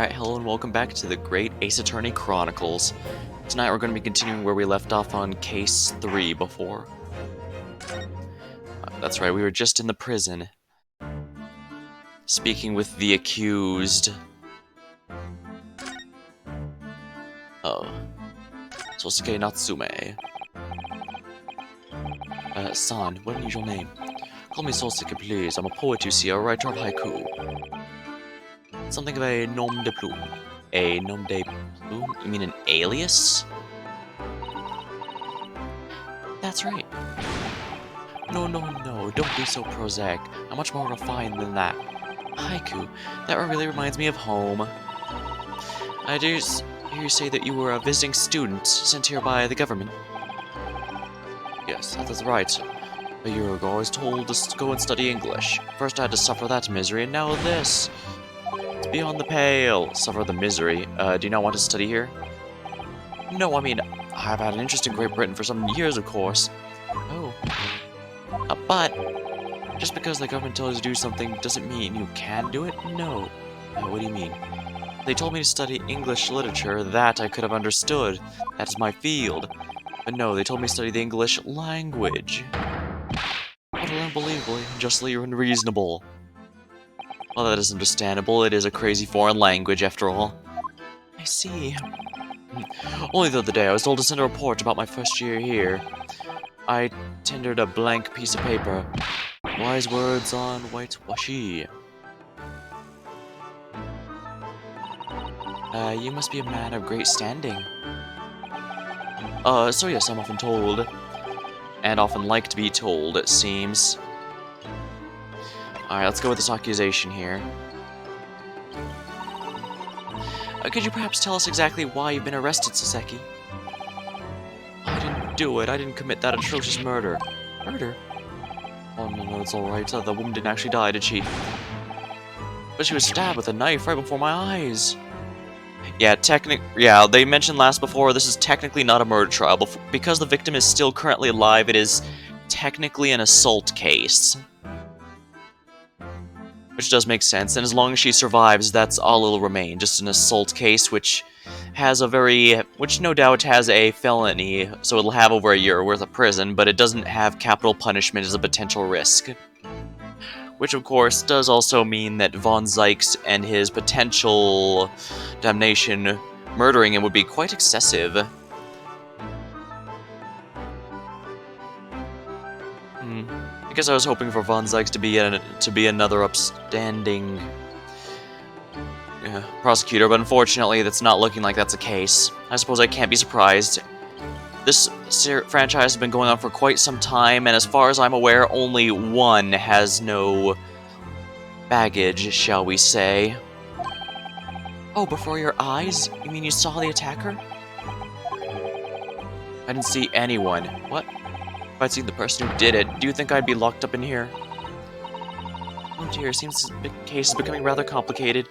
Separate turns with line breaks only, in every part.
Alright, hello and welcome back to the great Ace Attorney Chronicles. Tonight we're going to be continuing where we left off on Case 3 before. That's right, we were just in the prison. Speaking with the accused. Oh. Sosuke Natsume. San, what an unusual name. Call me Sosuke, please. I'm a poet, you see, a writer of haiku. Something of a nom de plume. A nom de plume? You mean an alias? That's right. No, don't be so prosaic. I'm much more refined than that. Haiku? That really reminds me of home. I hear you say that you were a visiting student sent here by the government. Yes, that is right. A year ago I was told to go and study English. First I had to suffer that misery, and now this. It's beyond the pale. Suffer the misery. Do you not want to study here? No, I mean, I've had an interest in Great Britain for some years, of course. Oh. But, just because the government tells you to do something doesn't mean you can do it? No. What do you mean? They told me to study English literature. That I could have understood. That is my field. But no, they told me to study the English language. Utterly unbelievably, justly unreasonable. Well, that is understandable. It is a crazy foreign language, after all. I see. Only the other day, I was told to send a report about my first year here. I tendered a blank piece of paper. Wise words on white washi. You must be a man of great standing. So yes, I'm often told. And often like to be told, it seems. Alright, let's go with this accusation here. Could you perhaps tell us exactly why you've been arrested, Saseki? I didn't do it. I didn't commit that atrocious murder. Murder? Oh, no, it's alright. The woman didn't actually die, did she? But she was stabbed with a knife right before my eyes. Yeah, they mentioned before, this is technically not a murder trial, but because the victim is still currently alive, it is technically an assault case. Which does make sense, and as long as she survives, that's all it'll remain. Just an assault case, which no doubt has a felony, so it'll have over a year worth of prison, but it doesn't have capital punishment as a potential risk. Which, of course, does also mean that Von Zykes and his potential damnation murdering him would be quite excessive. I guess I was hoping for Von Zykes to be another upstanding prosecutor, but unfortunately that's not looking like that's the case. I suppose I can't be surprised. This franchise has been going on for quite some time, and as far as I'm aware, only one has no baggage, shall we say. Oh, before your eyes? You mean you saw the attacker? I didn't see anyone. What? If I'd seen the person who did it, do you think I'd be locked up in here? Oh dear, seems this case is becoming rather complicated.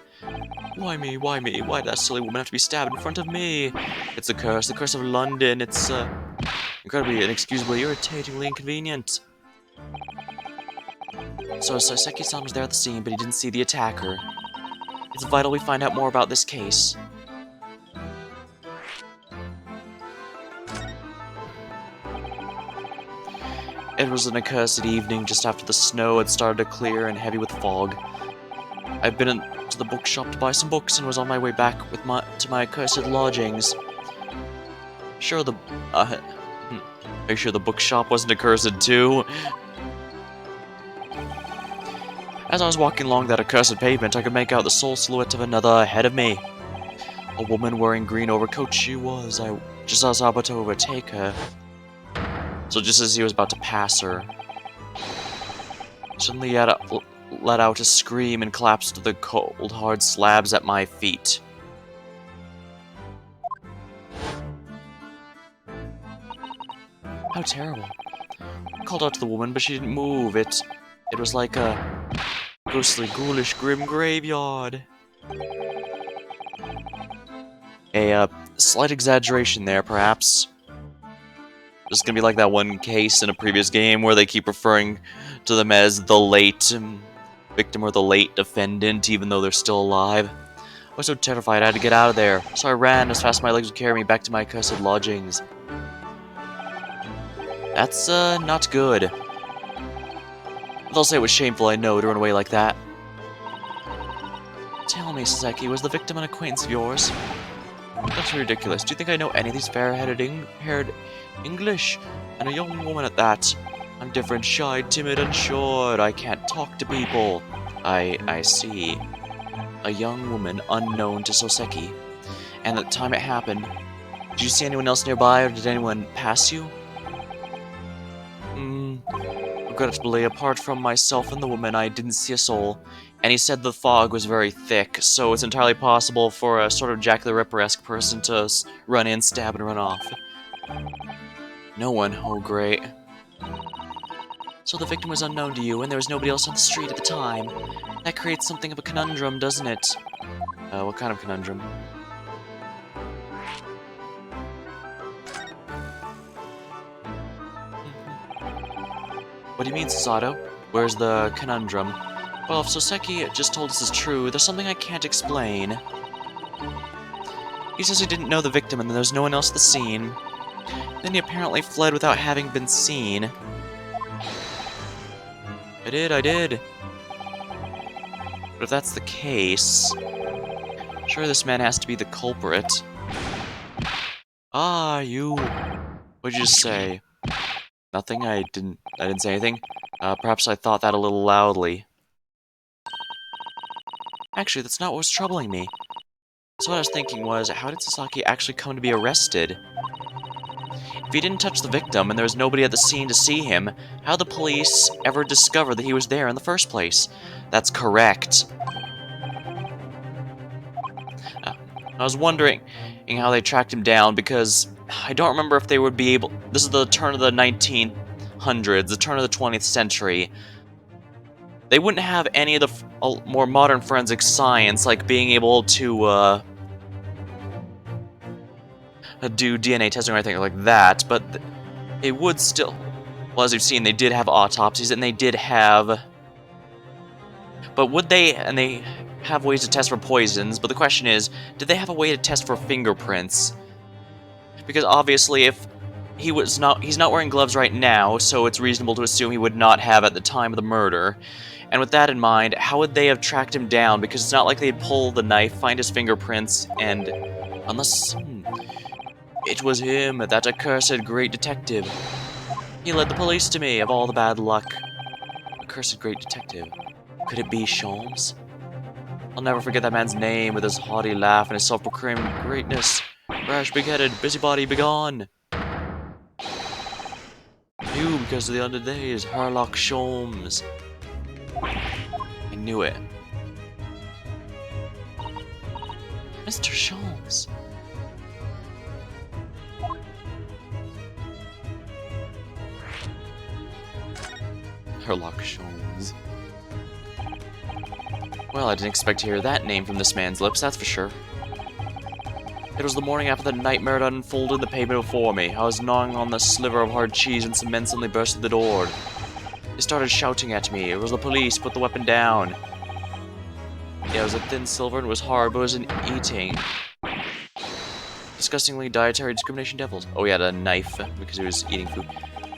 Why me? Why me? Why did that silly woman have to be stabbed in front of me? It's the curse of London. It's, incredibly, inexcusably, irritatingly inconvenient. So Saseki-san was there at the scene, but he didn't see the attacker. It's vital we find out more about this case. It was an accursed evening just after the snow had started to clear and heavy with fog. I'd been to the bookshop to buy some books and was on my way back to my accursed lodgings. Are you sure the bookshop wasn't accursed too? As I was walking along that accursed pavement, I could make out the sole silhouette of another ahead of me. A woman wearing green overcoat she was. Just as I was about to overtake her. So just as he was about to pass her, suddenly he let out a scream and collapsed to the cold, hard slabs at my feet. How terrible. I called out to the woman, but she didn't move. It was like a ghostly, ghoulish, grim graveyard. A slight exaggeration there, perhaps. This is gonna be like that one case in a previous game where they keep referring to them as the late victim or the late defendant, even though they're still alive. was so terrified I had to get out of there, so I ran as fast as my legs would carry me back to my accursed lodgings. That's, not good. They'll say it was shameful, I know, to run away like that. Tell me, Saseki, was the victim an acquaintance of yours? That's ridiculous. Do you think I know any of these fair-headed English? And a young woman at that. I'm different, shy, timid, unsure. I can't talk to people. I see. A young woman unknown to Soseki. And at the time it happened, did you see anyone else nearby, or did anyone pass you? Regrettably, apart from myself and the woman, I didn't see a soul. And he said the fog was very thick, so it's entirely possible for a sort of Jack the Ripper-esque person to run in, stab, and run off. No one? Oh, great. So the victim was unknown to you, and there was nobody else on the street at the time. That creates something of a conundrum, doesn't it? What kind of conundrum? What do you mean, Sasato? Where's the conundrum? Well, if Soseki just told us is true, there's something I can't explain. He says he didn't know the victim and there's no one else at the scene. Then he apparently fled without having been seen. I did. But if that's the case, sure this man has to be the culprit. Ah, you... What'd you just say? Nothing? I didn't say anything. Perhaps I thought that a little loudly. Actually, that's not what was troubling me. So what I was thinking was, how did Sasaki actually come to be arrested? If he didn't touch the victim and there was nobody at the scene to see him, how did the police ever discover that he was there in the first place? That's correct. I was wondering how they tracked him down, because I don't remember if they would be able... This is the turn of the 1900s, the turn of the 20th century. They wouldn't have any of the more modern forensic science, like being able to do DNA testing or anything like that, but it would still... Well, as you've seen, they did have autopsies, and they did have... But would they... And they have ways to test for poisons, but the question is, did they have a way to test for fingerprints? Because obviously, if he's not wearing gloves right now, so it's reasonable to assume he would not have at the time of the murder. And with that in mind, how would they have tracked him down? Because it's not like they'd pull the knife, find his fingerprints, and... Unless... It was him, that accursed great detective. He led the police to me, of all the bad luck. Accursed great detective. Could it be Sholmes? I'll never forget that man's name, with his haughty laugh and his self-proclaimed greatness. Rash, big-headed, busybody, begone! You, because of the other days, Herlock Sholmes. I knew it. Mr. Sholmes. Herlock Sholmes. Well, I didn't expect to hear that name from this man's lips, that's for sure. It was the morning after the nightmare had unfolded in the pavement before me. I was gnawing on the sliver of hard cheese when some men suddenly burst through the door. They started shouting at me. It was the police. Put the weapon down. Yeah, it was a thin silver and it was hard, but it wasn't eating. Disgustingly dietary discrimination devils. Oh, he had a knife because he was eating food.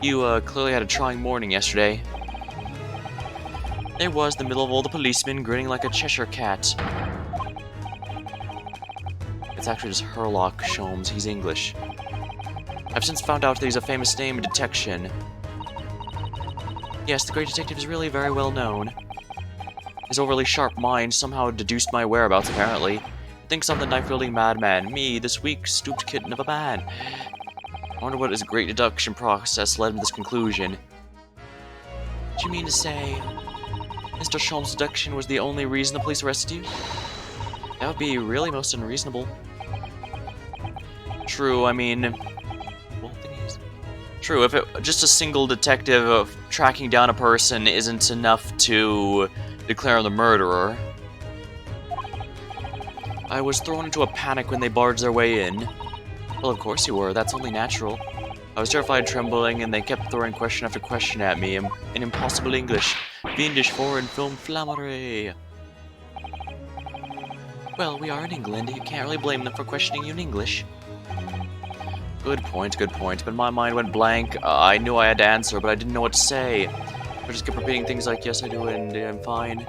You, clearly had a trying morning yesterday. There was the middle of all the policemen grinning like a Cheshire cat. It's actually just Herlock Sholmes. He's English. I've since found out that he's a famous name in detection. Yes, the great detective is really very well known. His overly sharp mind somehow deduced my whereabouts, apparently. Thinks I'm the knife-wielding madman. Me, this weak, stooped kitten of a man. I wonder what his great deduction process led him to this conclusion. Do you mean to say Mr. Sholmes' deduction was the only reason the police arrested you? That would be really most unreasonable. True, I mean... Well, the thing is... True, if just a single detective of tracking down a person isn't enough to declare him the murderer. I was thrown into a panic when they barged their way in. Well, of course you were, that's only natural. I was terrified, trembling, and they kept throwing question after question at me in impossible English. Fiendish foreign film flammery. Well, we are in England. You can't really blame them for questioning you in English. Good point, but my mind went blank. I knew I had to answer, but I didn't know what to say. I just kept repeating things like, yes, I do, and I'm fine.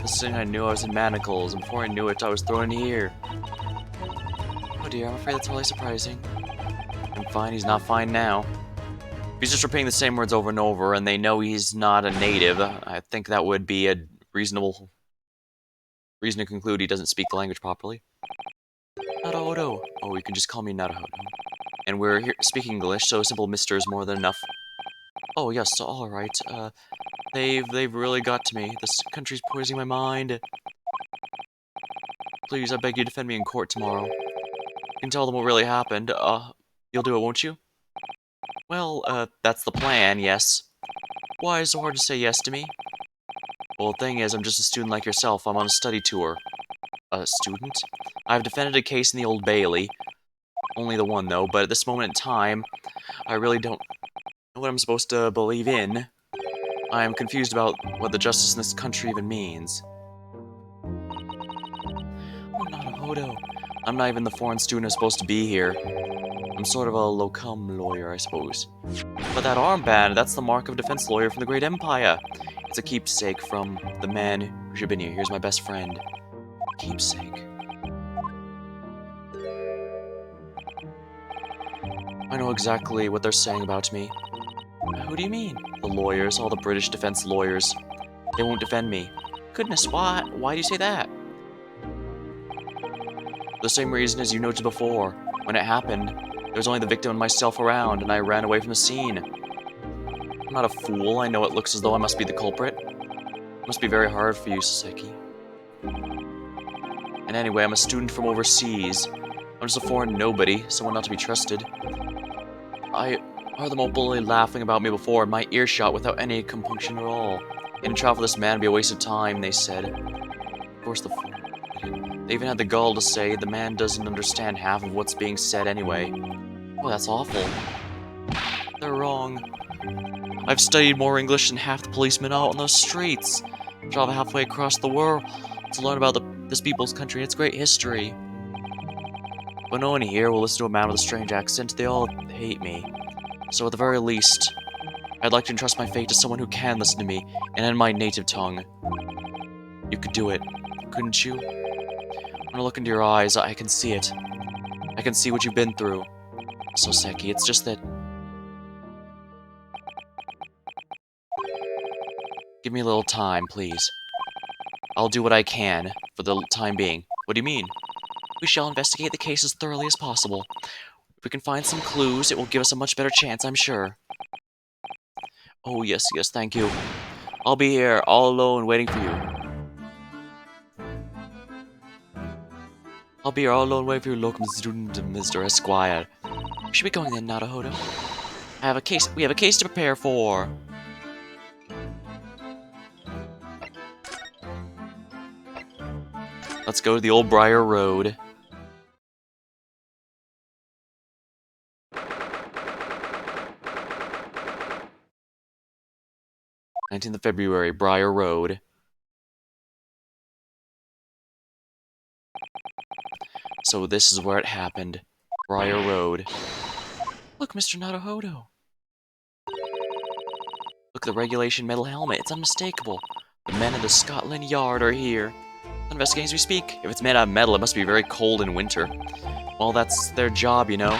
This thing I knew I was in manacles, and before I knew it, I was thrown in here. Oh dear, I'm afraid that's really surprising. I'm fine, he's not fine now. He's just repeating the same words over and over, and they know he's not a native. I think that would be a reasonable reason to conclude he doesn't speak the language properly. Naruhodo. Oh, you can just call me Naruhodo. And we're here speaking English, so simple mister is more than enough. Oh, yes, alright. They've really got to me. This country's poisoning my mind. Please, I beg you, defend me in court tomorrow. You can tell them what really happened. You'll do it, won't you? Well, that's the plan, yes. Why is it so hard to say yes to me? Well, the thing is, I'm just a student like yourself. I'm on a study tour. A student? I've defended a case in the Old Bailey. Only the one, though, but at this moment in time, I really don't know what I'm supposed to believe in. I am confused about what the justice in this country even means. Oh, Naruhodo. I'm not even the foreign student who's supposed to be here. I'm sort of a locum lawyer, I suppose. But that armband, that's the mark of a defense lawyer from the Great Empire. It's a keepsake from the man who should have been here. Here's my best friend. Keepsake. I know exactly what they're saying about me. Who do you mean? The lawyers, all the British defense lawyers. They won't defend me. Goodness, why? Why do you say that? The same reason as you noted before. When it happened, there was only the victim and myself around, and I ran away from the scene. I'm not a fool. I know it looks as though I must be the culprit. It must be very hard for you, Saseki. And anyway, I'm a student from overseas. I'm just a foreign nobody, someone not to be trusted. I heard them all bully laughing about me before in my earshot without any compunction at all. Getting trial for this man would be a waste of time, they said. Of course, they even had the gall to say the man doesn't understand half of what's being said anyway. Oh, that's awful. They're wrong. I've studied more English than half the policemen out on those streets. Travel halfway across the world to learn about this people's country and its great history. But no one here will listen to a man with a strange accent. They all hate me. So at the very least, I'd like to entrust my fate to someone who can listen to me and in my native tongue. You could do it, couldn't you? When I look into your eyes, I can see it. I can see what you've been through. Soseki, it's just that... Give me a little time, please. I'll do what I can for the time being. What do you mean? We shall investigate the case as thoroughly as possible. If we can find some clues, it will give us a much better chance, I'm sure. Oh, yes, thank you. I'll be here, all alone, waiting for you. I'll be here all alone waiting for you, locum student, Mr. Esquire. We should be going then, Naruhodo. We have a case to prepare for. Let's go to the Old Briar Road. 19th of February, Briar Road. So this is where it happened. Briar Road. Look, Mr. Naruhodo. Look, the regulation metal helmet. It's unmistakable. The men of the Scotland Yard are here. Investigating as we speak. If it's made out of metal, it must be very cold in winter. Well, that's their job, you know.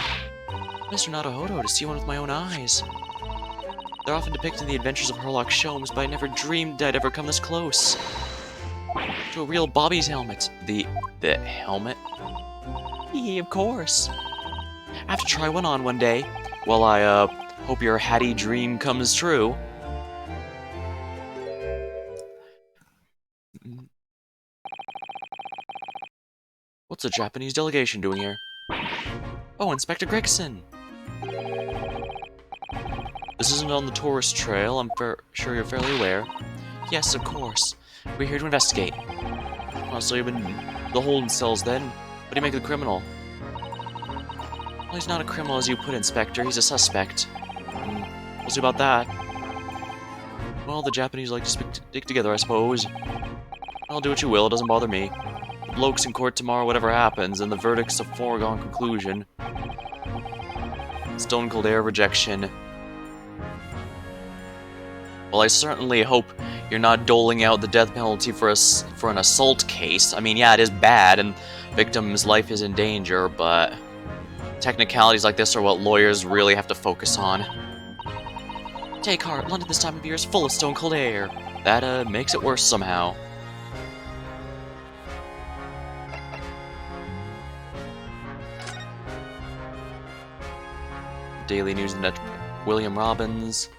Mr. Naruhodo, to see one with my own eyes. They're often depicting the adventures of Herlock Sholmes, but I never dreamed I'd ever come this close. To a real Bobby's helmet. The helmet? Of course. I have to try one on one day. Well, I, hope your Hattie dream comes true. What's the Japanese delegation doing here? Oh, Inspector Gregson! This isn't on the tourist trail, I'm sure you're fairly aware. Yes, of course. We're here to investigate. Oh, so you've been the holding cells then? What do you make of the criminal? Well, he's not a criminal as you put, Inspector. He's a suspect. We'll see about that. Well, the Japanese like to stick together, I suppose. I'll do what you will, it doesn't bother me. blokes in court tomorrow, whatever happens, and the verdict's a foregone conclusion. Stone cold air rejection. Well, I certainly hope you're not doling out the death penalty for an assault case. I mean, yeah, it is bad, and victim's life is in danger, but technicalities like this are what lawyers really have to focus on. Take heart, London this time of year is full of stone cold air. That, makes it worse somehow. Daily News Net, William Robbins.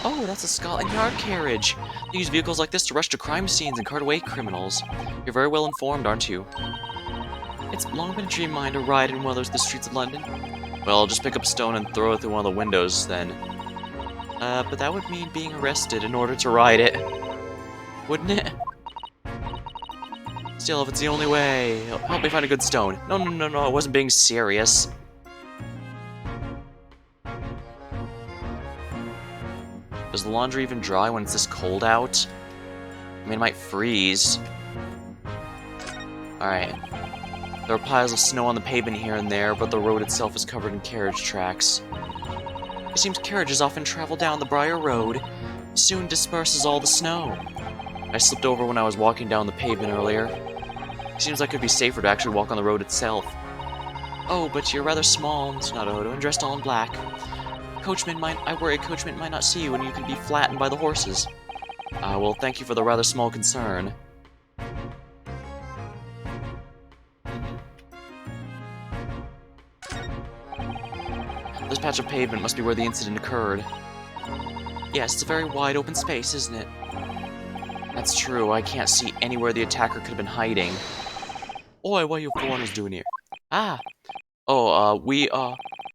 Oh, that's a Scotland Yard carriage. They use vehicles like this to rush to crime scenes and cart away criminals. You're very well informed, aren't you? It's long been a dream of mine to ride in one of those the streets of London. Well, I'll just pick up a stone and throw it through one of the windows, then. But that would mean being arrested in order to ride it. Wouldn't it? Still, if it's the only way, help me find a good stone. No, I wasn't being serious. Does the laundry even dry when it's this cold out? I mean, it might freeze. Alright. There are piles of snow on the pavement here and there, but the road itself is covered in carriage tracks. It seems carriages often travel down the Briar Road. It soon disperses all the snow. I slipped over when I was walking down the pavement earlier. It seems like it would be safer to actually walk on the road itself. Oh, but you're rather small, Tsunadodo, and dressed all in black. I worry a coachman might not see you and you could be flattened by the horses. Well, thank you for the rather small concern. This patch of pavement must be where the incident occurred. Yes, it's a very wide open space, isn't it? That's true, I can't see anywhere the attacker could have been hiding. Oi, what are you foreigners doing here? Ah! Oh,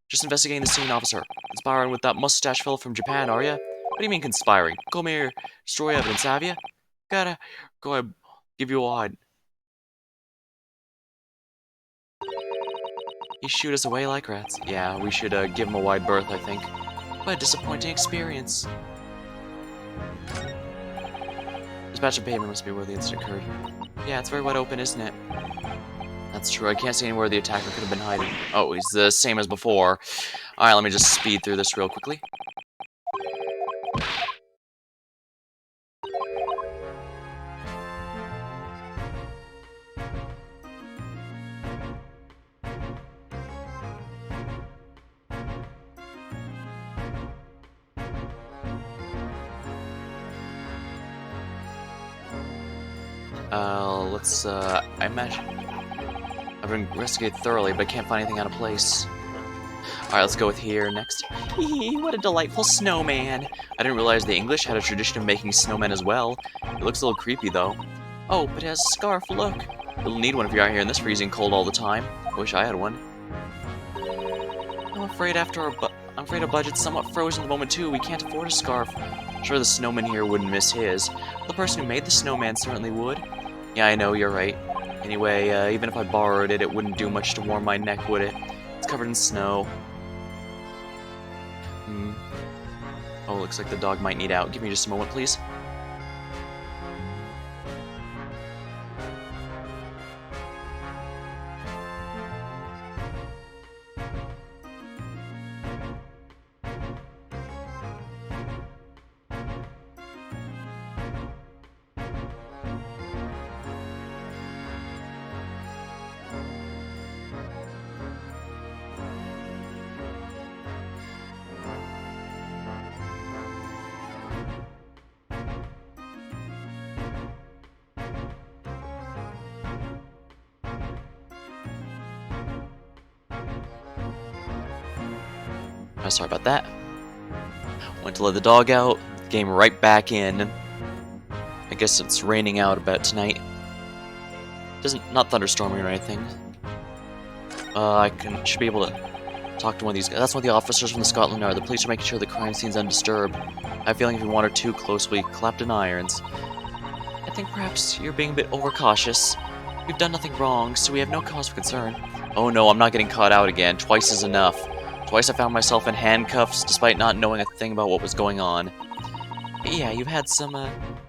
just investigating the scene, officer. Conspiring with that mustache fellow from Japan, are ya? What do you mean conspiring? Come here, destroy evidence, have ya? Gotta go ahead, give you a wide. He shoot us away like rats. Yeah, we should give him a wide berth, I think. What a disappointing experience. This patch of pavement must be where the incident occurred. Yeah, it's very wide open, isn't it? That's true, I can't see anywhere the attacker could have been hiding. Oh, he's the same as before. Alright, let me just speed through this real quickly. I imagine I've investigated thoroughly, but I can't find anything out of place. Alright, let's go with here next. Hee, what a delightful snowman! I didn't realize the English had a tradition of making snowmen as well. It looks a little creepy, though. Oh, but it has a scarf, look! You'll need one if you're out here in this freezing cold all the time. I wish I had one. I'm afraid our budget's somewhat frozen at the moment, too. We can't afford a scarf. I'm sure the snowman here wouldn't miss his. The person who made the snowman certainly would. Yeah, I know, you're right. Anyway, even if I borrowed it, it wouldn't do much to warm my neck, would it? It's covered in snow. Oh, looks like the dog might need out. Give me just a moment, please. Oh, sorry about that. Went to let the dog out, came right back in. I guess it's raining out about tonight. Not thunderstorming or anything. Should be able to talk to one of these guys. That's one of the officers from the Scotland Yard. The police are making sure the crime scene's undisturbed. I have a feeling if we wander too close, we clapped in irons. I think perhaps you're being a bit overcautious. We've done nothing wrong, so we have no cause for concern. Oh no, I'm not getting caught out again. Twice is enough. Twice I found myself in handcuffs, despite not knowing a thing about what was going on. Yeah, you've had some,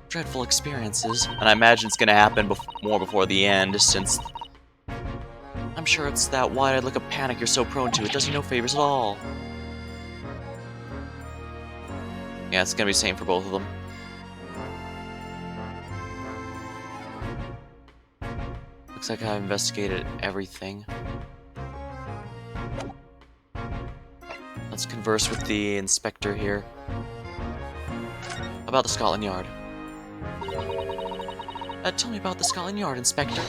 dreadful experiences. And I imagine it's gonna happen more before the end, since I'm sure it's that wide-eyed look of panic you're so prone to. It does you no favors at all. Yeah, it's gonna be the same for both of them. Looks like I've investigated everything. Let's converse with the inspector here. About the Scotland Yard. Tell me about the Scotland Yard, Inspector.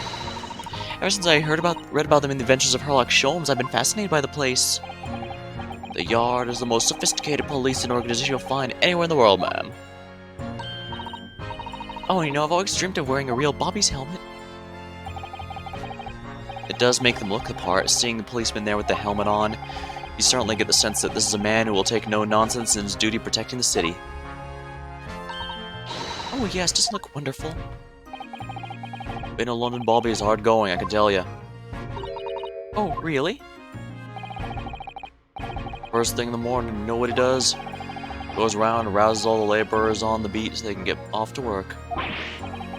Ever since I read about them in the Adventures of Sherlock Holmes, I've been fascinated by the place. The Yard is the most sophisticated policing organization you'll find anywhere in the world, ma'am. Oh, you know, I've always dreamt of wearing a real Bobby's helmet. It does make them look the part. Seeing the policeman there with the helmet on, you certainly get the sense that this is a man who will take no nonsense in his duty protecting the city. Oh yes, doesn't it look wonderful? Being a London Bobby is hard going, I can tell ya. Oh, really? First thing in the morning, you know what he does? Goes around and rouses all the laborers on the beat so they can get off to work.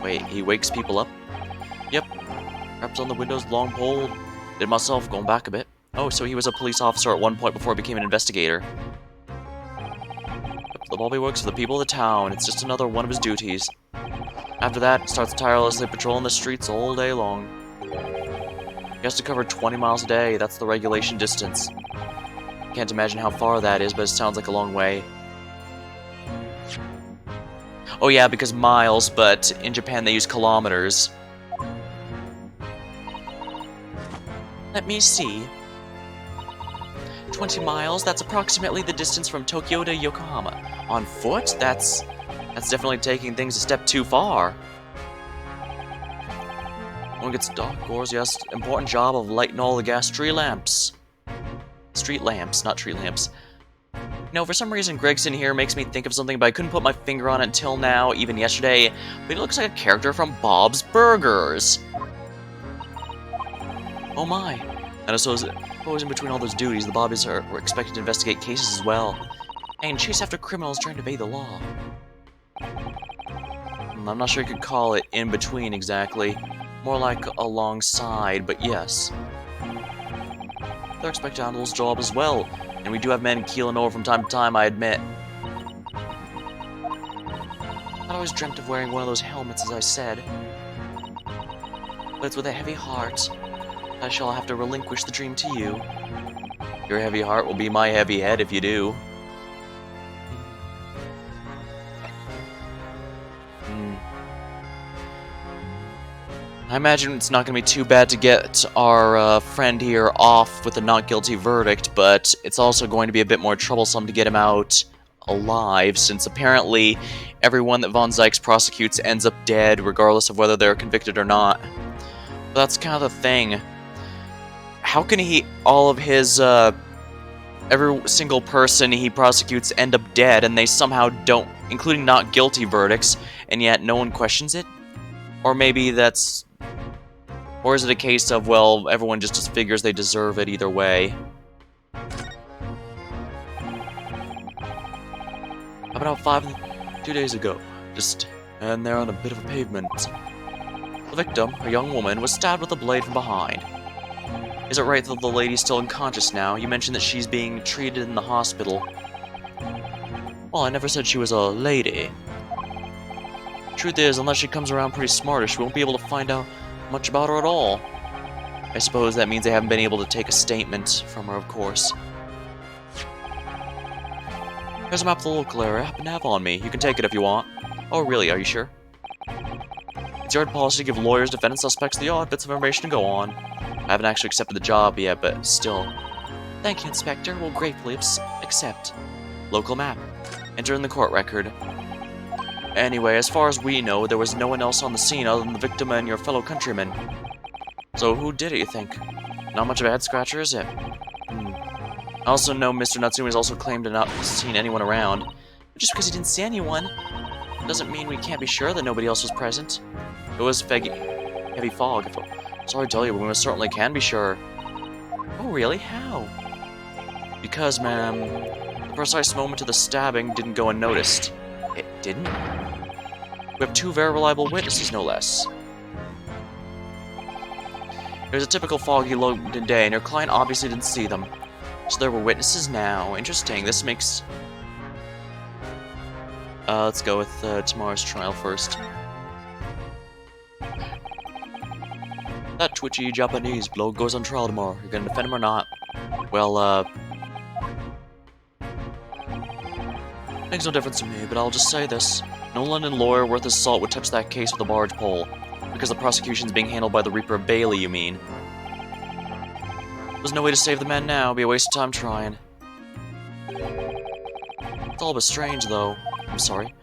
Wait, he wakes people up? Yep. Raps on the windows, long pole. Did myself, going back a bit. Oh, so he was a police officer at one point before he became an investigator. The Bobby works for the people of the town. It's just another one of his duties. After that, starts tirelessly patrolling the streets all day long. He has to cover 20 miles a day. That's the regulation distance. Can't imagine how far that is, but it sounds like a long way. Oh yeah, because miles, but in Japan they use kilometers. Let me see. 20 miles, that's approximately the distance from Tokyo to Yokohama. On foot? That's definitely taking things a step too far. When it gets dark, of course, yes, important job of lighting all the gas street lamps. Street lamps, not tree lamps. You know, for some reason Gregson here makes me think of something, but I couldn't put my finger on it until now, even yesterday. But he looks like a character from Bob's Burgers. Oh my. And so always in between all those duties, the Bobbies were expected to investigate cases as well. And chase after criminals trying to evade the law. I'm not sure you could call it in between exactly. More like alongside, but yes. They're expected to handle this job as well. And we do have men keeling over from time to time, I admit. I always dreamt of wearing one of those helmets, as I said. But it's with a heavy heart. I shall have to relinquish the dream to you. Your heavy heart will be my heavy head if you do. I imagine it's not going to be too bad to get our friend here off with a not guilty verdict, but it's also going to be a bit more troublesome to get him out alive, since apparently everyone that Von Zykes prosecutes ends up dead, regardless of whether they're convicted or not. But that's kind of the thing. How can all of his, every single person he prosecutes end up dead, and they somehow don't, including not guilty verdicts, and yet no one questions it? Or maybe that's... Or is it a case of, well, everyone just figures they deserve it either way? About 2 days ago, just and there on a bit of a pavement. The victim, a young woman, was stabbed with a blade from behind. Is it right that the lady's still unconscious now? You mentioned that she's being treated in the hospital. Well, I never said she was a lady. Truth is, unless she comes around pretty smartish, we won't be able to find out much about her at all. I suppose that means they haven't been able to take a statement from her, of course. Here's a map of the local area I happen to have on me. You can take it if you want. Oh, really? Are you sure? It's yard policy to give lawyers, defendants, suspects the odd bits of information to go on. I haven't actually accepted the job yet, but still. Thank you, Inspector. We'll gratefully accept. Local map. Enter in the court record. Anyway, as far as we know, there was no one else on the scene other than the victim and your fellow countrymen. So who did it, you think? Not much of a head-scratcher, is it? I also know Mr. Natsume has also claimed to not have seen anyone around. But just because he didn't see anyone doesn't mean we can't be sure that nobody else was present. It was heavy fog. Sorry to tell you, but we most certainly can be sure. Oh, really? How? Because, ma'am, the precise moment of the stabbing didn't go unnoticed. It didn't. We have 2 very reliable witnesses, no less. It was a typical foggy London day, and your client obviously didn't see them. So there were witnesses now. Interesting. This makes... let's go with tomorrow's trial first. That twitchy Japanese bloke goes on trial tomorrow. You're gonna defend him or not? Well, makes no difference to me, but I'll just say this. No London lawyer worth his salt would touch that case with a barge pole. Because the prosecution's being handled by the Reaper of Bailey, you mean? There's no way to save the man now. It'd be a waste of time trying. It's all but strange, though. I'm sorry.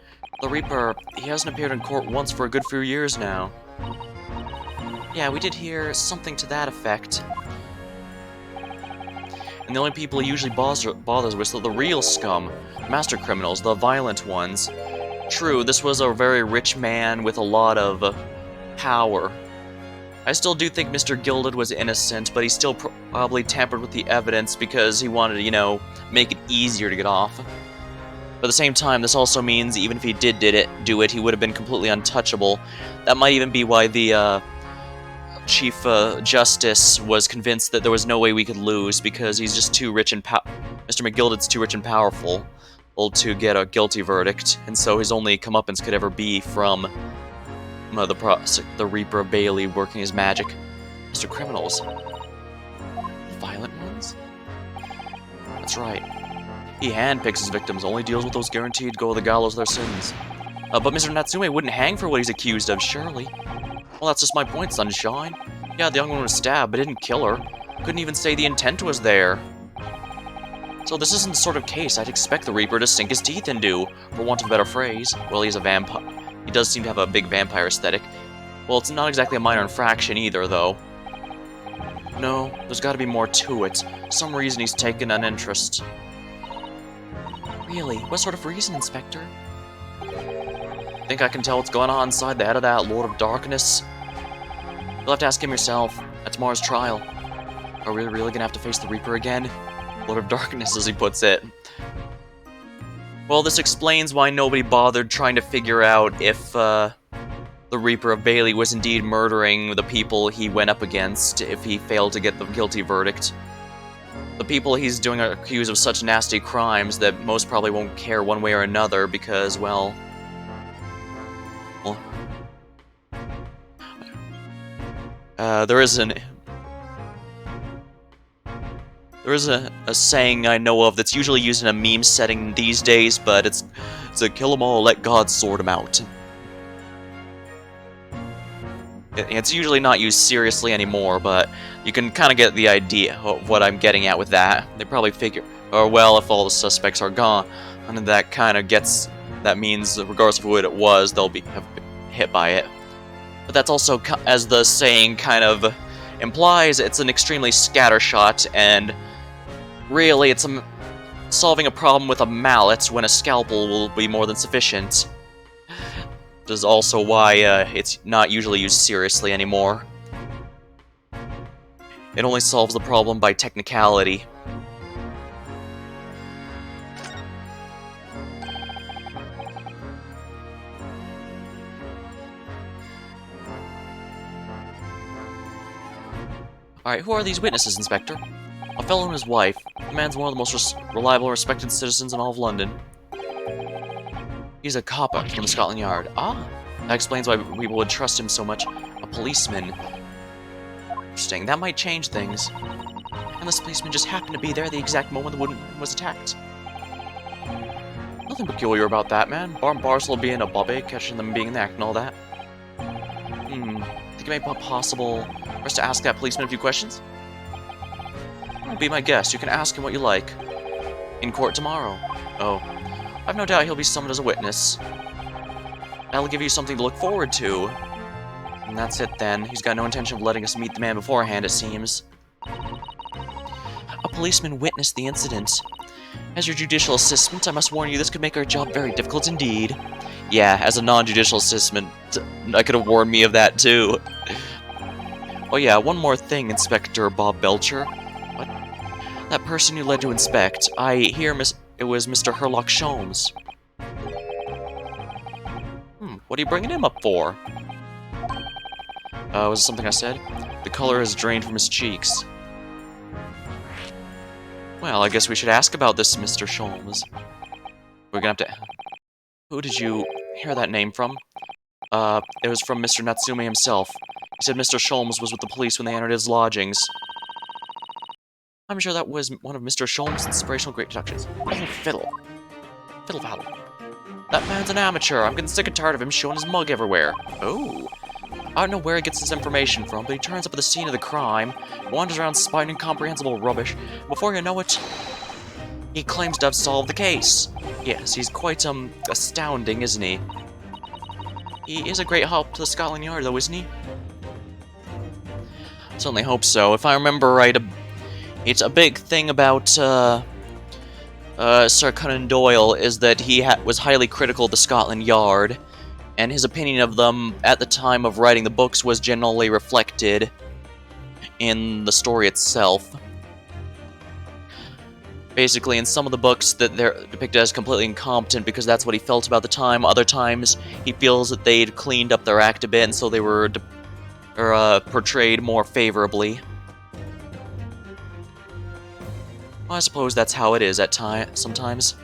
The Reaper, he hasn't appeared in court once for a good few years now. Yeah, we did hear something to that effect. And the only people he usually bothers with are the real scum. Master criminals, the violent ones. True, this was a very rich man with a lot of power. I still do think Mr. Gilded was innocent, but he still probably tampered with the evidence because he wanted to, you know, make it easier to get off. But at the same time, this also means even if he did do it, he would have been completely untouchable. That might even be why the Chief Justice was convinced that there was no way we could lose, because he's just too rich and Mr. McGilded's too rich and powerful to get a guilty verdict, and so his only comeuppance could ever be from the Reaper of Bailey working his magic. Mr. Criminals. The violent ones? That's right. He handpicks his victims, only deals with those guaranteed to go to the gallows of their sins. But Mr. Natsume wouldn't hang for what he's accused of, surely. Well, that's just my point, sunshine. Yeah, the young one was stabbed, but didn't kill her. Couldn't even say the intent was there. So this isn't the sort of case I'd expect the Reaper to sink his teeth into, for want of a better phrase. Well, he's a vampire. He does seem to have a big vampire aesthetic. Well, it's not exactly a minor infraction either, though. No, there's gotta be more to it. Some reason he's taken an interest. Really? What sort of reason, Inspector? Think I can tell what's going on inside the head of that Lord of Darkness? You'll have to ask him yourself at tomorrow's trial. Are we really gonna have to face the Reaper again? Lord of Darkness, as he puts it. Well, this explains why nobody bothered trying to figure out if the Reaper of Bailey was indeed murdering the people he went up against if he failed to get the guilty verdict. The people he's doing are accused of such nasty crimes that most probably won't care one way or another because, well... there is a saying I know of that's usually used in a meme setting these days, but it's a kill 'em all, let God sort 'em out. It's usually not used seriously anymore, but you can kind of get the idea of what I'm getting at with that. They probably figure, or well, if all the suspects are gone, and that means regardless of who it was, they'll have been hit by it. But that's also, as the saying kind of implies, it's an extremely scattershot, and really it's solving a problem with a mallet when a scalpel will be more than sufficient. This is also why it's not usually used seriously anymore. It only solves the problem by technicality. Alright, who are these witnesses, Inspector? A fellow and his wife. The man's one of the most reliable and respected citizens in all of London. He's a copper from Scotland Yard. Ah, that explains why people would trust him so much. A policeman. Interesting, that might change things. And this policeman just happened to be there the exact moment the woman was attacked. Nothing peculiar about that, man. Barcel being a bobby, catching them being in the act and all that. Think it may be possible for us to ask that policeman a few questions? Be my guest. You can ask him what you like. In court tomorrow. Oh. I've no doubt he'll be summoned as a witness. That'll give you something to look forward to. And that's it then. He's got no intention of letting us meet the man beforehand, it seems. A policeman witnessed the incident. As your judicial assistant, I must warn you this could make our job very difficult indeed. Yeah, as a non-judicial assistant, I could have warned me of that too. Oh yeah, one more thing, Inspector Bob Belcher. What? That person you led to inspect, I hear it was Mr. Herlock Sholmes. What are you bringing him up for? Was it something I said? The color has drained from his cheeks. Well, I guess we should ask about this, Mr. Sholmes. We're gonna have to... Who did you hear that name from? It was from Mr. Natsume himself. He said Mr. Sholmes was with the police when they entered his lodgings. I'm sure that was one of Mr. Sholmes' inspirational great deductions. Oh, fiddle. Fiddle faddle. That man's an amateur. I'm getting sick and tired of him showing his mug everywhere. Oh. I don't know where he gets his information from, but he turns up at the scene of the crime, wanders around spouting incomprehensible rubbish, and before you know it, he claims to have solved the case. Yes, he's quite, astounding, isn't he? He is a great help to the Scotland Yard, though, isn't he? Certainly hope so. If I remember right, it's a big thing about, Sir Conan Doyle is that he was highly critical of the Scotland Yard, and his opinion of them at the time of writing the books was generally reflected in the story itself. Basically, in some of the books that they're depicted as completely incompetent because that's what he felt about the time. Other times, he feels that they'd cleaned up their act a bit, and so they were portrayed more favorably. Well, I suppose that's how it is at sometimes.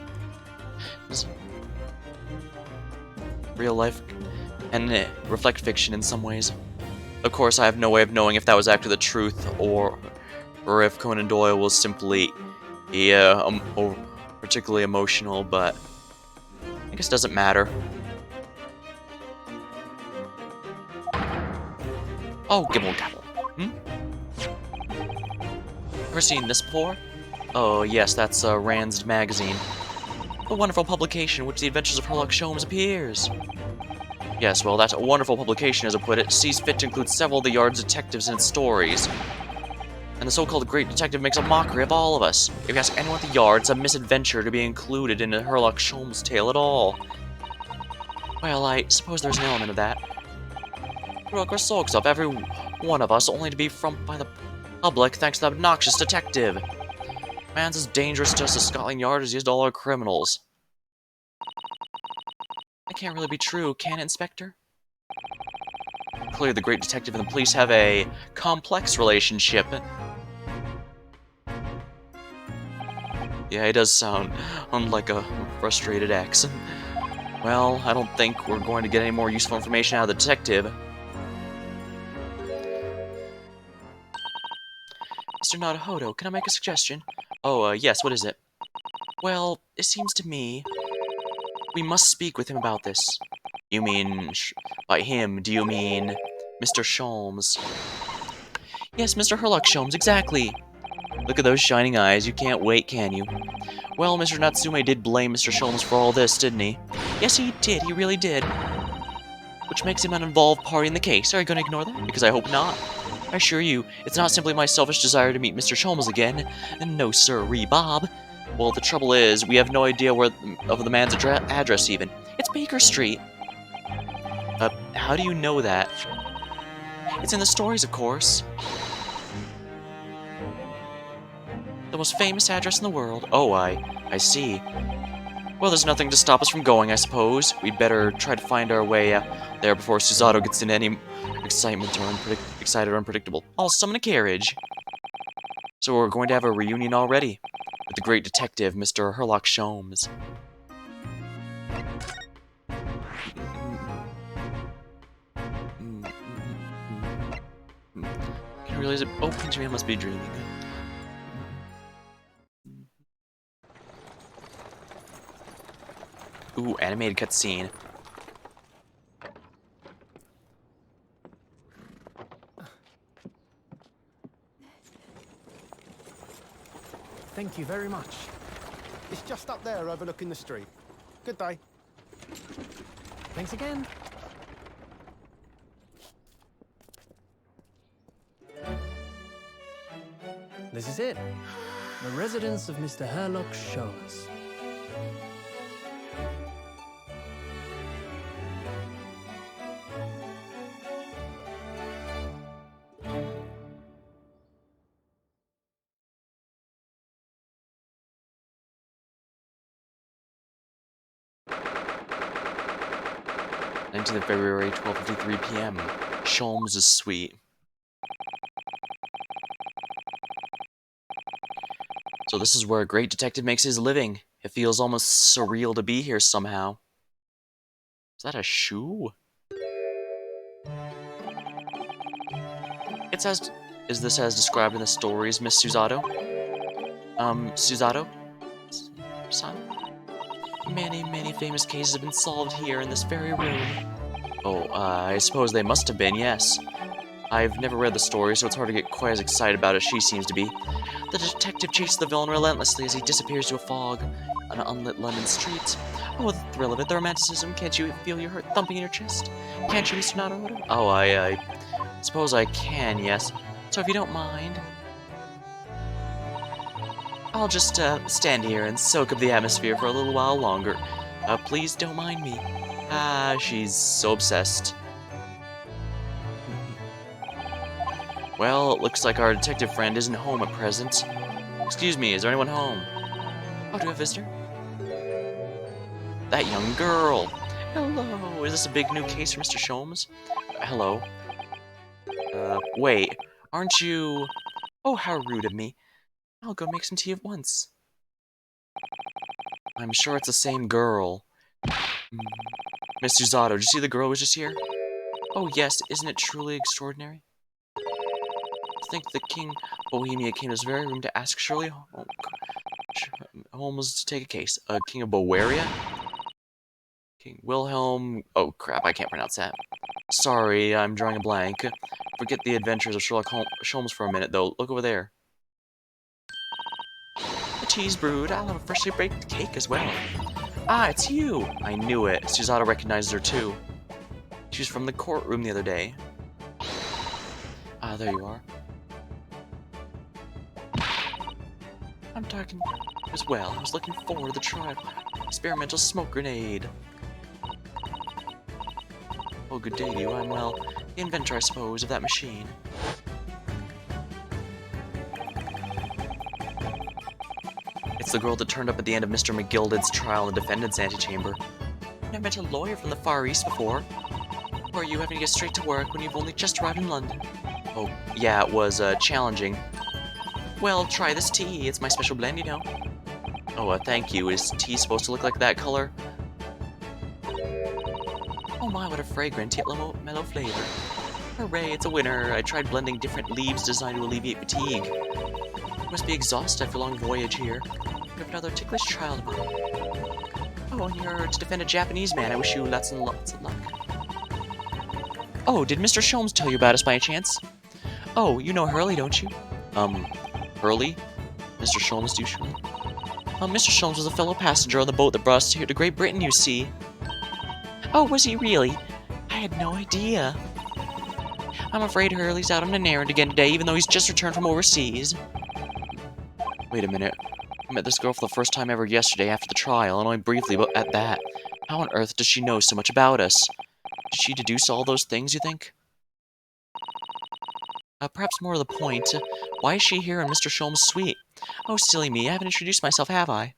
Real life and reflect fiction in some ways. Of course, I have no way of knowing if that was actually the truth or if Conan Doyle was simply particularly emotional, but I guess it doesn't matter. Oh, gibble gabble. Ever seen this before? Oh, yes, that's Rand's magazine. A wonderful publication in which the adventures of Sherlock Holmes appears. Yes, well, that wonderful publication, as I put it, sees fit to include several of the Yard's detectives in its stories. And the so-called Great Detective makes a mockery of all of us. If you ask anyone at the Yard, it's a misadventure to be included in a Sherlock Holmes tale at all. Well, I suppose there's an element of that. Sherlock sulks of every one of us, only to be frumped by the public thanks to the obnoxious detective. Man's as dangerous to us as Scotland Yard as he is to all our criminals. That can't really be true, can it, Inspector? Clearly, the Great Detective and the police have a complex relationship. Yeah, he does sound like a frustrated ex. Well, I don't think we're going to get any more useful information out of the detective. Mr. Nadahodo, can I make a suggestion? Oh, yes, what is it? Well, it seems to me we must speak with him about this. You mean, by him, do you mean Mr. Sholmes? Yes, Mr. Sherlock Holmes, exactly. Look at those shining eyes, you can't wait, can you? Well, Mr. Natsume did blame Mr. Sholmes for all this, didn't he? Yes, he did, he really did. Which makes him an involved party in the case. Are you going to ignore that? Because I hope not. I assure you, it's not simply my selfish desire to meet Mr. Sholmes again. No, sir-ree, Bob. Well, the trouble is, we have no idea of the man's address, even. It's Baker Street. How do you know that? It's in the stories, of course. The most famous address in the world. Oh, I see. Well, there's nothing to stop us from going, I suppose. We'd better try to find our way there before Susato gets into any excitement or excited or unpredictable. I'll summon a carriage. So we're going to have a reunion already with the great detective, Mr. Sherlock Holmes. Can you realize it? Oh, Pinch Me, I must be dreaming. Ooh, animated cutscene.
Thank you very much. It's just up there overlooking the street. Good day. Thanks again. This is it. The residence of Mr. Sherlock Holmes.
19th of February, 12:53 p.m. Sholmes' suite. So this is where a great detective makes his living. It feels almost surreal to be here somehow. Is that a shoe? It's as... Is this as described in the stories, Miss Susato? Susato? Son? Many, many famous cases have been solved here in this very room. Oh, I suppose they must have been, yes. I've never read the story, so it's hard to get quite as excited about it as she seems to be. The detective chases the villain relentlessly as he disappears to a fog on an unlit London street. Oh, the thrill of it, the romanticism. Can't you feel your heart thumping in your chest? Can't you, Mr. Naruto? Oh, I suppose I can, yes. So if you don't mind, I'll just stand here and soak up the atmosphere for a little while longer. Please don't mind me. Ah, she's so obsessed. Well, it looks like our detective friend isn't home at present. Excuse me, is there anyone home? Oh, do we have a visitor? That young girl! Hello, is this a big new case for Mr. Sholmes? Hello. Wait, aren't you... Oh, how rude of me. I'll go make some tea at once. I'm sure it's the same girl. Miss Susato, did you see the girl who was just here? Oh yes, isn't it truly extraordinary? I think the King of Bohemia came to this very room to ask Shirley Holmes to take a case. King of Bohemia? King Wilhelm... Oh crap, I can't pronounce that. Sorry, I'm drawing a blank. Forget the adventures of Sherlock Holmes for a minute, though. Look over there. The tea's brewed. I'll have a freshly baked cake as well. Ah, it's you! I knew it. Susato recognizes her, too. She was from the courtroom the other day. Ah, there you are. I'm talking as well. I was looking forward to the trial. Experimental smoke grenade. Oh, good day to you. I'm, well, the inventor, I suppose, of that machine. It's the girl that turned up at the end of Mr. McGilded's trial in the defendant's antechamber. I've never met a lawyer from the Far East before. Or are you having to get straight to work when you've only just arrived in London? Oh, yeah, it was, challenging. Well, try this tea. It's my special blend, you know. Oh, thank you. Is tea supposed to look like that color? Oh my, what a fragrant yet mellow flavor. Hooray, it's a winner. I tried blending different leaves designed to alleviate fatigue. You must be exhausted after a long voyage here. You have another ticklish trial tomorrow. Oh, and you're to defend a Japanese man. I wish you lots and lots of luck. Oh, did Mr. Sholmes tell you about us by any chance? Oh, you know Hurley, don't you? Hurley? Mr. Sholmes, do you surely? Mr. Sholmes was a fellow passenger on the boat that brought us here to Great Britain, you see. Oh, was he really? I had no idea. I'm afraid Hurley's out on an errand again today, even though he's just returned from overseas. Wait a minute. I met this girl for the first time ever yesterday after the trial, and only briefly, but at that. How on earth does she know so much about us? Did she deduce all those things, you think? Perhaps more to the point, why is she here in Mr. Sholmes' suite? Oh, silly me, I haven't introduced myself, have I?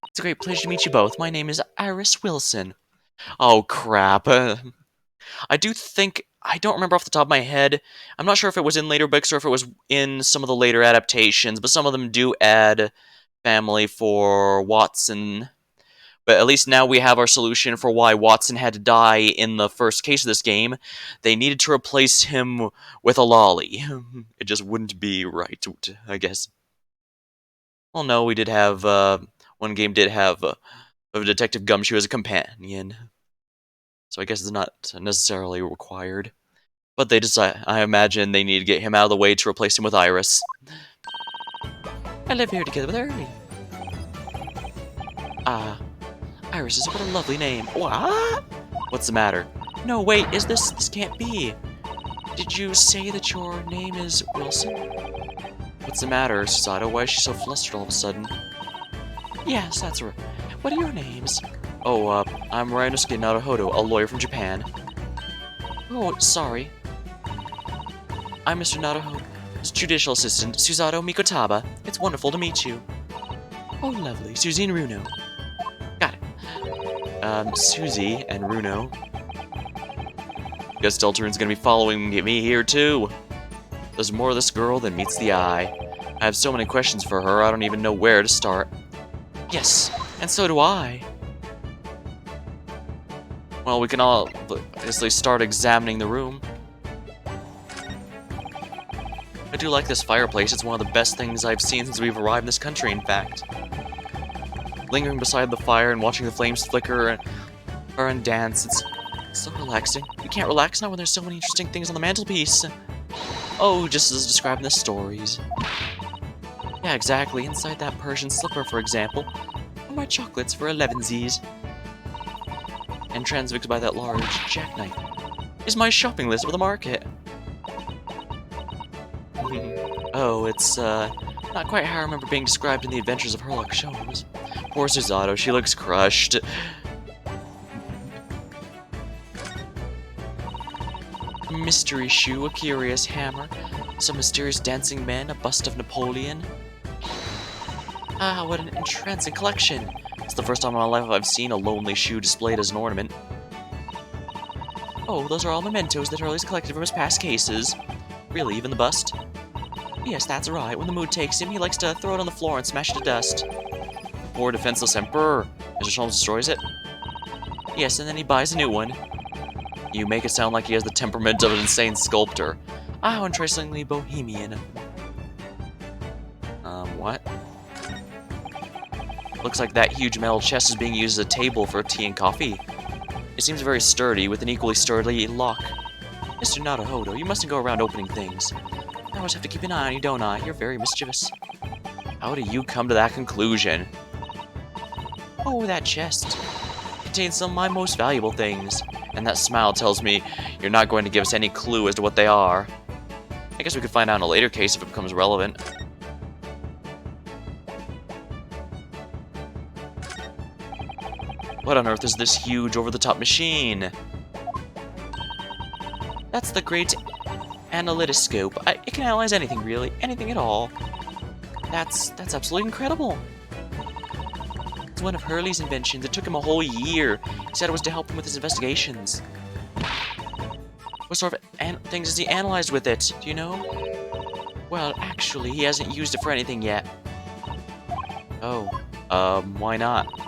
It's a great pleasure to meet you both. My name is Iris Wilson. Oh, crap. I do think... I don't remember off the top of my head. I'm not sure if it was in later books or if it was in some of the later adaptations, but some of them do add family for Watson. But at least now we have our solution for why Watson had to die in the first case of this game. They needed to replace him with a lolly. It just wouldn't be right, I guess. Well, no, we did have... one game did have a Detective Gumshoe as a companion. So I guess it's not necessarily required. But they decide, I imagine they need to get him out of the way to replace him with Iris. I live here together with Hurley. Ah, Iris is what a lovely name. What? What's the matter? No, wait, is this can't be. Did you say that your name is Wilson? What's the matter, Susato? Why is she so flustered all of a sudden? Yes, that's right. What are your names? Oh, I'm Ryanosuke Naruhodo, a lawyer from Japan. Oh, sorry. I'm Mr. Naruhodo's judicial assistant, Susato Mikotaba. It's wonderful to meet you. Oh, lovely. Susie and Runo. Got it. Susie and Runo. Guess Deltarne's gonna be following me here, too. There's more of this girl than meets the eye. I have so many questions for her, I don't even know where to start. Yes, and so do I. Well, we can all obviously start examining the room. I do like this fireplace. It's one of the best things I've seen since we've arrived in this country, in fact. Lingering beside the fire and watching the flames flicker and dance, it's so relaxing. You can't relax now when there's so many interesting things on the mantelpiece. Oh, just as described in the stories. Yeah, exactly. Inside that Persian slipper, for example, are my chocolates for 11sies. And transfixed by that large jackknife is my shopping list for the market. Oh, it's not quite how I remember being described in the Adventures of Herlock Sholmes. Poor Susato, she looks crushed. A mystery shoe, a curious hammer, some mysterious dancing men, a bust of Napoleon. Ah, what an entrancing collection! It's the first time in my life I've seen a lonely shoe displayed as an ornament. Oh, those are all mementos that Hurley's collected from his past cases. Really, even the bust? Yes, that's right. When the mood takes him, he likes to throw it on the floor and smash it to dust. Poor defenseless emperor. Mr. Sholmes destroys it. Yes, and then he buys a new one. You make it sound like he has the temperament of an insane sculptor. Ah, how interestingly bohemian. What? Looks like that huge metal chest is being used as a table for tea and coffee. It seems very sturdy, with an equally sturdy lock. Mr. Naruhodo, you mustn't go around opening things. I always have to keep an eye on you, don't I? You're very mischievous. How do you come to that conclusion? Oh, that chest contains some of my most valuable things, and that smile tells me you're not going to give us any clue as to what they are. I guess we could find out in a later case if it becomes relevant. What on earth is this huge over-the-top machine? That's the great analytoscope. It can analyze anything, really. Anything at all. That's absolutely incredible. It's one of Hurley's inventions. It took him a whole year. He said it was to help him with his investigations. What sort of things has he analyzed with it? Do you know? Well, actually, he hasn't used it for anything yet. Oh, why not?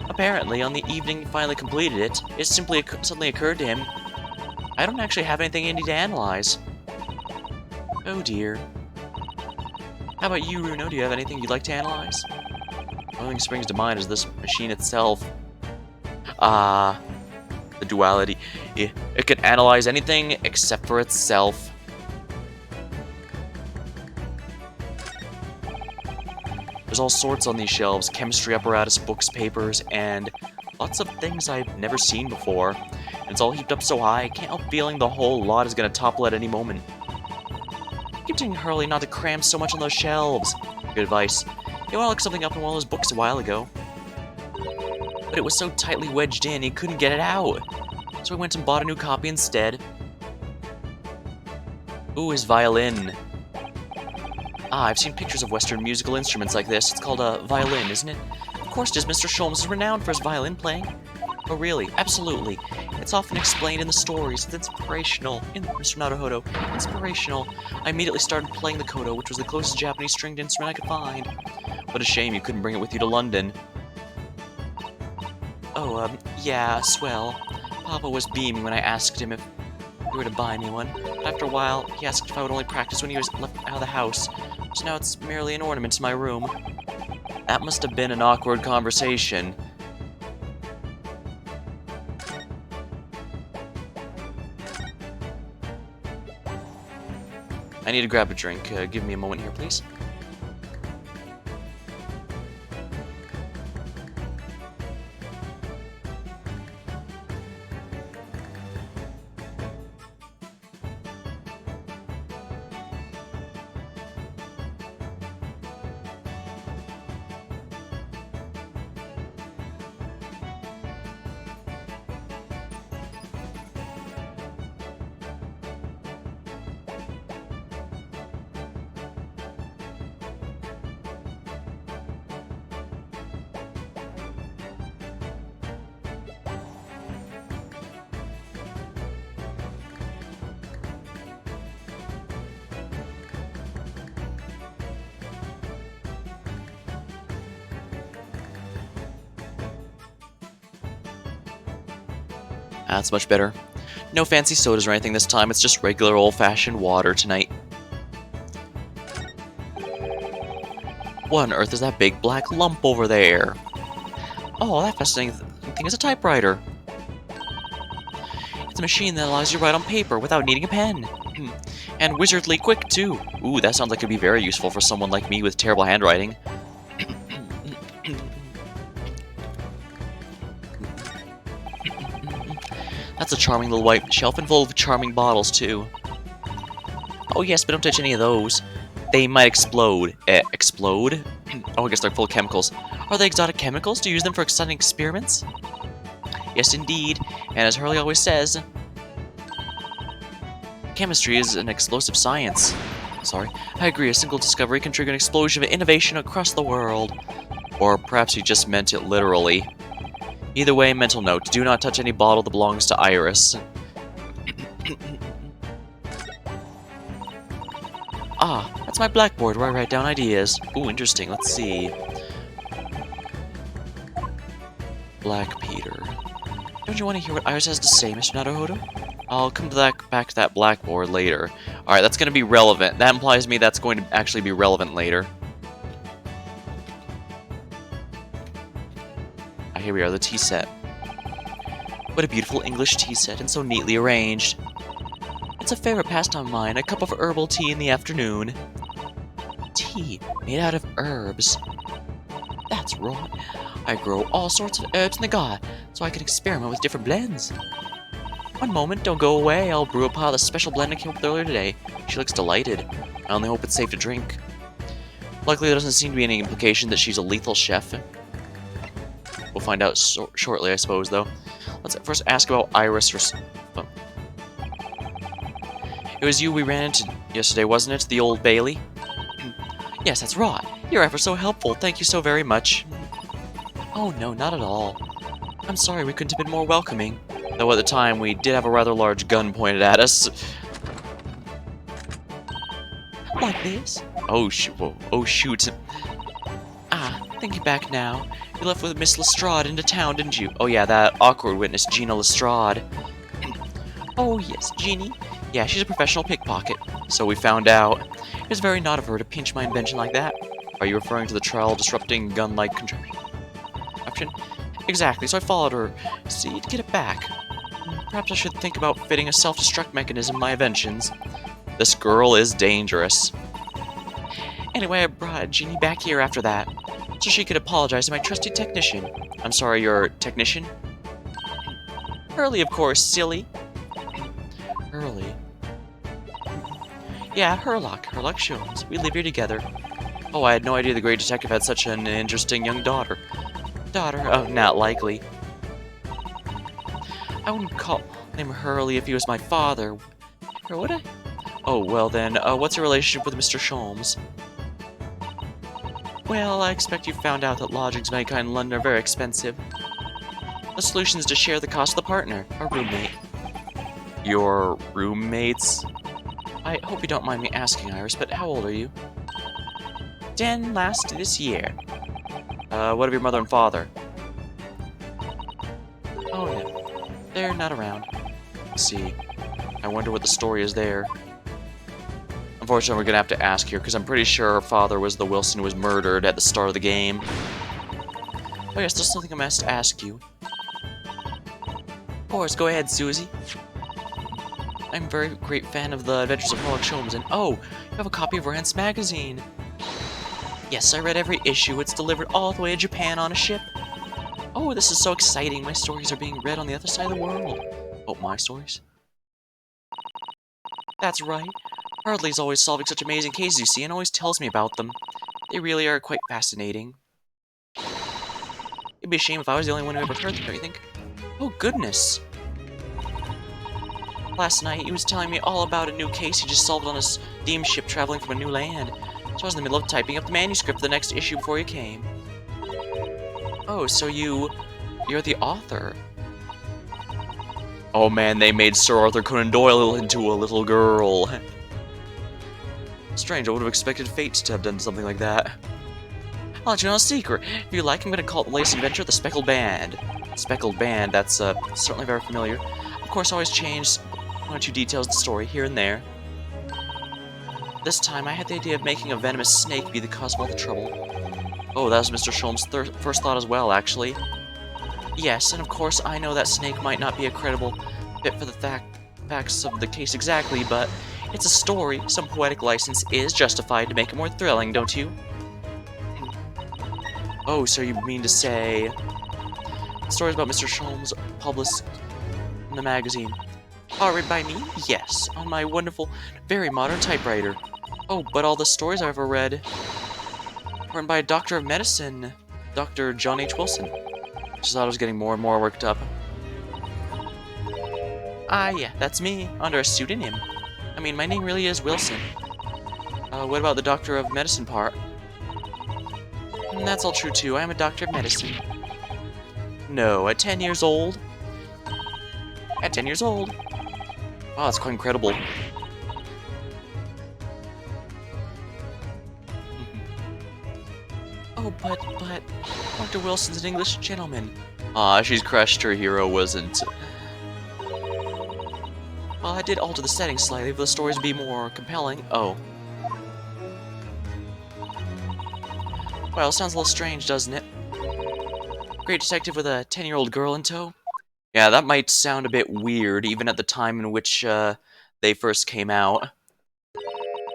Apparently, on the evening he finally completed it, it simply suddenly occurred to him, I don't actually have anything I need to analyze. Oh dear. How about you, Runo? Do you have anything you'd like to analyze? The only thing springs to mind is this machine itself. Ah, the duality. It can analyze anything except for itself. There's all sorts on these shelves, chemistry apparatus, books, papers, and lots of things I've never seen before. And it's all heaped up so high, I can't help feeling the whole lot is going to topple at any moment. I keep telling Hurley not to cram so much on those shelves. Good advice. He wanted to look something up in one of those books a while ago. But it was so tightly wedged in, he couldn't get it out. So he went and bought a new copy instead. Ooh, his violin. Ah, I've seen pictures of Western musical instruments like this. It's called a violin, isn't it? Of course it is. Mr. Sholmes is renowned for his violin playing. Oh, really? Absolutely. It's often explained in the stories. It's inspirational. Mr. Naruhodo, inspirational. I immediately started playing the koto, which was the closest Japanese stringed instrument I could find. What a shame you couldn't bring it with you to London. Oh, yeah, swell. Papa was beaming when I asked him if he were to buy me one. After a while, he asked if I would only practice when he was left out of the house. So now it's merely an ornament to my room. That must have been an awkward conversation. I need to grab a drink. Give me a moment here, please. That's much better. No fancy sodas or anything this time, it's just regular old-fashioned water tonight. What on earth is that big black lump over there? Oh, that fascinating thing is a typewriter. It's a machine that allows you to write on paper without needing a pen. And wizardly quick, too. Ooh, that sounds like it'd be very useful for someone like me with terrible handwriting. That's a charming little white shelf and full of charming bottles, too. Oh yes, but don't touch any of those. They might explode. Explode? Oh, I guess they're full of chemicals. Are they exotic chemicals? Do you use them for exciting experiments? Yes, indeed. And as Hurley always says, chemistry is an explosive science. Sorry. I agree, a single discovery can trigger an explosion of innovation across the world. Or perhaps he just meant it literally. Either way, mental note, do not touch any bottle that belongs to Iris. Ah, that's my blackboard where I write down ideas. Ooh, interesting, let's see. Black Peter. Don't you want to hear what Iris has to say, Mr. Naruhodo? I'll come to back to that blackboard later. Alright, that's going to be relevant. That implies to me that's going to actually be relevant later. Ah, here we are, the tea set. What a beautiful English tea set, and so neatly arranged. It's a favorite pastime of mine, a cup of herbal tea in the afternoon. Tea made out of herbs. That's right. I grow all sorts of herbs in the garden, so I can experiment with different blends. One moment, don't go away. I'll brew a pot of the special blend I came up with earlier today. She looks delighted. I only hope it's safe to drink. Luckily, there doesn't seem to be any implication that she's a lethal chef. We'll find out shortly, I suppose, though. Let's first ask about Iris. It was you we ran into yesterday, wasn't it? The Old Bailey? Yes, that's right. Your efforts so helpful. Thank you so very much. Oh, no, not at all. I'm sorry we couldn't have been more welcoming. Though at the time, we did have a rather large gun pointed at us. Like this? Oh, shoot. Ah, thinking back now. You left with Miss Lestrade into town, didn't you? Oh yeah, that awkward witness, Gina Lestrade. Oh yes, Jeannie. Yeah, she's a professional pickpocket. So we found out. It was very not of her to pinch my invention like that. Are you referring to the trial-disrupting gun-like contraption? Exactly, so I followed her, see, to get it back. Perhaps I should think about fitting a self-destruct mechanism in my inventions. This girl is dangerous. Anyway, I brought Jeannie back here after that, so she could apologize to my trusty technician. I'm sorry, your technician? Hurley, of course, silly. Hurley? Yeah, Herlock Sholmes. We live here together. Oh, I had no idea the great detective had such an interesting young daughter. Oh, not likely. I wouldn't call him Hurley if he was my father. Or would I? Oh, well then, what's your relationship with Mr. Sholmes? Well, I expect you found out that lodgings of any kind in London are very expensive. The solution is to share the cost of the partner, our roommate. Your roommates? I hope you don't mind me asking, Iris, but how old are you? 10 last this year. What of your mother and father? Oh, yeah. They're not around. Let's see. I wonder what the story is there. Unfortunately, we're gonna have to ask here, because I'm pretty sure her father was the Wilson who was murdered at the start of the game. Oh yes, there's something I must ask you. Of course, go ahead, Susie. I'm a very great fan of the Adventures of Sherlock Holmes, and oh, you have a copy of Rance magazine. Yes, I read every issue. It's delivered all the way to Japan on a ship. Oh, this is so exciting. My stories are being read on the other side of the world. Oh, my stories? That's right. Hardley's always solving such amazing cases, you see, and always tells me about them. They really are quite fascinating. It'd be a shame if I was the only one who ever heard them, don't you think? Oh, goodness. Last night, he was telling me all about a new case he just solved on a steamship traveling from a new land. So I was in the middle of typing up the manuscript for the next issue before you came. Oh, so you're the author. Oh man, they made Sir Arthur Conan Doyle into a little girl. Strange, I would have expected Fate to have done something like that. I'll let you know a secret. If you like, I'm gonna call it the latest adventure of the Speckled Band. Speckled Band, that's certainly very familiar. Of course, I always change one or two details of the story here and there. This time, I had the idea of making a venomous snake be the cause of all the trouble. Oh, that was Mr. Sholm's first thought as well, actually. Yes, and of course, I know that snake might not be a credible fit for the facts of the case exactly, but it's a story. Some poetic license is justified to make it more thrilling, don't you? Oh, so you mean to say... stories about Mr. Sholmes published in the magazine. Read by me? Yes, on my wonderful, very modern typewriter. Oh, but all the stories I've ever read were written by a doctor of medicine, Dr. John H. Wilson. Just thought I was getting more and more worked up. Ah, yeah, that's me, under a pseudonym. I mean, my name really is Wilson. What about the doctor of medicine part? That's all true, too. I am a doctor of medicine. No, at 10 years old? At 10 years old. Wow, that's quite incredible. Oh, but, Dr. Wilson's an English gentleman. Ah, she's crushed her hero wasn't. Well, I did alter the settings slightly for the stories to be more compelling. Oh. Well, sounds a little strange, doesn't it? Great detective with a 10-year-old girl in tow? Yeah, that might sound a bit weird, even at the time in which, they first came out.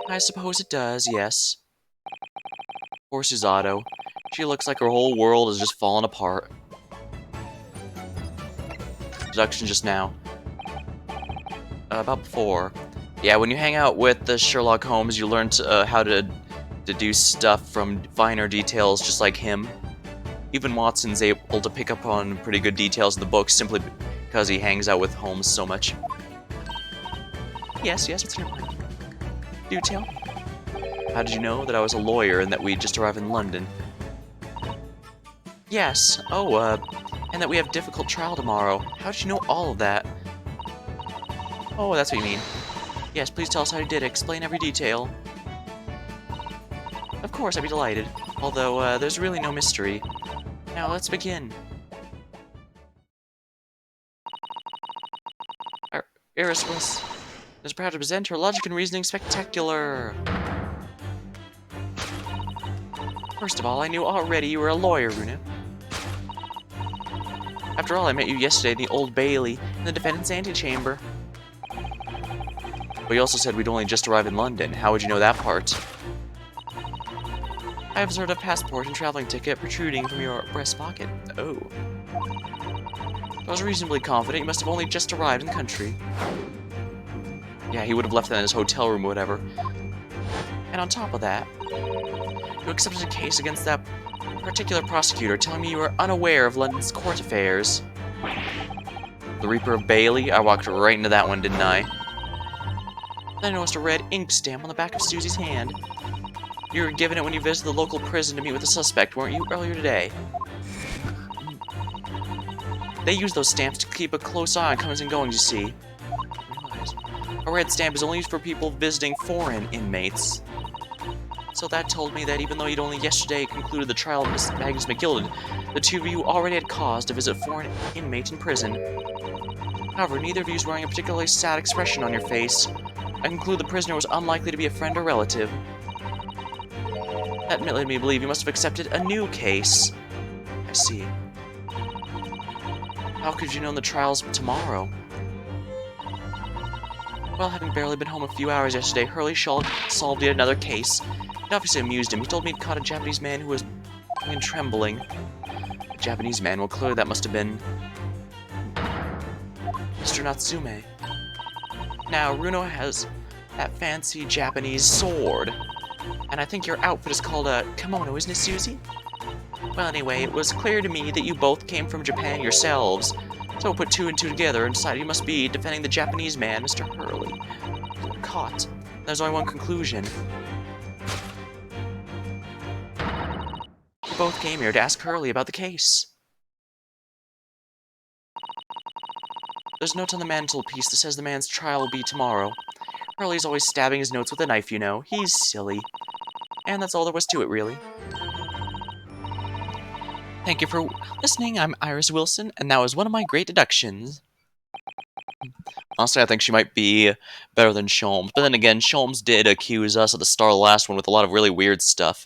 I suppose it does, yes. Poor Susato. She looks like her whole world has just fallen apart. Deduction just now. About before. Yeah, when you hang out with the Sherlock Holmes, you learn how to deduce stuff from finer details just like him. Even Watson's able to pick up on pretty good details in the book simply because he hangs out with Holmes so much. Yes, what's your point? Do tell. How did you know that I was a lawyer and that we just arrived in London? Yes, and that we have a difficult trial tomorrow. How did you know all of that? Oh, that's what you mean. Yes, please tell us how you did it. Explain every detail. Of course, I'd be delighted. Although, there's really no mystery. Now, let's begin. Iris is proud to present her logic and reasoning spectacular. First of all, I knew already you were a lawyer, Runa. After all, I met you yesterday in the Old Bailey, in the defendant's antechamber. But you also said we'd only just arrived in London. How would you know that part? I observed a passport and traveling ticket protruding from your breast pocket. Oh. I was reasonably confident you must have only just arrived in the country. Yeah, he would have left that in his hotel room or whatever. And on top of that, you accepted a case against that particular prosecutor telling me you were unaware of London's court affairs. The Reaper of Bailey? I walked right into that one, didn't I? Then I noticed a red ink stamp on the back of Susie's hand. You were given it when you visited the local prison to meet with the suspect, weren't you, earlier today? They use those stamps to keep a close eye on comings and goings, you see. A red stamp is only used for people visiting foreign inmates. So that told me that even though you'd only yesterday concluded the trial of Miss Agnes McGilden, the two of you already had cause to visit a foreign inmate in prison. However, neither of you is wearing a particularly sad expression on your face. I conclude the prisoner was unlikely to be a friend or relative. That led me to believe you must have accepted a new case. I see. How could you know the trial's tomorrow? Well, having barely been home a few hours yesterday, Hurley solved yet another case. It obviously amused him. He told me he'd caught a Japanese man who was trembling. A Japanese man? Well, clearly that must have been Mr. Natsume. Now, Runo has that fancy Japanese sword. And I think your outfit is called a kimono, isn't it, Susie? Well, anyway, it was clear to me that you both came from Japan yourselves. So I put two and two together and decided you must be defending the Japanese man, Mr. Hurley. You were caught. There's only one conclusion. You both came here to ask Hurley about the case. There's a note on the mantelpiece that says the man's trial will be tomorrow. Hurley's always stabbing his notes with a knife, you know. He's silly. And that's all there was to it, really. Thank you for listening. I'm Iris Wilson, and that was one of my great deductions. Honestly, I think she might be better than Sholmes. But then again, Sholmes did accuse us at the start of the last one with a lot of really weird stuff.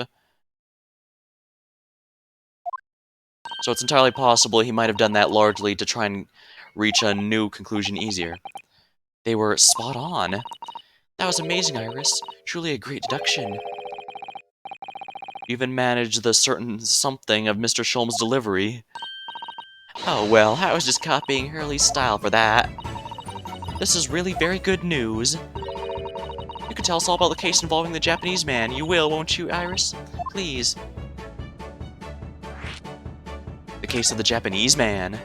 So it's entirely possible he might have done that largely to try and reach a new conclusion easier. They were spot on. That was amazing, Iris. Truly a great deduction. You even managed the certain something of Mr. Sholmes' delivery. Oh well, I was just copying Hurley's style for that. This is really very good news. You can tell us all about the case involving the Japanese man. You will, won't you, Iris? Please. The case of the Japanese man.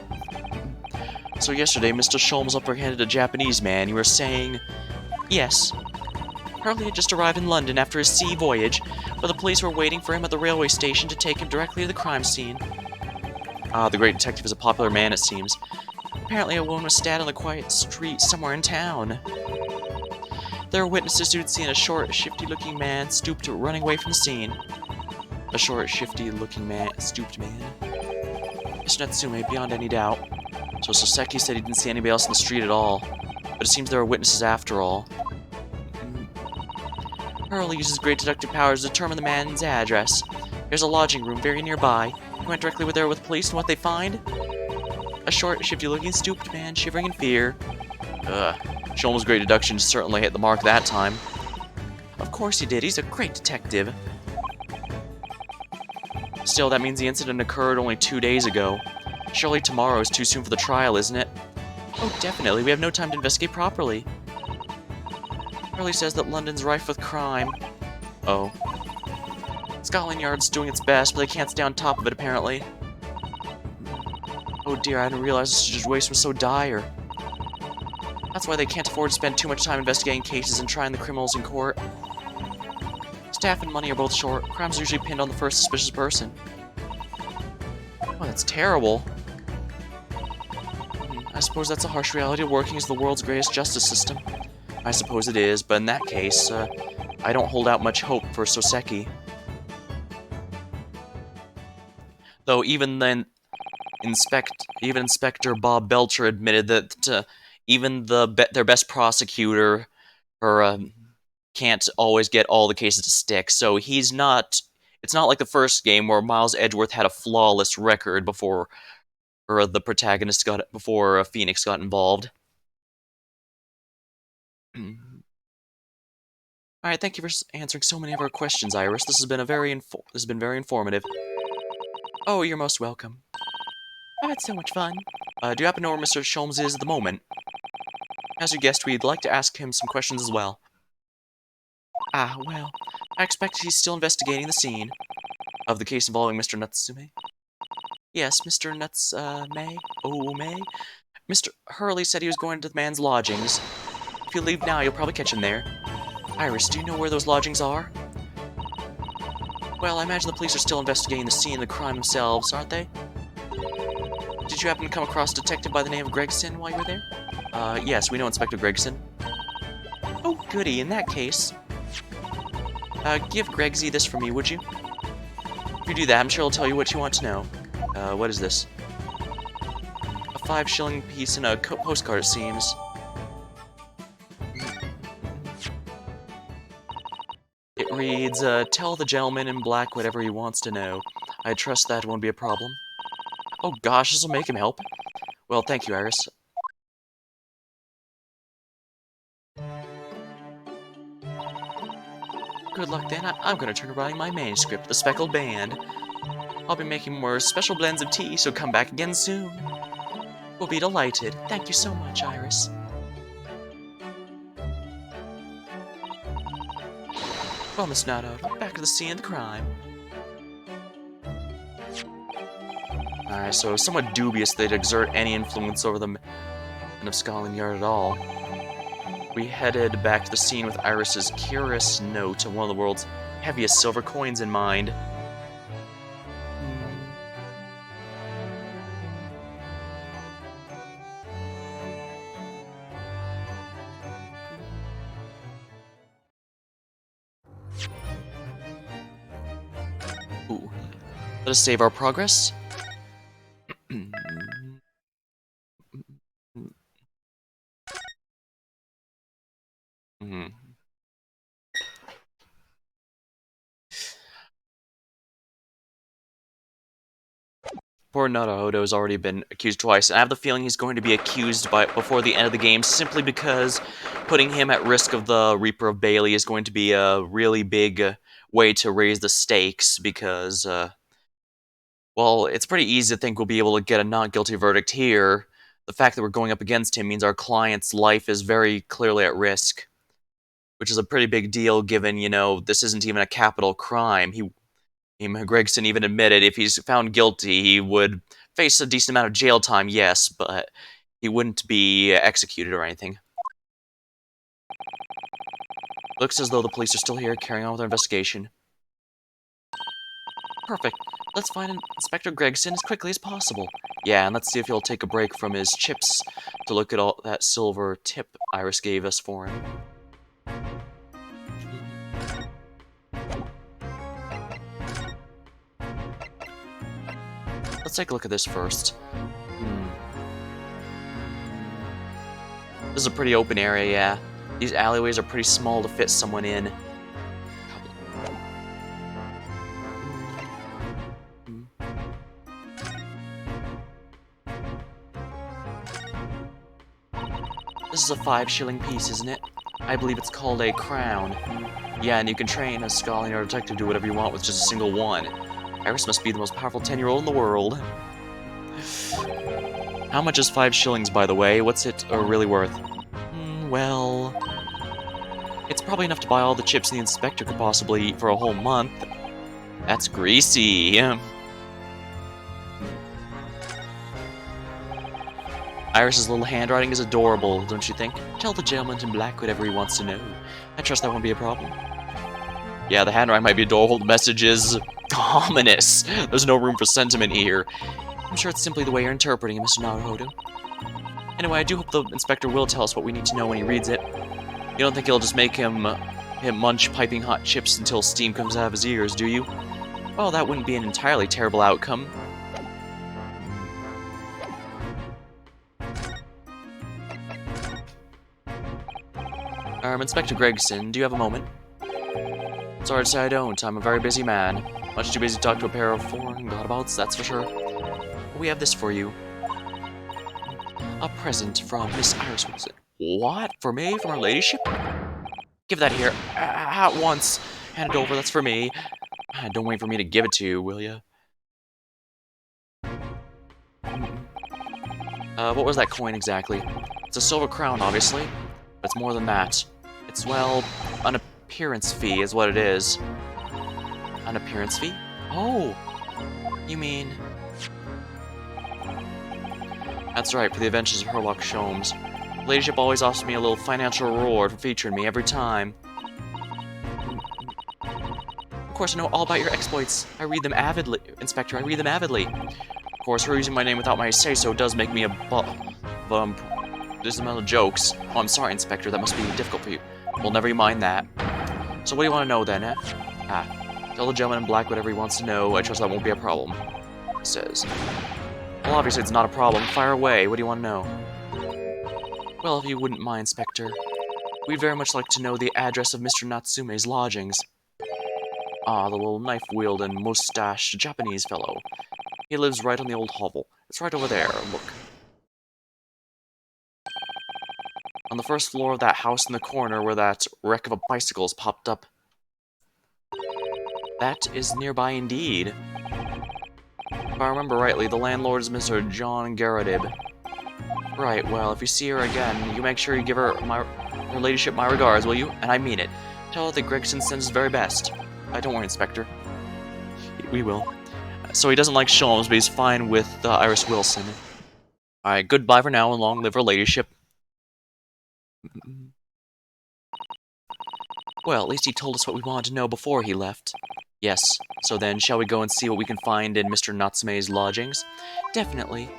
So yesterday, Mr. Sholmes apprehended a Japanese man. You were saying... Yes. Hurley had just arrived in London after his sea voyage, but the police were waiting for him at the railway station to take him directly to the crime scene. Ah, the great detective is a popular man, it seems. Apparently a woman was stabbed on the quiet street somewhere in town. There were witnesses who'd seen a short, shifty-looking man stooped running away from the scene. A short, shifty-looking man, stooped man. Mr. Natsume, beyond any doubt. So Soseki said he didn't see anybody else in the street at all. But it seems there were witnesses after all. Hurley uses great deductive powers to determine the man's address. There's a lodging room very nearby. He went directly there with police, and what they find? A short, shifty-looking, stooped man shivering in fear. Sholmes' great deduction certainly hit the mark that time. Of course he did. He's a great detective. Still, that means the incident occurred only 2 days ago. Surely tomorrow is too soon for the trial, isn't it? Oh, definitely. We have no time to investigate properly. Hurley says that London's rife with crime. Oh. Scotland Yard's doing its best, but they can't stay on top of it, apparently. Oh dear, I didn't realize the situation was so dire. That's why they can't afford to spend too much time investigating cases and trying the criminals in court. Staff and money are both short. Crimes are usually pinned on the first suspicious person. Oh, that's terrible. I suppose that's a harsh reality of working as the world's greatest justice system. I suppose it is, but in that case, I don't hold out much hope for Soseki. Though even then, Inspector Bob Belcher admitted that even their best prosecutor can't always get all the cases to stick. So he's not. It's not like the first game where Miles Edgeworth had a flawless record before Phoenix got involved. All right, thank you for answering so many of our questions, Iris. This has been very informative. Oh, you're most welcome. I've had so much fun. Do you happen to know where Mr. Sholmes is at the moment? As your guest, we'd like to ask him some questions as well. Ah, well, I expect he's still investigating the scene of the case involving Mr. Natsume. Yes, Mr. Natsume. Oh, May. Mr. Hurley said he was going to the man's lodgings. If you leave now, you'll probably catch him there. Iris, do you know where those lodgings are? Well, I imagine the police are still investigating the scene of the crime themselves, aren't they? Did you happen to come across a detective by the name of Gregson while you were there? Yes, we know Inspector Gregson. Oh, goody, in that case. Give Gregsy this for me, would you? If you do that, I'm sure he'll tell you what you want to know. What is this? A 5-shilling piece and a postcard, it seems. It reads, tell the gentleman in black whatever he wants to know. I trust that won't be a problem. Oh gosh, this'll make him help. Well, thank you, Iris. Good luck then. I'm gonna turn to writing my manuscript, The Speckled Band. I'll be making more special blends of tea, so come back again soon. We'll be delighted. Thank you so much, Iris. Well, Miss Nato, back to the scene of the crime. Alright, so somewhat dubious they'd exert any influence over the men of Scotland Yard at all. We headed back to the scene with Iris's curious note and one of the world's heaviest silver coins in mind. Ooh. Let us save our progress. Poor Naruto has already been accused twice, and I have the feeling he's going to be accused before the end of the game, simply because putting him at risk of the Reaper of Bailey is going to be a really big way to raise the stakes, because, well, it's pretty easy to think we'll be able to get a not-guilty verdict here. The fact that we're going up against him means our client's life is very clearly at risk, which is a pretty big deal given, this isn't even a capital crime. Gregson even admitted if he's found guilty, he would face a decent amount of jail time, yes, but he wouldn't be executed or anything. Looks as though the police are still here, carrying on with their investigation. Perfect. Let's find Inspector Gregson as quickly as possible. Yeah, and let's see if he'll take a break from his chips to look at all that silver tip Iris gave us for him. Let's take a look at this first. This is a pretty open area, yeah. These alleyways are pretty small to fit someone in. This is a 5-shilling piece, isn't it? I believe it's called a crown. Yeah, and you can train a scholar or detective to do whatever you want with just a single one. Iris must be the most powerful 10-year-old in the world. How much is 5 shillings, by the way? What's it really worth? Well... it's probably enough to buy all the chips the inspector could possibly eat for a whole month. That's greasy. Iris's little handwriting is adorable, don't you think? Tell the gentleman in black whatever he wants to know. I trust that won't be a problem. Yeah, the handwriting might be adorable, the message is ominous. There's no room for sentiment here. I'm sure it's simply the way you're interpreting it, Mr. Naruhodo. Anyway, I do hope the inspector will tell us what we need to know when he reads it. You don't think he'll just make him munch piping hot chips until steam comes out of his ears, do you? Well, that wouldn't be an entirely terrible outcome. Inspector Gregson, do you have a moment? Sorry to say I don't. I'm a very busy man. Much too busy to talk to a pair of foreign godabouts, that's for sure. We have this for you. A present from Miss Iris Wilson. What? For me? From her ladyship? Give that here. At once. Hand it over, that's for me. Don't wait for me to give it to you, will ya? What was that coin exactly? It's a silver crown, obviously. But it's more than that. It's, well, an appearance fee is what it is. An appearance fee? Oh! You mean... That's right, for the adventures of Herlock Sholmes. The ladyship always offers me a little financial reward for featuring me every time. Of course, I know all about your exploits. I read them avidly. Inspector, I read them avidly. Of course, her using my name without my say-so does make me a there's some little jokes. Oh, I'm sorry, Inspector, that must be difficult for you. Well, never mind that. So what do you want to know, then, eh? Tell the gentleman in black whatever he wants to know. I trust that won't be a problem, he says. Well, obviously it's not a problem. Fire away. What do you want to know? Well, if you wouldn't mind, Inspector, we'd very much like to know the address of Mr. Natsume's lodgings. Ah, the little knife-wielding, mustached Japanese fellow. He lives right on the old hovel. It's right over there, look. On the first floor of that house in the corner where that wreck of a bicycle's popped up. That is nearby indeed. If I remember rightly, the landlord is Mr. John Garadib. Right, well, if you see her again, you make sure you give her her ladyship my regards, will you? And I mean it. Tell her that Gregson sends his very best. Don't worry, Inspector. We will. So he doesn't like Sholmes, but he's fine with Iris Wilson. Alright, goodbye for now, and long live her ladyship. Well, at least he told us what we wanted to know before he left. Yes, so then, shall we go and see what we can find in Mr. Natsume's lodgings? Definitely.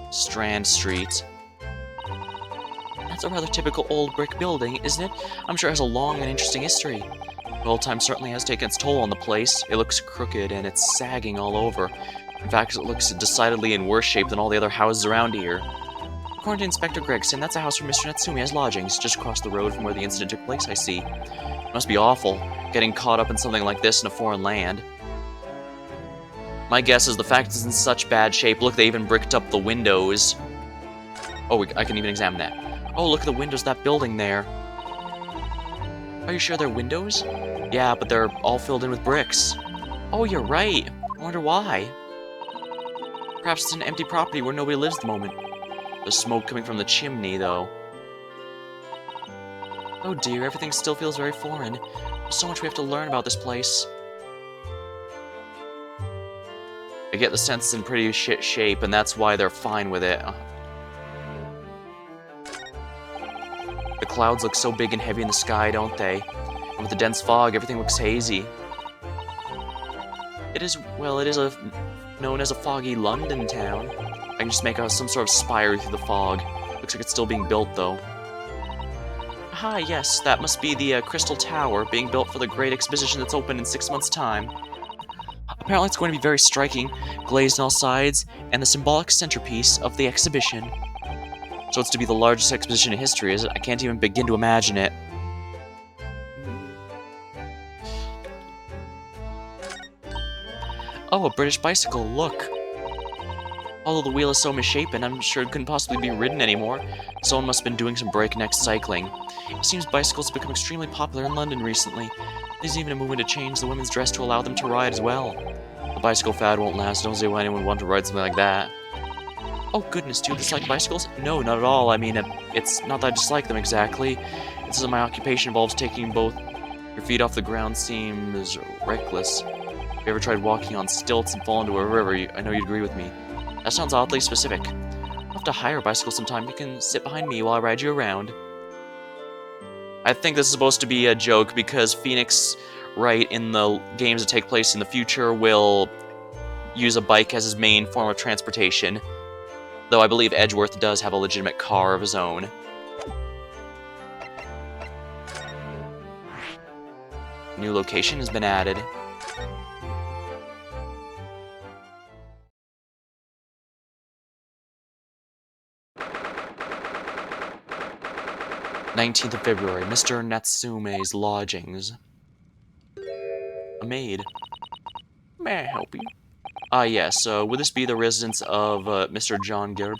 Strand Street. That's a rather typical old brick building, isn't it? I'm sure it has a long and interesting history. Well, time certainly has taken its toll on the place. It looks crooked and it's sagging all over. In fact, it looks decidedly in worse shape than all the other houses around here. According to Inspector Gregson, that's a house where Mr. Natsume has lodgings, just across the road from where the incident took place, I see. It must be awful, getting caught up in something like this in a foreign land. My guess is the fact it's in such bad shape. Look, they even bricked up the windows. Oh, I can even examine that. Oh, look at the windows of that building there. Are you sure they're windows? Yeah, but they're all filled in with bricks. Oh, you're right. I wonder why. Perhaps it's an empty property where nobody lives at the moment. There's smoke coming from the chimney, though. Oh dear, everything still feels very foreign. There's so much we have to learn about this place. I get the sense it's in pretty shit shape, and that's why they're fine with it. The clouds look so big and heavy in the sky, don't they? And with the dense fog, everything looks hazy. It is known as a foggy London town. I can just make out some sort of spire through the fog. Looks like it's still being built, though. Ah, yes, that must be the Crystal Tower, being built for the great exposition that's open in 6 months' time. Apparently it's going to be very striking, glazed on all sides, and the symbolic centerpiece of the exhibition. So it's to be the largest exposition in history, is it? I can't even begin to imagine it. Oh, a British bicycle, look! Although the wheel is so misshapen, I'm sure it couldn't possibly be ridden anymore. Someone must have been doing some breakneck cycling. It seems bicycles have become extremely popular in London recently. There's even a movement to change the women's dress to allow them to ride as well. The bicycle fad won't last. Don't see why anyone would want to ride something like that. Oh goodness, do you dislike bicycles? No, not at all. I mean, it's not that I dislike them exactly. It's that my occupation involves taking both your feet off the ground seems reckless. Have you ever tried walking on stilts and fall into a river? I know you'd agree with me. That sounds oddly specific. I'll have to hire a bicycle sometime. You can sit behind me while I ride you around. I think this is supposed to be a joke because Phoenix Wright in the games that take place in the future will use a bike as his main form of transportation. Though I believe Edgeworth does have a legitimate car of his own. New location has been added. "19th of February, Mr. Natsume's lodgings. A maid. May I help you? Ah, yes, would this be the residence of, Mr. John Garib?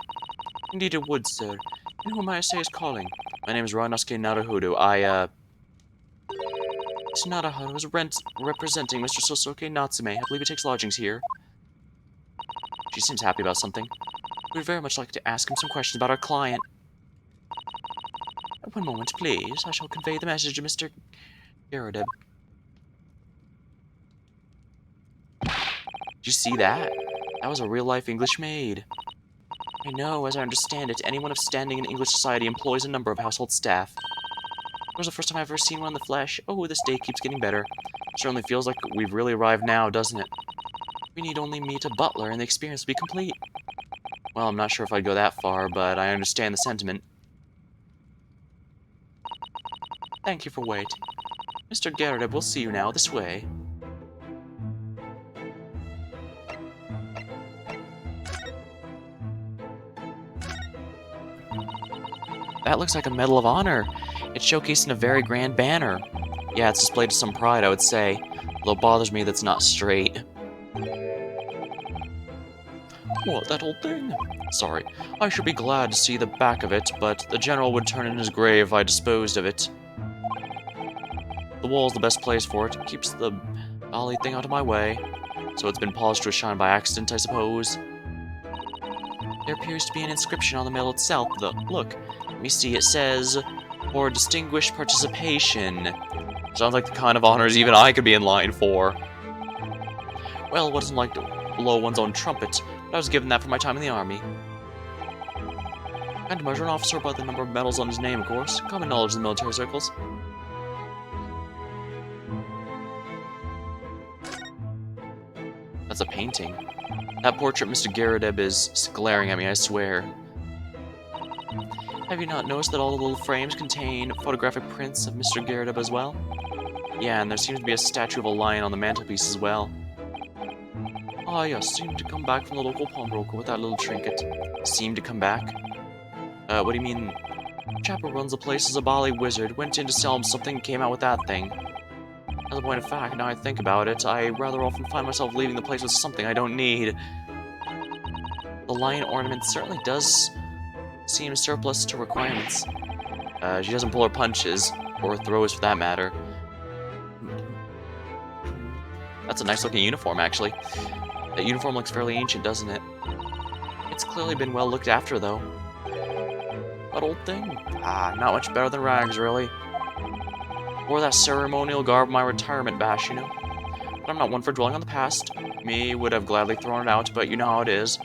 Indeed it would, sir. And who may I say is calling? My name is Ryanosuke Naruhodo. Mr. Naruhodo is representing Mr. Sosuke Natsume. I believe he takes lodgings here. She seems happy about something. We'd very much like to ask him some questions about our client. One moment, please. I shall convey the message to Mr. Garib. Did you see that? That was a real-life English maid. I know, as I understand it, anyone of standing in English society employs a number of household staff. It was the first time I've ever seen one in the flesh. Oh, this day keeps getting better. Certainly feels like we've really arrived now, doesn't it? We need only meet a butler and the experience will be complete. Well, I'm not sure if I'd go that far, but I understand the sentiment. Thank you for waiting. Mr. Garib will see you now, this way. That looks like a Medal of Honor. It's showcased in a very grand banner. Yeah, it's displayed to some pride, I would say. Although it bothers me that's not straight. What, that old thing? Sorry. I should be glad to see the back of it, but the general would turn in his grave if I disposed of it. The wall's the best place for it. It keeps the bally thing out of my way. So it's been polished to a shine by accident, I suppose. There appears to be an inscription on the medal itself, though. Look, let me see, it says, for distinguished participation. Sounds like the kind of honors even I could be in line for. Well, what isn't like to blow one's own trumpet, but I was given that for my time in the army. And to measure an officer by the number of medals on his name, of course. Common knowledge in the military circles. That's a painting. That portrait Mr. Garib is glaring at me, I swear. Have you not noticed that all the little frames contain photographic prints of Mr. Garib as well? Yeah, and there seems to be a statue of a lion on the mantelpiece as well. Ah, yes, seemed to come back from the local pawnbroker with that little trinket. Seemed to come back? What do you mean? Chap who runs the place is a bally wizard. Went in to sell him something and came out with that thing. As a point of fact, now I think about it, I rather often find myself leaving the place with something I don't need. The lion ornament certainly does seem surplus to requirements. She doesn't pull her punches, or throws for that matter. That's a nice looking uniform, actually. That uniform looks fairly ancient, doesn't it? It's clearly been well looked after, though. That old thing? Ah, not much better than rags, really. Wore that ceremonial garb my retirement bash, you know? But I'm not one for dwelling on the past. Me would have gladly thrown it out, but you know how it is.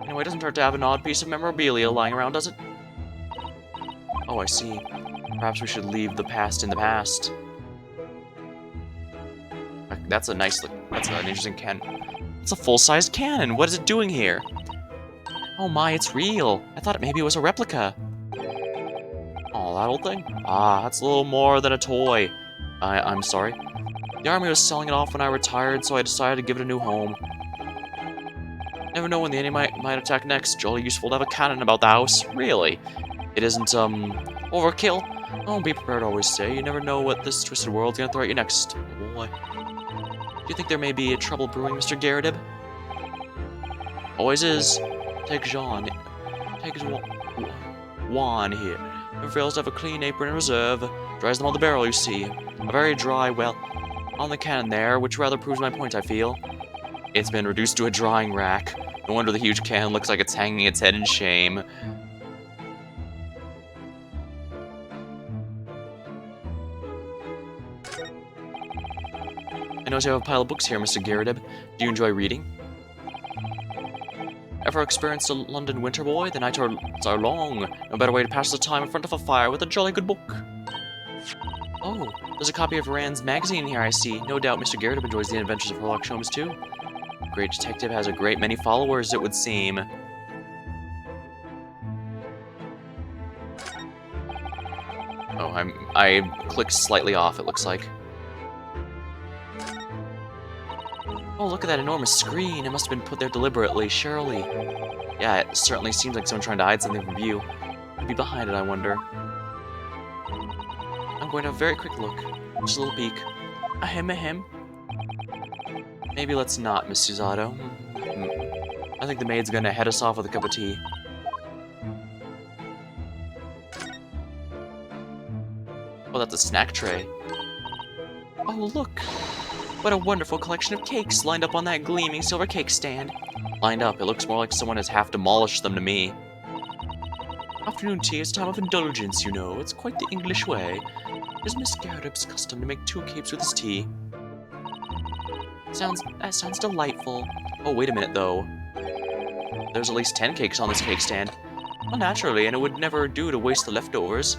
Anyway, it doesn't hurt to have an odd piece of memorabilia lying around, does it? Oh, I see. Perhaps we should leave the past in the past. That's a nice look. That's an interesting cannon. It's a full-sized cannon. What is it doing here? Oh my, it's real. I thought maybe it was a replica. Oh, that old thing? Ah, that's a little more than a toy. I'm sorry. The army was selling it off when I retired, so I decided to give it a new home. Never know when the enemy might attack next. Jolly useful to have a cannon about the house. Really? It isn't, overkill? Oh, be prepared, I always say. You never know what this twisted world's gonna throw at you next. Oh boy. Do you think there may be trouble brewing, Mr. Garridib? Always is. Take Juan here. Never fails to have a clean apron in reserve. Dries them on the barrel, you see. A very dry, well, on the cannon there, which rather proves my point, I feel. It's been reduced to a drying rack. No wonder the huge cannon looks like it's hanging its head in shame. I notice you have a pile of books here, Mr. Garridib. Do you enjoy reading? Ever experienced a London winter, boy? The nights are long. No better way to pass the time in front of a fire with a jolly good book. Oh, there's a copy of Rand's magazine here, I see. No doubt Mr. Garridib enjoys the adventures of Sherlock Holmes, too. Great detective has a great many followers, it would seem. Oh, I clicked slightly off, it looks like. Oh, look at that enormous screen. It must have been put there deliberately, surely. Yeah, it certainly seems like someone trying to hide something from view. Could be behind it, I wonder. I'm going to have a very quick look. Just a little peek. Ahem, ahem. Maybe let's not, Miss Susato. I think the maid's gonna head us off with a cup of tea. Oh, that's a snack tray. Oh, look! What a wonderful collection of cakes lined up on that gleaming silver cake stand. Lined up, it looks more like someone has half demolished them to me. Afternoon tea is a time of indulgence, you know. It's quite the English way. It is Miss Garridib's custom to make 2 cakes with his tea. That sounds delightful. Oh, wait a minute, though. There's at least 10 cakes on this cake stand. Well, naturally, and it would never do to waste the leftovers.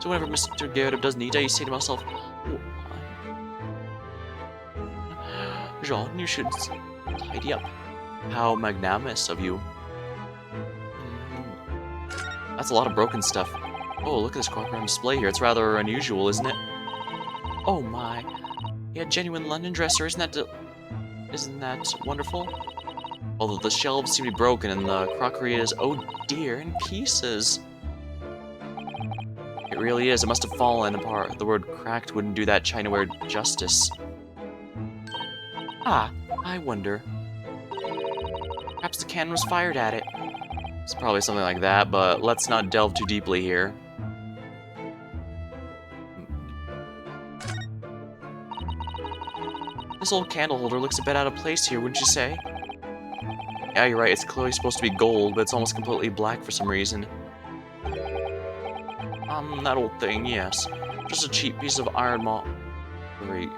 So whenever Mr. Garridib doesn't eat, I say to myself, Jean, you should tidy up. How magnanimous of you. That's a lot of broken stuff. Oh, look at this crock on display here. It's rather unusual, isn't it? Oh my. Yeah, genuine London dresser, isn't that wonderful? Although the shelves seem to be broken and the crockery is, oh dear, in pieces. It really is. It must have fallen apart. The word cracked wouldn't do that chinaware justice. Ah, I wonder. Perhaps the cannon was fired at it. It's probably something like that, but let's not delve too deeply here. This old candle holder looks a bit out of place here, wouldn't you say? Yeah, you're right, it's clearly supposed to be gold, but it's almost completely black for some reason. That old thing, yes. Just a cheap piece of iron Great.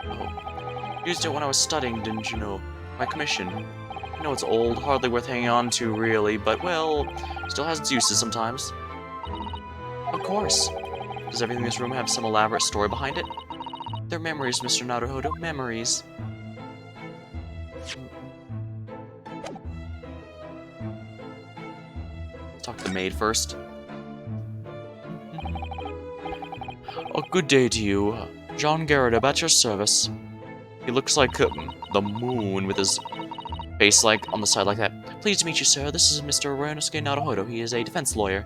Oh. Used it when I was studying, didn't you know? My commission. I know it's old, hardly worth hanging on to, really, but, well, still has its uses sometimes. Of course. Does everything in this room have some elaborate story behind it? They're memories, Mr. Naruhodo. Memories. Let's talk to the maid first. Oh, good day to you. John Garrett, at your service. He looks like the moon with his face like on the side like that. Pleased to meet you, sir. This is Mr. Renosuke Naruhodo. He is a defense lawyer.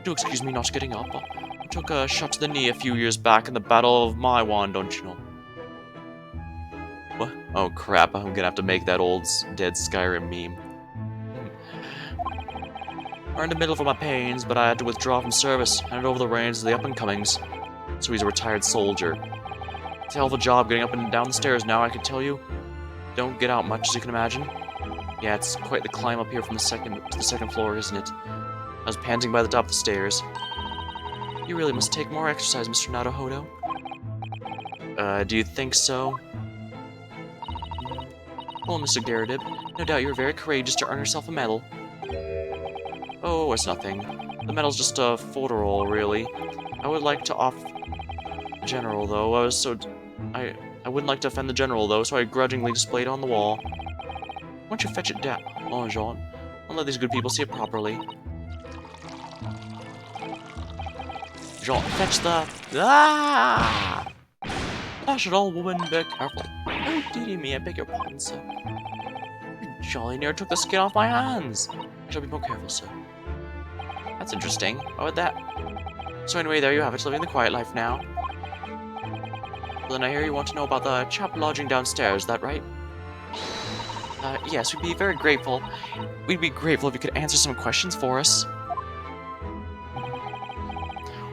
Do excuse me not getting up. I took a shot to the knee a few years back in the Battle of Maiwan, don't you know? What? Oh crap, I'm gonna have to make that old dead Skyrim meme. We're in the middle of my pains, but I had to withdraw from service, handed over the reins to the up-and-comings. So he's a retired soldier. It's a hell of a job getting up and down the stairs now, I can tell you. Don't get out much, as you can imagine. Yeah, it's quite the climb up here from the second floor, isn't it? I was panting by the top of the stairs. You really must take more exercise, Mr. Naruhodo. Do you think so? Well, Mr. Garrett, no doubt you're very courageous to earn yourself a medal. Oh, it's nothing. The medal's just a folderol, really. I would like to off the general, though. I wouldn't like to offend the general, though, so I grudgingly displayed it on the wall. Why don't you fetch it down? Oh, Jean. I'll let these good people see it properly. Jean, fetch the... Ah! Dash it all, woman, be careful. Oh, dearie me, I beg your pardon, sir. You jolly near took the skin off my hands. I shall be more careful, sir. That's interesting. How about that? So anyway, there you have it, living the quiet life now. Well, then I hear you want to know about the chap lodging downstairs, is that right? Yes, we'd be very grateful. We'd be grateful if you could answer some questions for us.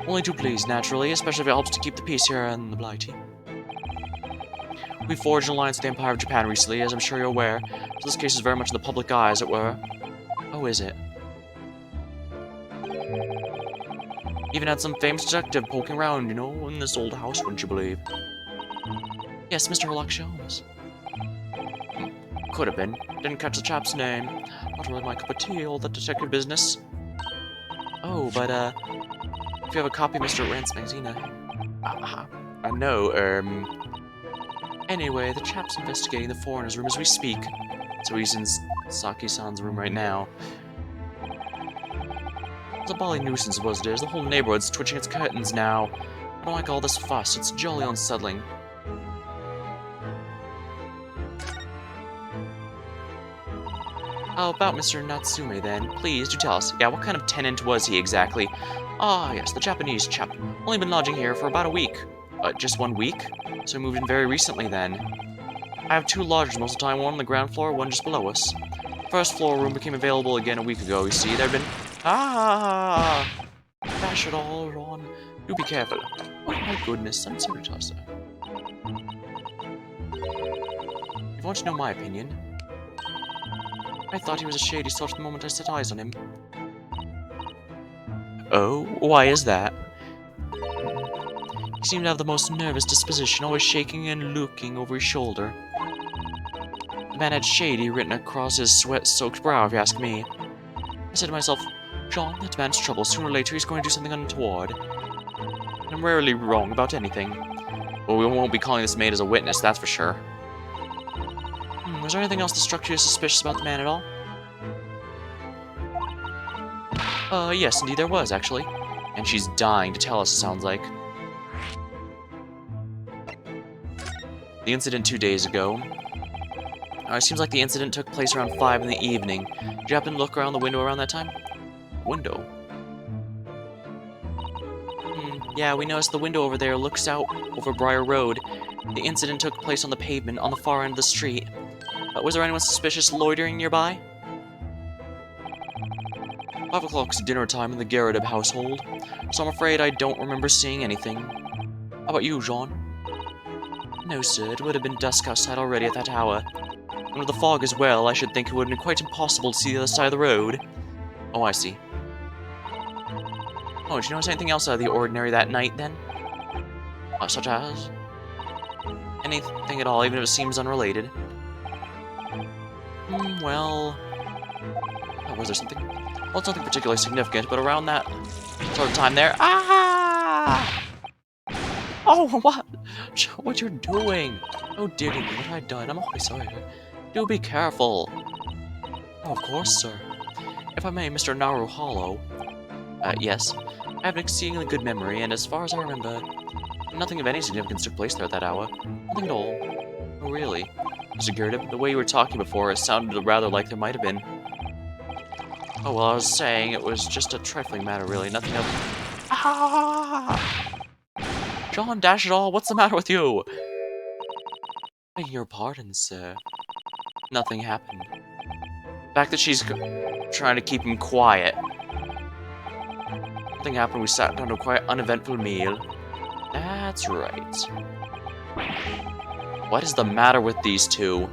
Only too pleased, naturally, especially if it helps to keep the peace here in the Blighty. We forged an alliance with the Empire of Japan recently, as I'm sure you're aware, so this case is very much in the public eye, as it were. Oh, is it? Even had some famous detective poking around, you know, in this old house, wouldn't you believe? Yes, Mr. Herlock Sholmes. Could have been. Didn't catch the chap's name. Not really my cup of tea, all that detective business. Oh, but, if you have a copy of Mr. Rant's magazine, no, Anyway, the chap's investigating the foreigner's room as we speak. So he's in Saki-san's room right now. It's a bally nuisance, was it is. The whole neighborhood's twitching its curtains now. I don't like all this fuss. It's jolly unsettling. How about Mr. Natsume, then? Please, do tell us. Yeah, what kind of tenant was he exactly? Ah, yes, the Japanese chap. Only been lodging here for about a week. Just 1 week? So he moved in very recently, then. I have 2 lodgers most of the time, one on the ground floor, one just below us. First floor room became available again a week ago, you see. There have been... Ah! Dash it all, Ron. Do be careful. Oh my goodness, I'm sorry, Tossa. If you want to know my opinion, I thought he was a shady sort the moment I set eyes on him. Oh, why is that? He seemed to have the most nervous disposition, always shaking and looking over his shoulder. The man had shady written across his sweat-soaked brow, if you ask me. I said to myself, John, that man's trouble. Sooner or later he's going to do something untoward. And I'm rarely wrong about anything. Well, we won't be calling this maid as a witness, that's for sure. Was there anything else that struck you as suspicious about the man at all? Yes, indeed there was, actually. And she's dying to tell us, it sounds like. The incident 2 days ago. It seems like the incident took place around 5 in the evening. Did you happen to look around the window around that time? Window? Yeah, we noticed the window over there looks out over Briar Road. The incident took place on the pavement on the far end of the street. Was there anyone suspicious loitering nearby? 5 o'clock's dinner time in the Garrett household, so I'm afraid I don't remember seeing anything. How about you, Jean? No, sir, it would have been dusk outside already at that hour. And with the fog as well, I should think it would have been quite impossible to see the other side of the road. Oh, I see. Oh, did you notice anything else out of the ordinary that night, then? Such as? Anything at all, even if it seems unrelated. Well... Oh, was there something? Well, it's nothing particularly significant, but around that sort of time there... Ah! Oh, what? What you're doing? Oh, dear me, what have I done? I'm awfully sorry. Do be careful. Oh, of course, sir. If I may, Mr. Naruhodo. Yes. I have an exceedingly good memory, and as far as I remember, nothing of any significance took place there at that hour. Nothing at all. Oh, really? Mr. Girdib, the way you were talking before, it sounded rather like there might have been. Oh, well, I was saying it was just a trifling matter, really. Nothing of... Ah! John, dash it all, what's the matter with you? Begging your pardon, sir. Nothing happened. The fact that she's trying to keep him quiet. Nothing happened, we sat down to a quite uneventful meal. That's right. What is the matter with these two?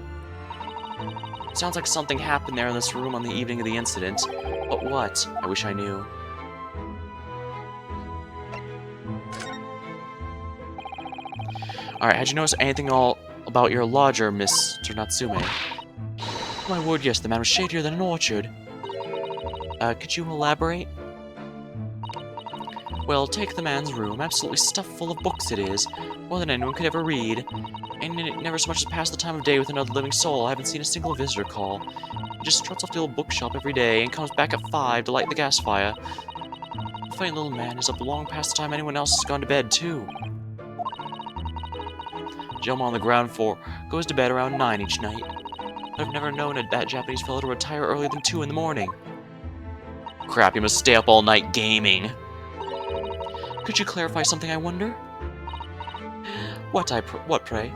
It sounds like something happened there in this room on the evening of the incident. But what? I wish I knew. Alright, had you noticed anything all about your lodger, Mr. Natsume? My word, yes, the man was shadier than an orchard. Could you elaborate? Well, take the man's room, absolutely stuffed full of books it is, more than anyone could ever read. And it never so much as passed the time of day with another living soul. I haven't seen a single visitor call. He just struts off the old bookshop every day and comes back at 5 to light the gas fire. The funny little man is up long past the time anyone else has gone to bed, too. Gentleman on the ground floor goes to bed around 9 each night. I've never known that Japanese fellow to retire earlier than 2 in the morning. Crap, he must stay up all night gaming. Could you clarify something, I wonder? What, pray?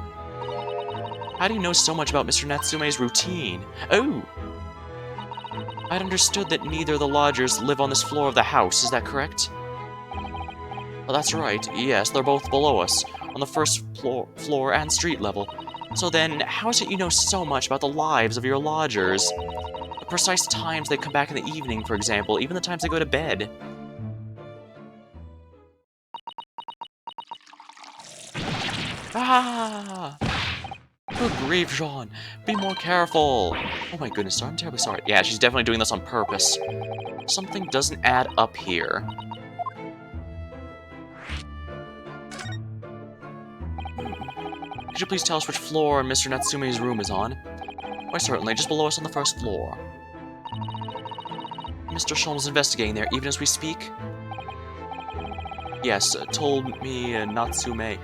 How do you know so much about Mr. Natsume's routine? Oh! I'd understood that neither of the lodgers live on this floor of the house, is that correct? Well, that's right, yes, they're both below us, on the first floor and street level. So then, how is it you know so much about the lives of your lodgers? The precise times they come back in the evening, for example, even the times they go to bed. Ah! Good grief, Jean. Be more careful. Oh my goodness, sir, I'm terribly sorry. Yeah, she's definitely doing this on purpose. Something doesn't add up here. Could you please tell us which floor Mr. Natsume's room is on? Why, certainly, just below us on the first floor. Mr. Sholmes is investigating there, even as we speak? Yes, told me Natsume,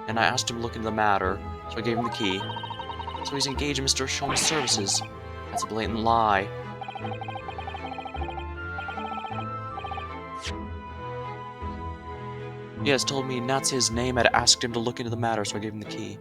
and I asked him to look into the matter, so I gave him the key. So he's engaged in Mr. Sholmes' services. That's a blatant lie. He has told me that's his name. I'd asked him to look into the matter, so I gave him the key.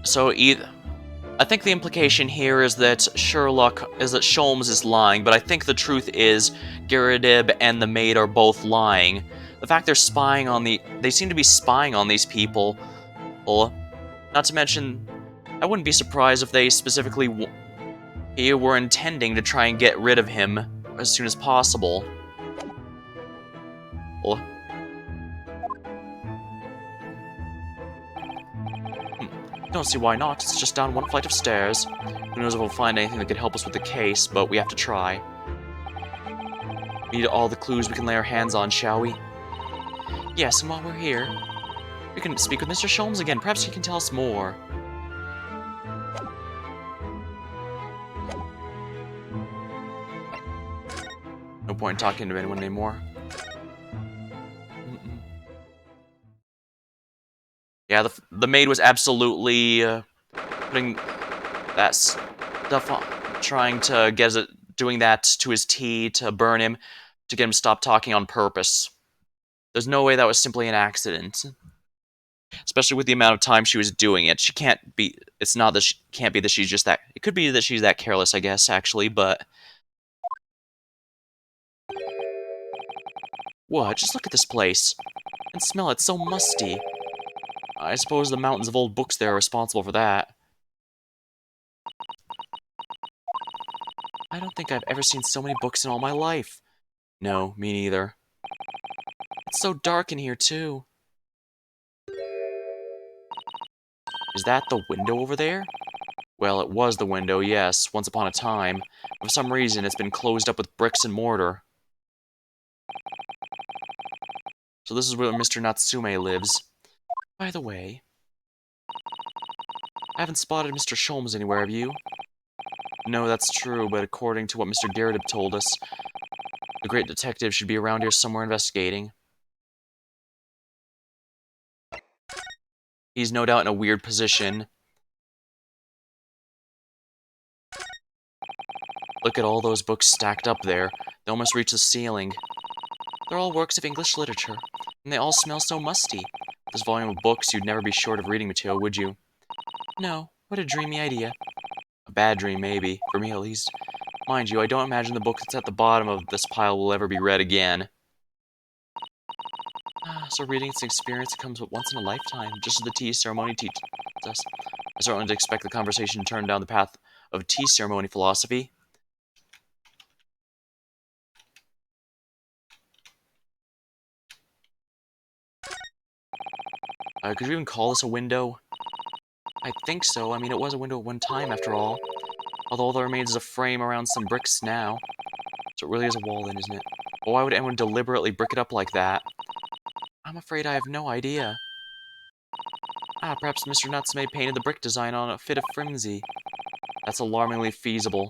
So I think the implication here is that Sholmes is lying, but I think the truth is Girdib and the Maid are both lying. The fact they seem to be spying on these people. Well, not to mention, I wouldn't be surprised if they specifically were intending to try and get rid of him as soon as possible. Well, don't see why not. It's just down one flight of stairs. Who knows if we'll find anything that could help us with the case, but we have to try. We need all the clues we can lay our hands on, shall we? Yes, and while we're here, we can speak with Mr. Sholmes again. Perhaps he can tell us more. No point in talking to anyone anymore. Yeah, the maid was absolutely putting that stuff on, trying to doing that to his tea to burn him, to get him to stop talking on purpose. There's no way that was simply an accident. Especially with the amount of time she was doing it. She can't be, it's not that she can't be that she's just that, it could be that she's that careless, I guess, actually, but... What? Just look at this place. And smell it, so musty. I suppose the mountains of old books there are responsible for that. I don't think I've ever seen so many books in all my life. No, me neither. It's so dark in here, too. Is that the window over there? Well, it was the window, yes, once upon a time. For some reason, it's been closed up with bricks and mortar. So this is where Mr. Natsume lives. By the way, I haven't spotted Mr. Sholmes anywhere, have you? No, that's true, but according to what Mr. Garrett told us, the great detective should be around here somewhere investigating. He's no doubt in a weird position. Look at all those books stacked up there. They almost reach the ceiling. They're all works of English literature, and they all smell so musty. This volume of books, you'd never be short of reading material, would you? No, what a dreamy idea. A bad dream, maybe, for me at least. Mind you, I don't imagine the book that's at the bottom of this pile will ever be read again. So reading its experience comes once in a lifetime, just as the tea ceremony teaches us. I certainly didn't expect the conversation to turn down the path of tea ceremony philosophy. Could you even call this a window? I think so. I mean, it was a window at one time, after all. Although all that remains is a frame around some bricks now. So it really is a wall then, isn't it? But why would anyone deliberately brick it up like that? I'm afraid I have no idea. Perhaps Mr. Natsume painted the brick design on a fit of flimsy. That's alarmingly feasible.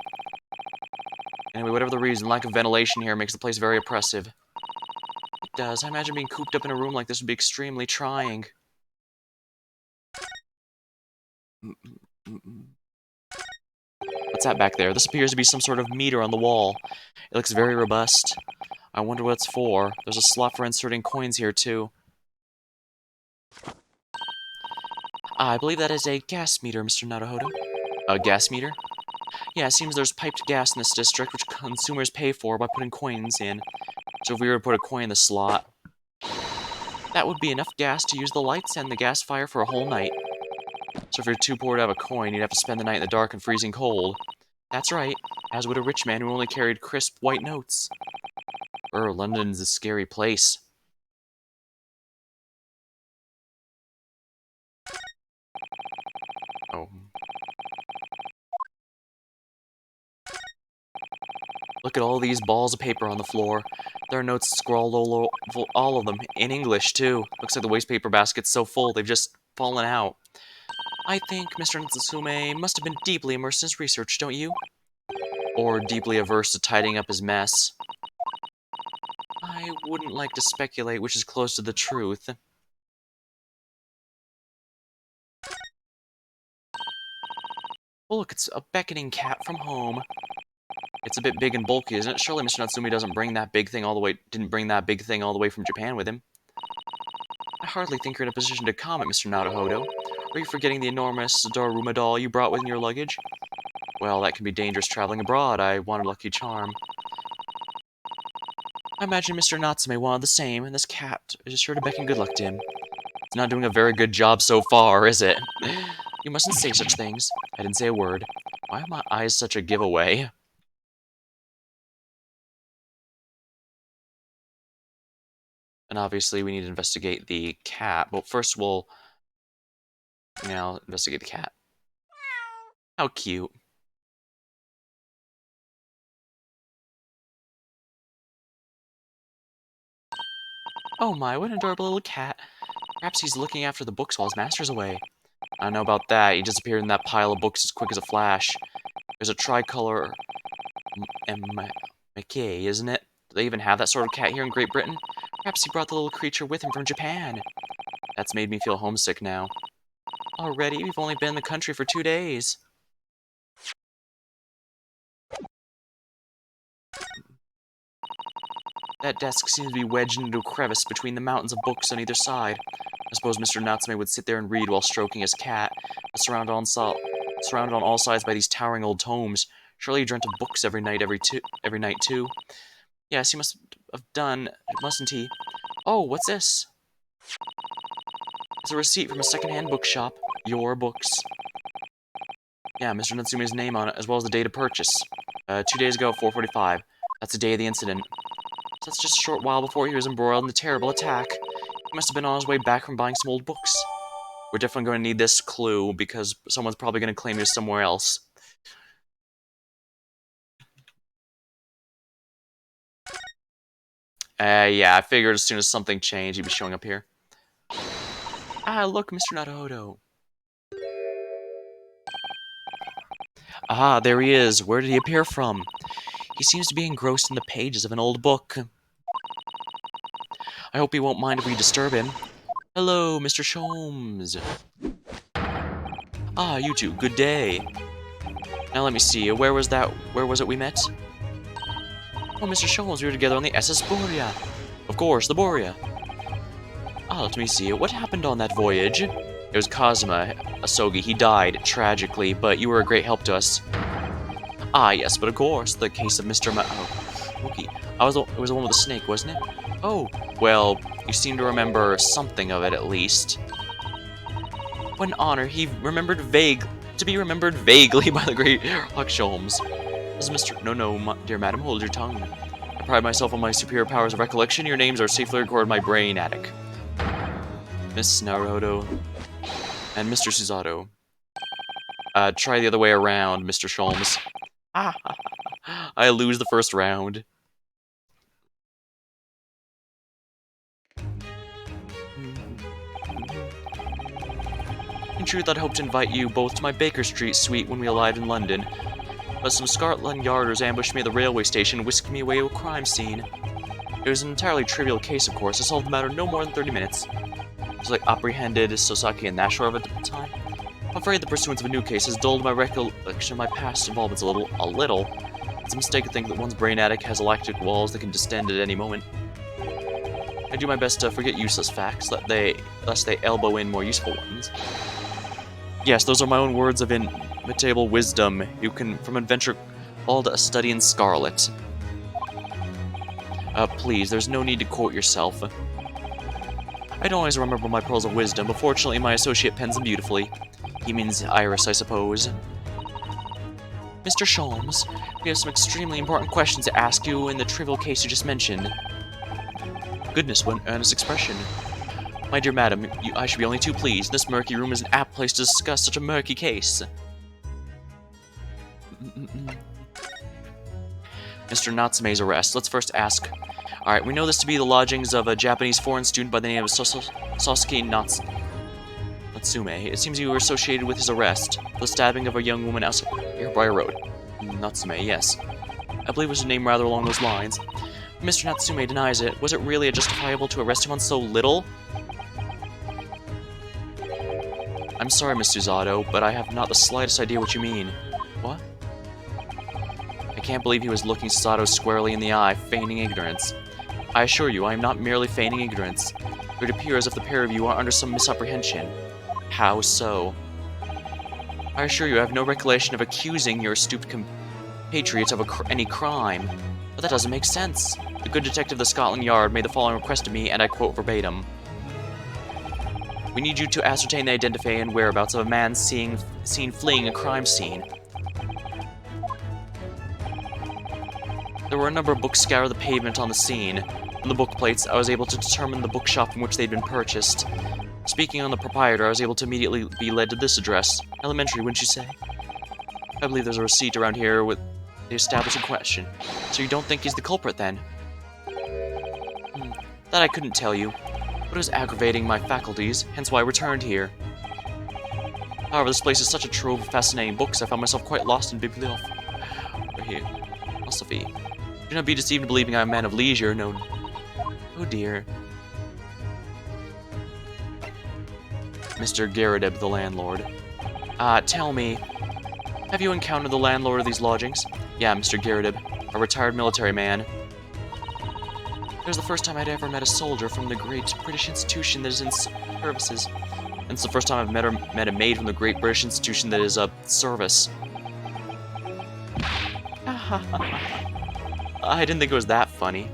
Anyway, whatever the reason, lack of ventilation here makes the place very oppressive. It does. I imagine being cooped up in a room like this would be extremely trying. What's that back there? This appears to be some sort of meter on the wall. It looks very robust. I wonder what it's for. There's a slot for inserting coins here, too. I believe that is a gas meter, Mr. Naruhodo. A gas meter? Yeah, it seems there's piped gas in this district, which consumers pay for by putting coins in. So if we were to put a coin in the slot, that would be enough gas to use the lights and the gas fire for a whole night. So if you're too poor to have a coin, you'd have to spend the night in the dark and freezing cold. That's right, as would a rich man who only carried crisp white notes. London's a scary place. Oh. Look at all these balls of paper on the floor. There are notes scrawled all of them, in English, too. Looks like the waste paper basket's so full they've just fallen out. I think Mr. Natsume must have been deeply immersed in his research, don't you? Or deeply averse to tidying up his mess. I wouldn't like to speculate which is close to the truth. Oh, look, it's a beckoning cat from home. It's a bit big and bulky, isn't it? Surely Mr. Natsume didn't bring that big thing all the way from Japan with him. I hardly think you're in a position to comment, Mr. Naruhodo. Are you forgetting the enormous Daruma doll you brought in your luggage? Well, that can be dangerous traveling abroad. I want a lucky charm. I imagine Mr. Natsume wanted the same, and this cat is sure to beckon good luck to him. It's not doing a very good job so far, is it? You mustn't say such things. I didn't say a word. Why are my eyes such a giveaway? And obviously we need to investigate the cat. But first we'll investigate the cat. How cute. Oh my, what an adorable little cat. Perhaps he's looking after the books while his master's away. I don't know about that. He disappeared in that pile of books as quick as a flash. There's a tricolor McKay, isn't it? Do they even have that sort of cat here in Great Britain? Perhaps he brought the little creature with him from Japan. That's made me feel homesick now. Already? We've only been in the country for 2 days. That desk seems to be wedged into a crevice between the mountains of books on either side. I suppose Mr. Natsume would sit there and read while stroking his cat, but surrounded on all sides by these towering old tomes. Surely he dreamt of books every night too. Yes, he must have done, mustn't he? Oh, what's this? It's a receipt from a second-hand bookshop. Your books. Yeah, Mr. Natsume's name on it, as well as the date of purchase. 2 days ago, 4:45. That's the day of the incident. So that's just a short while before he was embroiled in the terrible attack. He must have been on his way back from buying some old books. We're definitely going to need this clue, because someone's probably going to claim he was somewhere else. Yeah, I figured as soon as something changed, he'd be showing up here. Look, Mr. Naruhodo. Ah, there he is. Where did he appear from? He seems to be engrossed in the pages of an old book. I hope he won't mind if we disturb him. Hello, Mr. Sholmes. Ah, you two, good day. Now let me see, where was it we met? Oh, Mr. Sholmes, we were together on the SS Borea. Of course, the Borea. Ah, let me see, what happened on that voyage? It was Kazuma Asogi. He died, tragically, but you were a great help to us. Ah, yes, but of course, the case of Mr. Okay. It was the one with the snake, wasn't it? Oh, well, you seem to remember something of it, at least. What an honor, to be remembered vaguely by the great Hucksholmes. This is Mr. No, dear madam, hold your tongue. I pride myself on my superior powers of recollection. Your names are safely recorded in my brain attic. Miss Naruto and Mr. Susato. Try the other way around, Mr. Sholmes. I lose the first round. In truth, I'd hoped to invite you both to my Baker Street suite when we arrived in London, but some Scotland Yarders ambushed me at the railway station and whisked me away to a crime scene. It was an entirely trivial case, of course. I solved the matter in no more than 30 minutes. It was like apprehended Sasaki and Nashor at the time. I'm afraid the pursuance of a new case has dulled my recollection of my past involvements a little. It's a mistake to think that one's brain attic has electric walls that can distend at any moment. I do my best to forget useless facts, lest they elbow in more useful ones. Yes, those are my own words of inimitable wisdom. You can, from adventure called A Study in Scarlet. Please, there's no need to quote yourself. I don't always remember my pearls of wisdom, but fortunately my associate pens them beautifully. He means Iris, I suppose. Mr. Sholmes, we have some extremely important questions to ask you in the trivial case you just mentioned. Goodness, what an earnest expression. My dear madam, I should be only too pleased. This murky room is an apt place to discuss such a murky case. Mr. Natsume's arrest. Let's first ask. Alright, we know this to be the lodgings of a Japanese foreign student by the name of Sasuke Natsume. It seems you were associated with his arrest, the stabbing of a young woman outside Nearby Road. Natsume, yes. I believe it was a name rather along those lines. Mr. Natsume denies it. Was it really justifiable to arrest him on so little? I'm sorry, Miss Susato, but I have not the slightest idea what you mean. What? I can't believe he was looking Susato squarely in the eye, feigning ignorance. I assure you, I am not merely feigning ignorance. It would appear as if the pair of you are under some misapprehension. How so? I assure you, I have no recollection of accusing your stupid compatriots of any crime. But that doesn't make sense. The good detective of the Scotland Yard made the following request to me, and I quote verbatim. We need you to ascertain the identity and whereabouts of a man seen fleeing a crime scene. There were a number of books scattered the pavement on the scene. From the book plates, I was able to determine the bookshop from which they'd been purchased. Speaking on the proprietor, I was able to immediately be led to this address. Elementary, wouldn't you say? I believe there's a receipt around here with the establishing question. So you don't think he's the culprit, then? That I couldn't tell you. But it was aggravating my faculties, hence why I returned here. However, this place is such a trove of fascinating books, I found myself quite lost in philosophy. Do not be deceived in believing I am a man of leisure, no. Oh dear. Mr. Garadeb, the landlord. Tell me, have you encountered the landlord of these lodgings? Yeah, Mr. Garadeb, a retired military man. It was the first time I'd ever met a soldier from the great British institution that is in services. And it's the first time I've met a maid from the great British institution that is service. I didn't think it was that funny.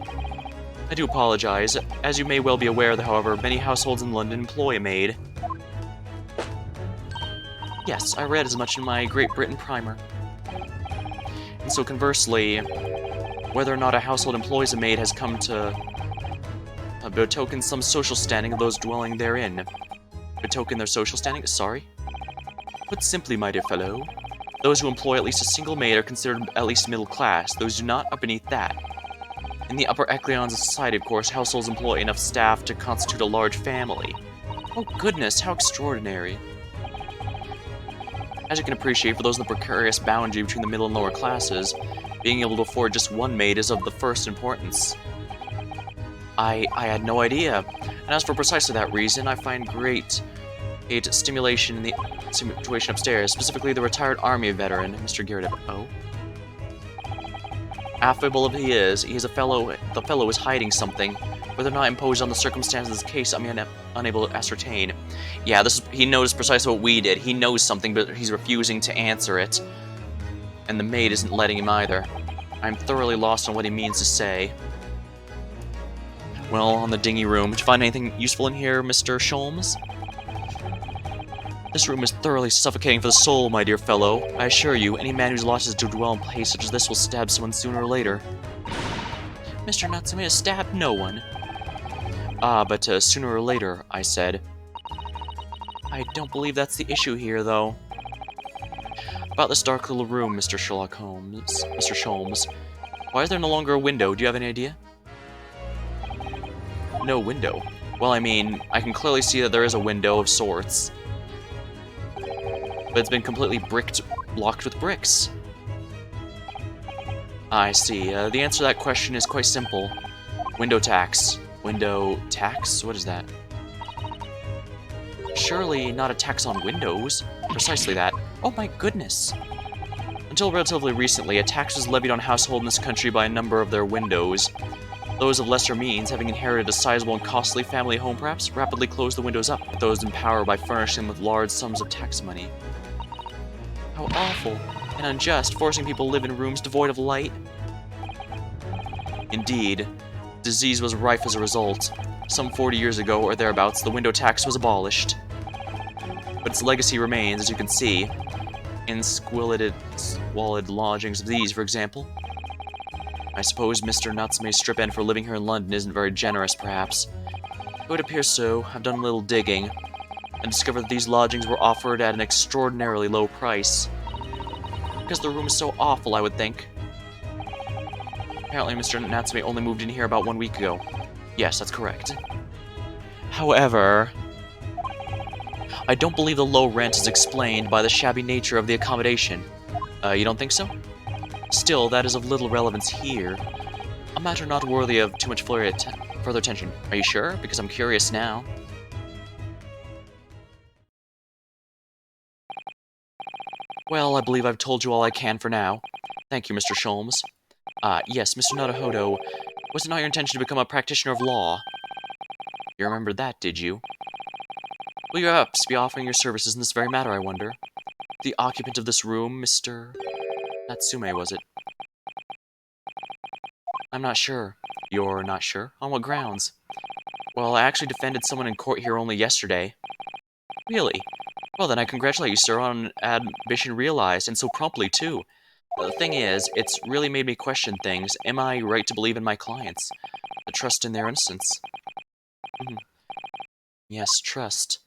I do apologize. As you may well be aware, however, many households in London employ a maid. Yes, I read as much in my Great Britain primer. And so conversely, whether or not a household employs a maid has come to betoken some social standing of those dwelling therein. Betoken their social standing? Sorry? Put simply, my dear fellow, those who employ at least a single maid are considered at least middle class. Those who do not are beneath that. In the upper echelons of society, of course, households employ enough staff to constitute a large family. Oh goodness, how extraordinary. As you can appreciate, for those in the precarious boundary between the middle and lower classes, being able to afford just one maid is of the first importance. I had no idea, and as for precisely that reason, I find great stimulation in the situation upstairs, specifically the retired army veteran, Mr. Garrett. Oh? Affable as he is, the fellow is hiding something. Whether or not imposed on the circumstances of this case, I'm unable to ascertain. Yeah, he knows precisely what we did. He knows something, but he's refusing to answer it. And the maid isn't letting him either. I'm thoroughly lost on what he means to say. Well, on the dingy room, did you find anything useful in here, Mr. Sholmes? This room is thoroughly suffocating for the soul, my dear fellow. I assure you, any man whose lot is to dwell in a place such as this will stab someone sooner or later. Mr. Natsume has stabbed no one. Ah, but sooner or later, I said. I don't believe that's the issue here, though. About this dark little room, Mr. Sholmes. Why is there no longer a window? Do you have any idea? No window? Well, I mean, I can clearly see that there is a window of sorts. But it's been completely blocked with bricks. I see. The answer to that question is quite simple. Window tax. Window tax? What is that? Surely not a tax on windows. Precisely that. Oh my goodness. Until relatively recently, a tax was levied on households in this country by a number of their windows. Those of lesser means, having inherited a sizable and costly family home perhaps, rapidly closed the windows up, with those in power by furnishing them with large sums of tax money. How awful and unjust, forcing people to live in rooms devoid of light. Indeed, disease was rife as a result. Some 40 years ago, or thereabouts, the window tax was abolished. But its legacy remains, as you can see, in squalid lodgings of these, for example. I suppose Mr. Natsume's strip end for living here in London isn't very generous, perhaps. It would appear so. I've done a little digging, and discovered that these lodgings were offered at an extraordinarily low price. Because the room is so awful, I would think. Apparently, Mr. Natsume only moved in here about 1 week ago. Yes, that's correct. However, I don't believe the low rent is explained by the shabby nature of the accommodation. You don't think so? Still, that is of little relevance here. A matter not worthy of too much further attention. Are you sure? Because I'm curious now. Well, I believe I've told you all I can for now. Thank you, Mr. Sholmes. Yes, Mr. Naruhodo, was it not your intention to become a practitioner of law? You remembered that, did you? Will you perhaps be offering your services in this very matter, I wonder? The occupant of this room, Mr. Natsume, was it? I'm not sure. You're not sure? On what grounds? Well, I actually defended someone in court here only yesterday. Really? Well, then I congratulate you, sir, on an ambition realized, and so promptly, too. The thing is, it's really made me question things. Am I right to believe in my clients? To trust in their innocence? Yes, trust.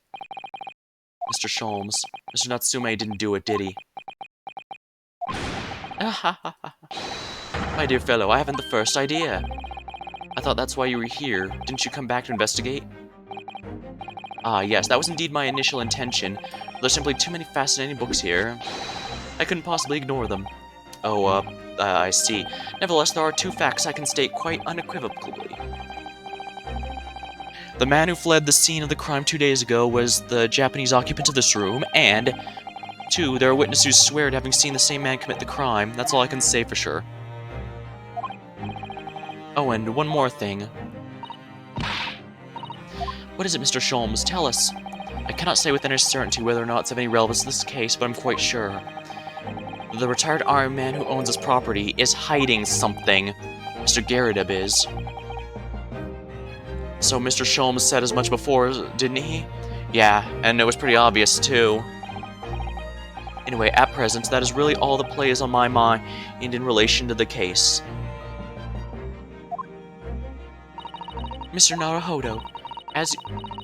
Mr. Sholmes, Mr. Natsume didn't do it, did he? My dear fellow, I haven't the first idea. I thought that's why you were here. Didn't you come back to investigate? Ah, yes, that was indeed my initial intention. There's simply too many fascinating books here. I couldn't possibly ignore them. Oh, I see. Nevertheless, there are two facts I can state quite unequivocally. The man who fled the scene of the crime 2 days ago was the Japanese occupant of this room, and 2, there are witnesses who swear to having seen the same man commit the crime. That's all I can say for sure. Oh, and one more thing. What is it, Mr. Sholmes? Tell us. I cannot say with any certainty whether or not it's of any relevance to this case, but I'm quite sure. The retired army man who owns this property is hiding something. Mr. Garrett is. So Mr. Sholmes said as much before, didn't he? Yeah, and it was pretty obvious, too. Anyway, at present, that is really all the play is on my mind in relation to the case. Mr. Naruhodo, as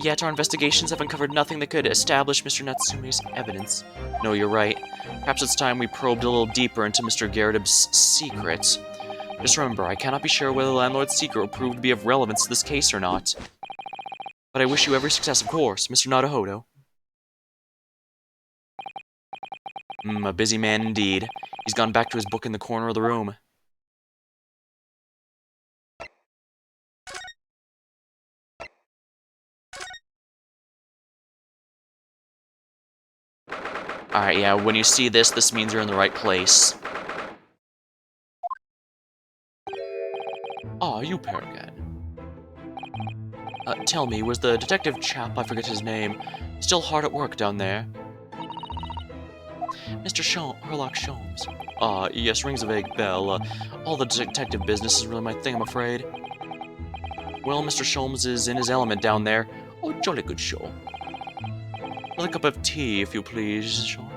yet our investigations have uncovered nothing that could establish Mr. Natsume's evidence. No, you're right. Perhaps it's time we probed a little deeper into Mr. Garrett's secret. Just remember, I cannot be sure whether the landlord's secret will prove to be of relevance to this case or not. But I wish you every success, of course, Mr. Naruhodo. A busy man indeed. He's gone back to his book in the corner of the room. Alright, yeah, when you see this, this means you're in the right place. Ah, you Paragon. Tell me, was the detective chap, I forget his name, still hard at work down there? Mr. Herlock Sholmes. Yes, rings a vague bell. All the detective business is really my thing, I'm afraid. Well, Mr. Sholmes is in his element down there. Oh, jolly good show. Another cup of tea, if you please, Sean.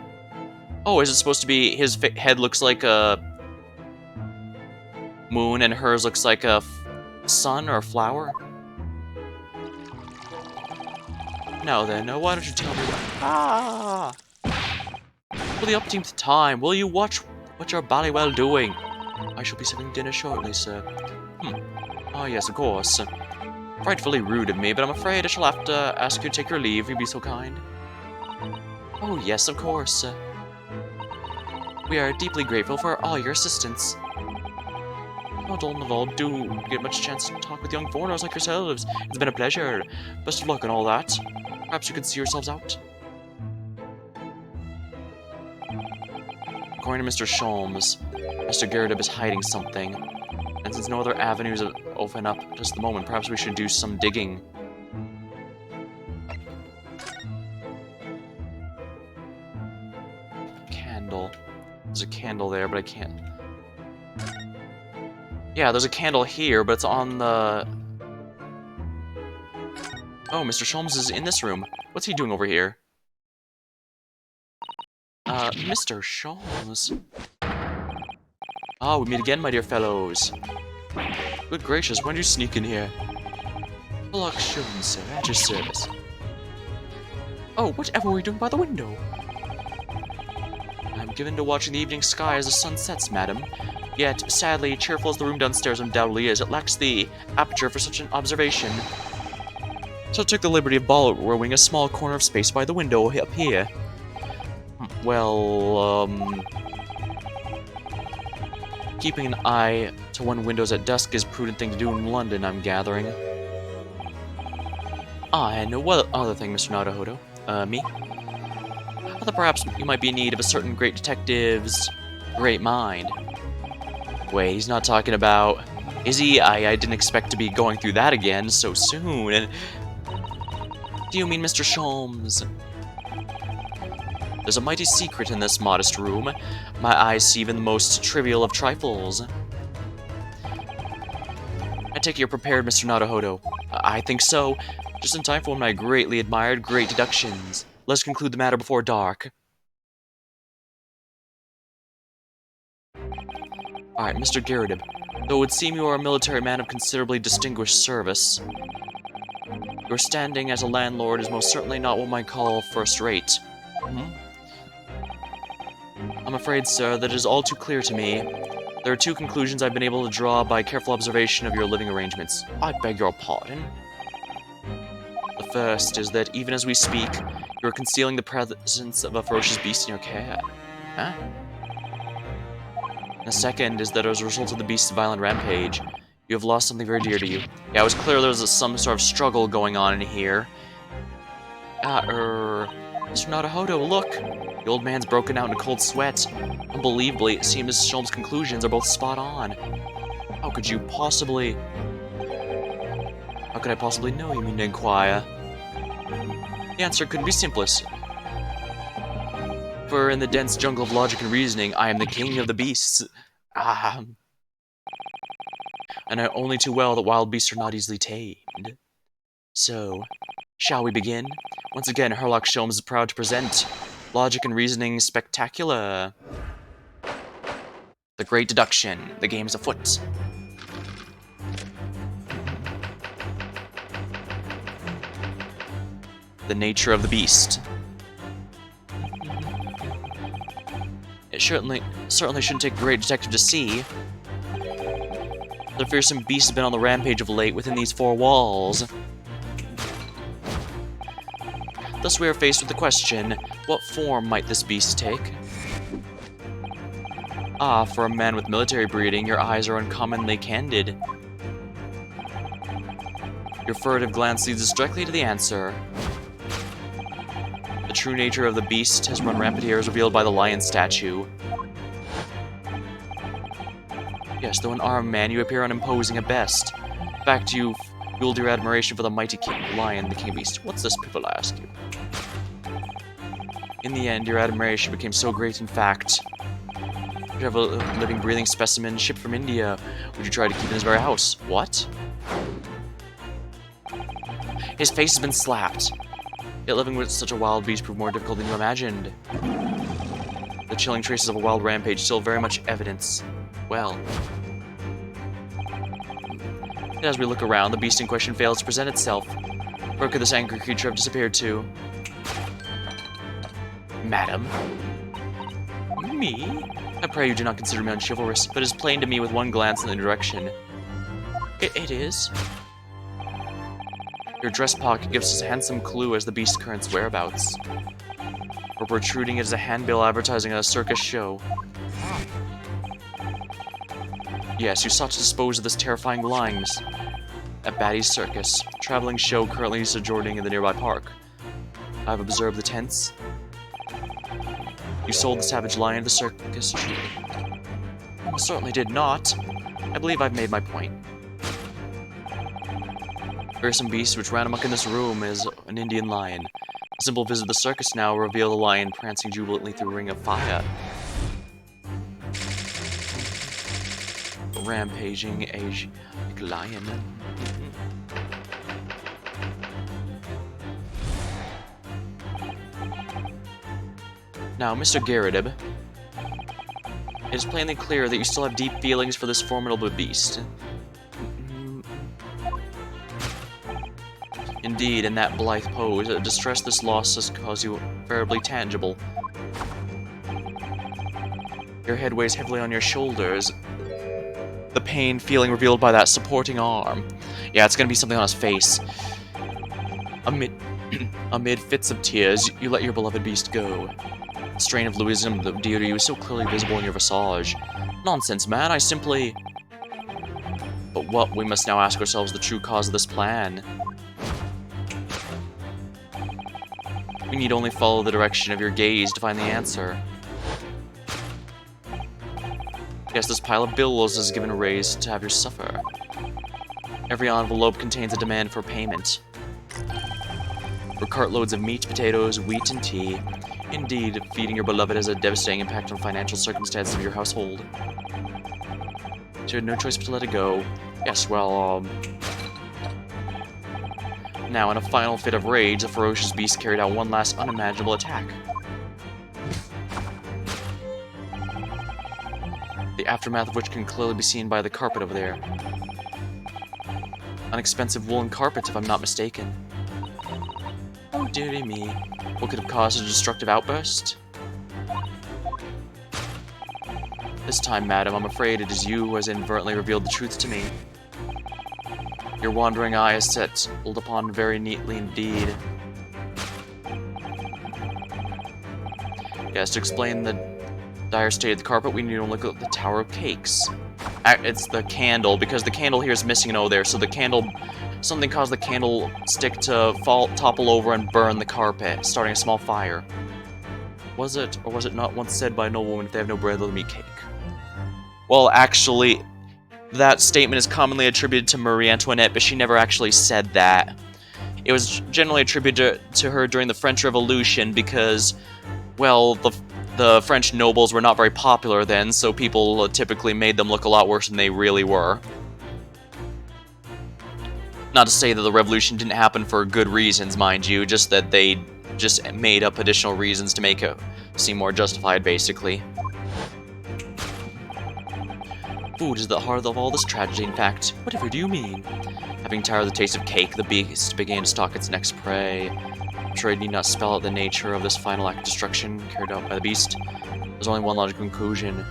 Oh, is it supposed to be his head looks like a moon and hers looks like a sun or a flower? Now then, why don't you tell me? Ah! For the upteenth time, will you watch what you're bally well doing? I shall be serving dinner shortly, sir. Ah, yes, of course. Frightfully rude of me, but I'm afraid I shall have to ask you to take your leave, if you'd be so kind. Oh, yes, of course. We are deeply grateful for all your assistance. Not all do get much chance to talk with young foreigners like yourselves. It's been a pleasure. Best of luck and all that. Perhaps you could see yourselves out. According to Mr. Sholmes, Mr. Gerardub is hiding something. And since no other avenues open up just at the moment, perhaps we should do some digging. Candle. There's a candle there, but I can't... Yeah, there's a candle here, but it's on the... Oh, Mr. Sholmes is in this room. What's he doing over here? Mr. Sholmes. Ah, we meet again, my dear fellows. Good gracious, when did you sneak in here? Herlock Sholmes, sir, at your service. Oh, whatever were you doing by the window? I'm given to watching the evening sky as the sun sets, madam. Yet, sadly, cheerful as the room downstairs undoubtedly is, it lacks the aperture for such an observation. So I took the liberty of borrowing a small corner of space by the window up here. Well, keeping an eye to one windows at dusk is a prudent thing to do in London, I'm gathering. And what other thing, Mr. Naruhodo? Me? I thought perhaps you might be in need of a certain great detective's great mind. Wait, he's not talking about... Is he? I didn't expect to be going through that again so soon. Do you mean Mr. Sholmes? There's a mighty secret in this modest room. My eyes see even the most trivial of trifles. I take it you're prepared, Mr. Naruhodo. I think so. Just in time for one of my greatly admired great deductions. Let's conclude the matter before dark. Alright, Mr. Gerardub. Though it would seem you are a military man of considerably distinguished service, your standing as a landlord is most certainly not what one might call first-rate. I'm afraid, sir, that it is all too clear to me. There are two conclusions I've been able to draw by careful observation of your living arrangements. I beg your pardon. The first is that, even as we speak, you are concealing the presence of a ferocious beast in your care. Huh? The second is that as a result of the beast's violent rampage, you have lost something very dear to you. Yeah, it was clear there was some sort of struggle going on in here. Mr. Naruhodo, look! The old man's broken out in a cold sweat. Unbelievably, it seems Mrs. Sholmes' conclusions are both spot on. How could you possibly... How could I possibly know, you mean to inquire? The answer couldn't be simplest. For in the dense jungle of logic and reasoning, I am the king of the beasts. And I know only too well that wild beasts are not easily tamed. So, shall we begin? Once again, Herlock Sholmes is proud to present Logic and Reasoning Spectacular. The Great Deduction. The game's afoot. The nature of the beast. It certainly shouldn't take a great detective to see. The fearsome beast has been on the rampage of late within these four walls. Thus we are faced with the question, what form might this beast take? Ah, for a man with military breeding, your eyes are uncommonly candid. Your furtive glance leads us directly to the answer. The true nature of the beast has run rampant here as revealed by the lion statue. Yes, though an armed man, you appear unimposing at best. In fact, you've fueled your admiration for the mighty lion, the king beast. What's this, people ask you? In the end, your admiration became so great, in fact. You have a living, breathing specimen shipped from India. Would you try to keep in his very house? What? His face has been slapped. Yet living with such a wild beast proved more difficult than you imagined. The chilling traces of a wild rampage still very much evidence. Well. As we look around, the beast in question fails to present itself. Where could this angry creature have disappeared to? Madam? Me? I pray you do not consider me unchivalrous, but it is plain to me with one glance in the direction. It is? Your dress pocket gives us a handsome clue as the beast's current whereabouts. Or protruding it is a handbill advertising a circus show. Yes, you sought to dispose of this terrifying lines at Batty's Circus, a traveling show currently sojourning in the nearby park. I've observed the tents. You sold the savage lion to the circus chief. I certainly did not. I believe I've made my point. The fearsome beast which ran amok in this room is an Indian lion. A simple visit to the circus now will reveal the lion prancing jubilantly through a ring of fire. Rampaging Asiatic lion. Now, Mr. Garrideb, it is plainly clear that you still have deep feelings for this formidable beast. Indeed, in that blithe pose, a distress this loss has caused you variably tangible. Your head weighs heavily on your shoulders, the pain feeling revealed by that supporting arm. Yeah, it's gonna be something on his face. Amid fits of tears, you let your beloved beast go. The strain of Louisism of deity was so clearly visible in your visage. Nonsense, man, I simply... But what, we must now ask ourselves the true cause of this plan. We need only follow the direction of your gaze to find the answer. Yes, this pile of bills is given a raise to have you suffer. Every envelope contains a demand for payment. For cartloads of meat, potatoes, wheat, and tea. Indeed, feeding your beloved has a devastating impact on financial circumstances of your household. So you had no choice but to let it go. Yes, well, Now, in a final fit of rage, the ferocious beast carried out one last unimaginable attack. The aftermath of which can clearly be seen by the carpet over there. An expensive woolen carpet, if I'm not mistaken. Oh, dearie me. What could have caused a destructive outburst? This time, madam, I'm afraid it is you who has inadvertently revealed the truth to me. Your wandering eye is settled upon very neatly indeed. Yes, to explain the dire state of the carpet, we need to look at the Tower of Cakes. It's the candle, because the candle here is missing an O there, so the candle... Something caused the candlestick to topple over and burn the carpet, starting a small fire. Was it, or was it not once said by a nobleman, if they have no bread, let them eat cake? Well, actually, that statement is commonly attributed to Marie Antoinette, but she never actually said that. It was generally attributed to her during the French Revolution because, well, the French nobles were not very popular then, so people typically made them look a lot worse than they really were. Not to say that the revolution didn't happen for good reasons, mind you, just that they just made up additional reasons to make it seem more justified, basically. Food is the heart of all this tragedy, in fact. Whatever do you mean? Having tired of the taste of cake, the beast began to stalk its next prey. I'm sure I need not spell out the nature of this final act of destruction carried out by the beast. There's only one logical conclusion.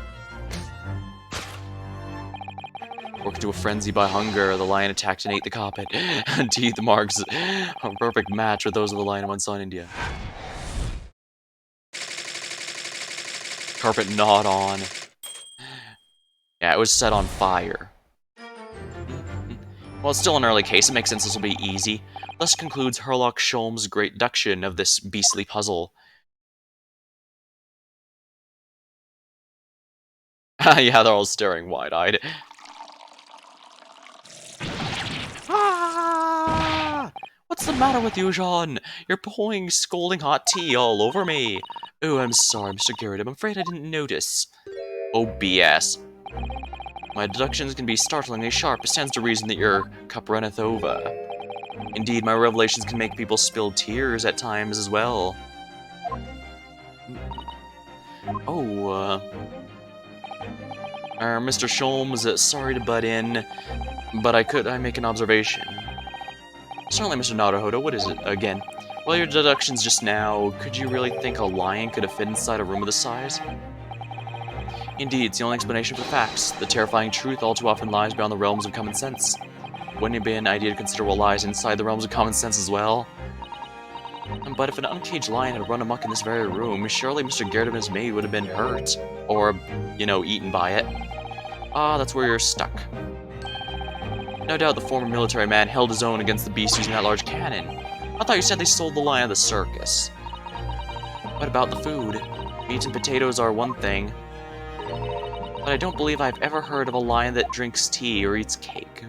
Worked to a frenzy by hunger, the lion attacked and ate the carpet. Teeth marks a perfect match with those of the lion one saw in India. Carpet gnawed on. Yeah, it was set on fire. Well, it's still an early case. It makes sense this will be easy. Thus concludes Herlock Sholmes' great deduction of this beastly puzzle. Yeah, they're all staring wide-eyed. Ah! What's the matter with you, Jean? You're pouring scalding hot tea all over me. Oh, I'm sorry, Mr. Garrett. I'm afraid I didn't notice. Oh, BS. My deductions can be startlingly sharp. It stands to reason that your cup runneth over. Indeed, my revelations can make people spill tears at times as well. Oh, Mr. Sholmes, sorry to butt in, but I make an observation. Certainly, Mr. Naruhodo, what is it, again? Well, your deductions just now, could you really think a lion could have fit inside a room of this size? Indeed, it's the only explanation for facts. The terrifying truth all too often lies beyond the realms of common sense. Wouldn't it be an idea to consider what lies inside the realms of common sense as well? But if an uncaged lion had run amok in this very room, surely Mr. Garrett and his maid would have been hurt. Or, you know, eaten by it. Ah, that's where you're stuck. No doubt the former military man held his own against the beast using that large cannon. I thought you said they sold the lion at the circus. What about the food? Meat and potatoes are one thing. But I don't believe I've ever heard of a lion that drinks tea or eats cake.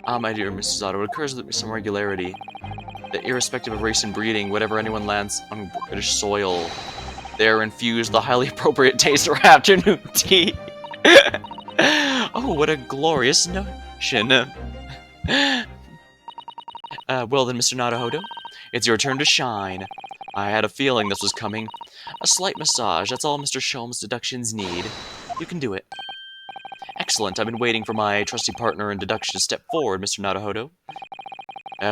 Ah, my dear Mrs. Otto, it occurs with me some regularity. That irrespective of race and breeding, whatever anyone lands on British soil, they're infused the highly appropriate taste for afternoon tea. Oh, what a glorious notion. Well then, Mr. Naruhodo, it's your turn to shine. I had a feeling this was coming. A slight massage, that's all Mr. Sholmes' deductions need. You can do it. Excellent, I've been waiting for my trusty partner in deduction to step forward, Mr. Naruhodo.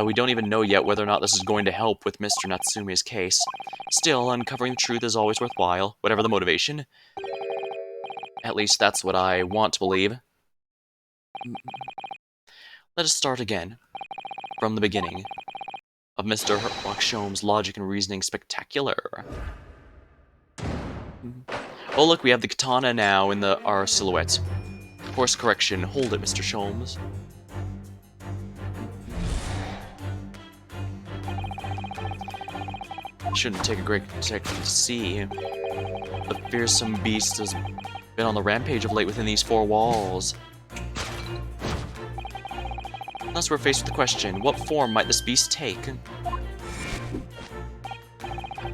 We don't even know yet whether or not this is going to help with Mr. Natsume's case. Still, uncovering the truth is always worthwhile, whatever the motivation. At least that's what I want to believe. Let us start again, from the beginning, of Mr. Herlock Sholmes' logic and reasoning spectacular. Oh look, we have the katana now in our silhouette. Course correction, hold it, Mr. Sholmes. Shouldn't take a great detective to see. The fearsome beast has been on the rampage of late within these four walls. Thus we're faced with the question, what form might this beast take?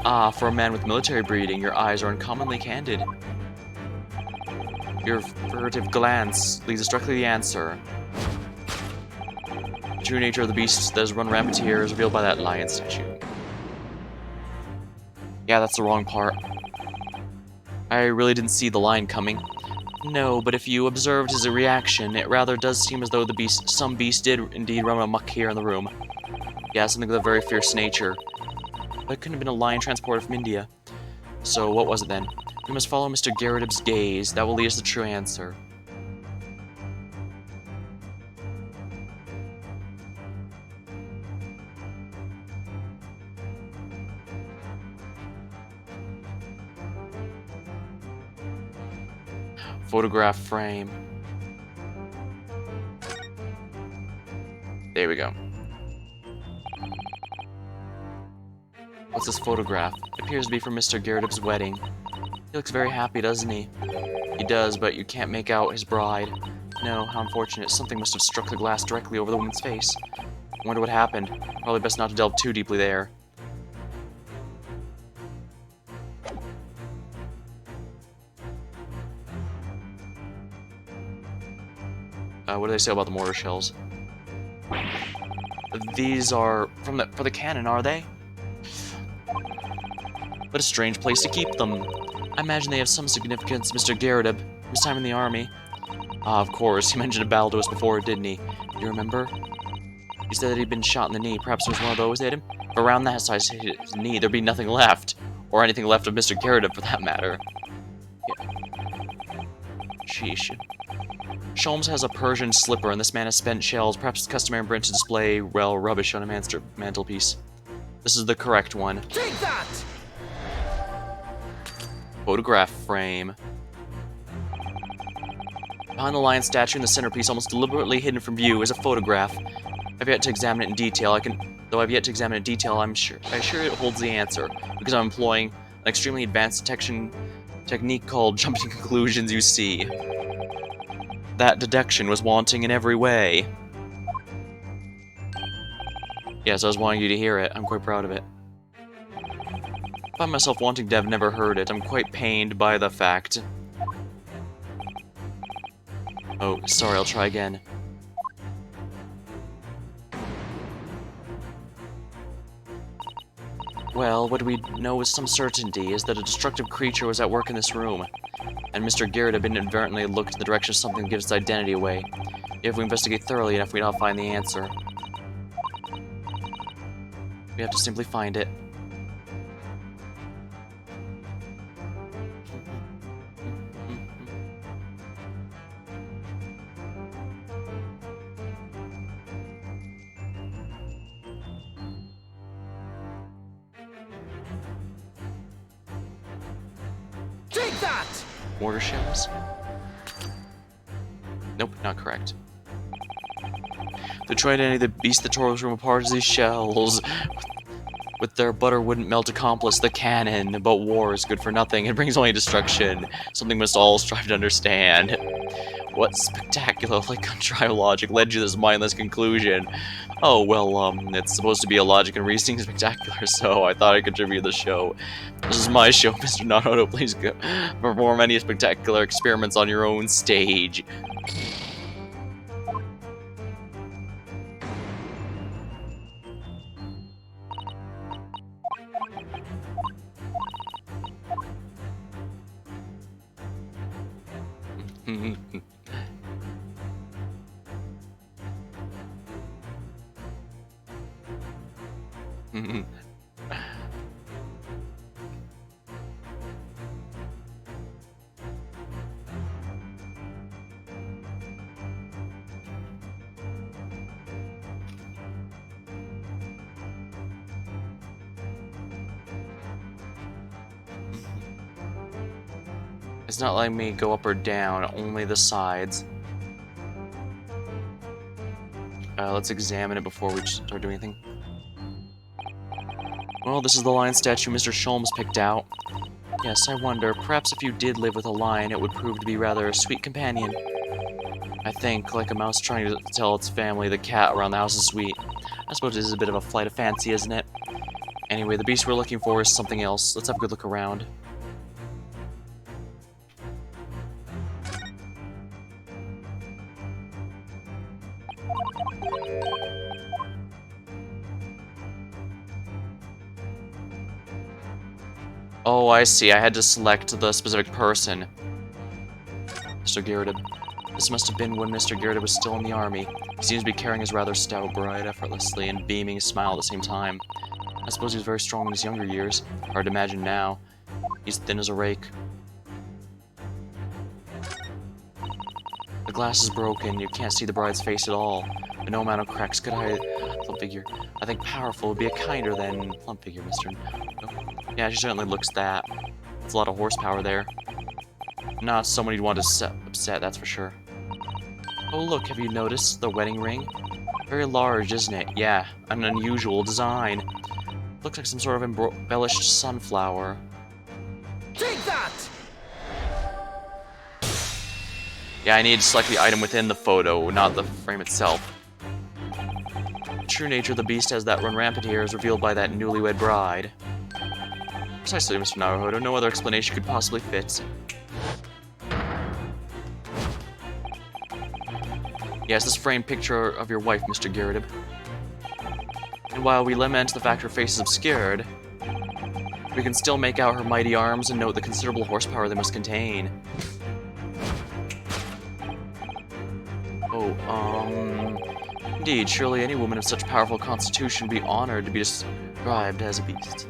Ah, for a man with military breeding, your eyes are uncommonly candid. Your furtive glance leads us directly to the answer. The true nature of the beast that has run rampant here is revealed by that lion statue. Yeah, that's the wrong part. I really didn't see the lion coming. No, but if you observed his reaction, it rather does seem as though some beast did indeed run amok here in the room. Yeah, something of a very fierce nature. But it couldn't have been a lion transported from India. So what was it then? We must follow Mr. Garrett's gaze. That will lead us to the true answer. Photograph frame. There we go. What's this photograph? It appears to be from Mr. Garrett's wedding. He looks very happy, doesn't he? He does, but you can't make out his bride. No, how unfortunate. Something must have struck the glass directly over the woman's face. I wonder what happened. Probably best not to delve too deeply there. What do they say about the mortar shells? These are for the cannon, are they? What a strange place to keep them. I imagine they have some significance, Mr. Garrett, his time in the army. Ah, of course, he mentioned a battle to us before, didn't he? Do you remember? He said that he'd been shot in the knee. Perhaps it was one of those that hit him? If around that size hit his knee, there'd be nothing left. Or anything left of Mr. Garrett, for that matter. Yeah. Sheesh. Sholmes has a Persian slipper, and this man has spent shells. Perhaps it's customary for him to display, well, rubbish on a mantelpiece. This is the correct one.
Take that!
Photograph frame. Behind the lion statue in the centerpiece, almost deliberately hidden from view, is a photograph. I've yet to examine it in detail. Though I've yet to examine it in detail, I'm sure it holds the answer, because I'm employing an extremely advanced detection technique called jumping to conclusions. You see, that deduction was wanting in every way. Yes, I was wanting you to hear it. I'm quite proud of it. I find myself wanting to have never heard it. I'm quite pained by the fact. Oh, sorry, I'll try again. Well, what we know with some certainty is that a destructive creature was at work in this room, and Mr. Garrett had inadvertently looked in the direction of something that gives its identity away. If we investigate thoroughly enough, we'd not find the answer. We have to simply find it.
Take that!
Mortar shells? Nope, not correct. They're trying to any of the beast that tore this room apart as these shells. With their butter wouldn't melt accomplice, the cannon. But war is good for nothing. It brings only destruction. Something must all strive to understand. What spectacular, like contrived logic led to this mindless conclusion? Oh, well, it's supposed to be a logic and reasoning spectacular, so I thought I'd contribute to the show. This is my show, Mr. Naruto. Please go perform any spectacular experiments on your own stage. It's not letting me go up or down, only the sides. Let's examine it before we start doing anything. Well, this is the lion statue Mr. Sholmes picked out. Yes, I wonder, perhaps if you did live with a lion, it would prove to be rather a sweet companion. I think, like a mouse trying to tell its family the cat around the house is sweet. I suppose it is a bit of a flight of fancy, isn't it? Anyway, the beast we're looking for is something else. Let's have a good look around. Oh, I see. I had to select the specific person. Mr. Garrett. This must have been when Mr. Garrett was still in the army. He seems to be carrying his rather stout bride effortlessly and beaming a smile at the same time. I suppose he was very strong in his younger years. Hard to imagine now. He's thin as a rake. The glass is broken. You can't see the bride's face at all. But no amount of cracks could hide the plump figure. I think powerful would be a kinder than plump figure, Mr. Yeah, she certainly looks that. There's a lot of horsepower there. Not someone you'd want to upset, that's for sure. Oh look, have you noticed the wedding ring? Very large, isn't it? Yeah, an unusual design. Looks like some sort of embellished sunflower.
Take that!
Yeah, I need to select the item within the photo, not the frame itself. The true nature of the beast as that run rampant here is revealed by that newlywed bride. Precisely, Mr. Naruhodo. No other explanation could possibly fit. Yes, this framed picture of your wife, Mr. Garrett. And while we lament the fact her face is obscured, we can still make out her mighty arms and note the considerable horsepower they must contain. Indeed, surely any woman of such powerful constitution would be honored to be described as a beast.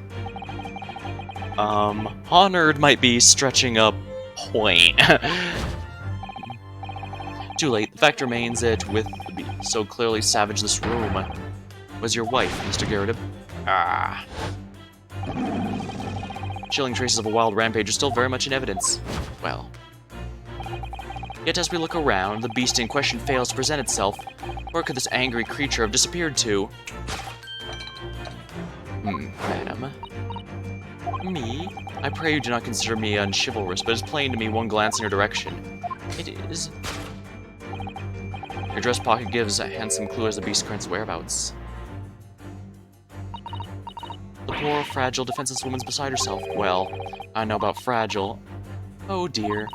Honored might be stretching a point. Too late. The fact remains that with the beast so clearly savage this room was your wife, Mr. Garrett. Ah. Chilling traces of a wild rampage are still very much in evidence. Well. Yet as we look around, the beast in question fails to present itself. Where could this angry creature have disappeared to? Madam? Me? I pray you do not consider me unchivalrous, but it's plain to me one glance in your direction. It is. Your dress pocket gives a handsome clue as the beast's current whereabouts. The poor, fragile, defenseless woman's beside herself. Well, I know about fragile. Oh dear.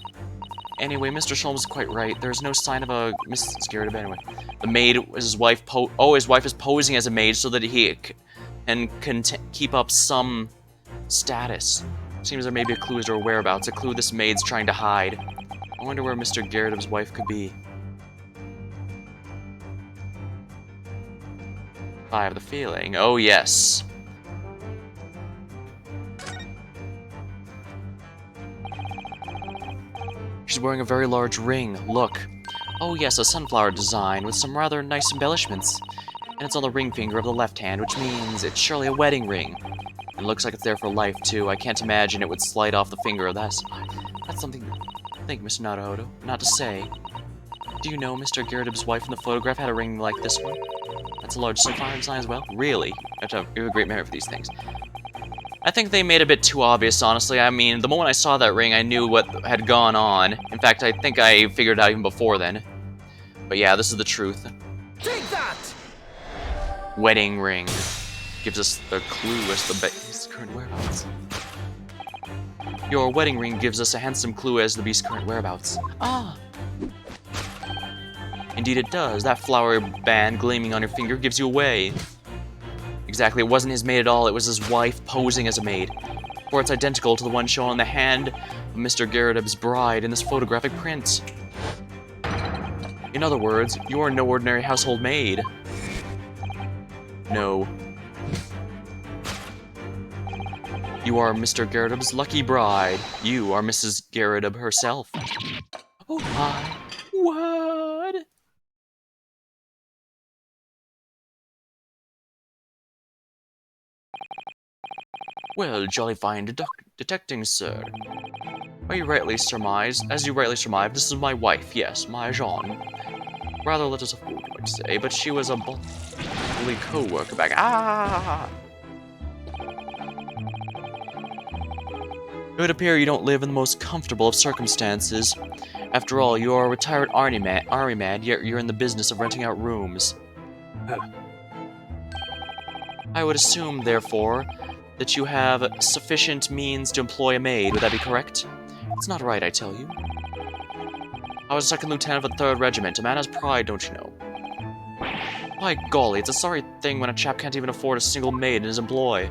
Anyway, Mr. Sholmes is quite right. There's no sign of a Mrs. Garrett anyway. The maid, his wife his wife is posing as a maid so that he can keep up some status. Seems there may be a clue as to her whereabouts, a clue this maid's trying to hide. I wonder where Mr. Garrett's wife could be. I have the feeling. Oh, yes. She's wearing a very large ring. Look. Oh, yes, a sunflower design with some rather nice embellishments. And it's on the ring finger of the left hand, which means it's surely a wedding ring. It looks like it's there for life, too. I can't imagine it would slide off the finger of that. That's something to think, Mr. Naruhodo. Not to say. Do you know Mr. Garrett's wife in the photograph had a ring like this one? That's a large sunflower design as well? Really? You have a great memory for these things. I think they made it a bit too obvious, honestly. I mean, the moment I saw that ring, I knew what had gone on. In fact, I think I figured it out even before then. But yeah, this is the truth.
Take that!
Wedding ring. Gives us the clue as to the beast's current whereabouts. Your wedding ring gives us a handsome clue as to the beast's current whereabouts. Ah! Indeed it does. That flower band gleaming on your finger gives you away. Exactly, it wasn't his maid at all, it was his wife posing as a maid. For it's identical to the one shown on the hand of Mr. Garrett's bride in this photographic print. In other words, you are no ordinary household maid. No. You are Mr. Garrett's lucky bride. You are Mrs. Garrett herself. Oh my. What? Well, jolly fine detecting, sir. As you rightly surmise, this is my wife, yes, my Jean. Rather let us fool, you might say, but she was a bully co-worker back. Ah! It would appear you don't live in the most comfortable of circumstances. After all, you are a retired army man, yet you're in the business of renting out rooms. I would assume, therefore, that you have sufficient means to employ a maid. Would that be correct? It's not right, I tell you. I was a second lieutenant of the 3rd Regiment. A man has pride, don't you know? By golly, it's a sorry thing when a chap can't even afford a single maid in his employ.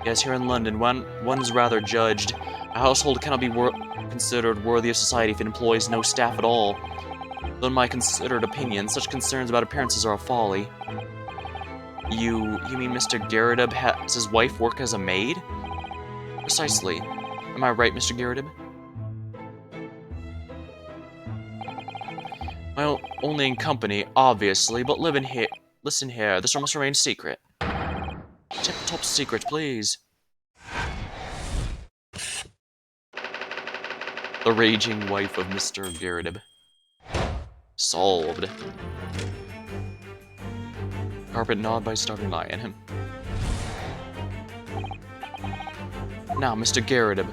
Yes, here in London, one is rather judged. A household cannot be considered worthy of society if it employs no staff at all. Though in my considered opinion, such concerns about appearances are a folly. You mean Mr. Garrett has his wife work as a maid? Precisely. Am I right, Mr. Garrett? Well, only in company, obviously, but listen here, this must remain secret. Tip-top secret, please. The raging wife of Mr. Garrett. Solved. Carpet gnawed by starving lion. Now, Mr. Garrett, it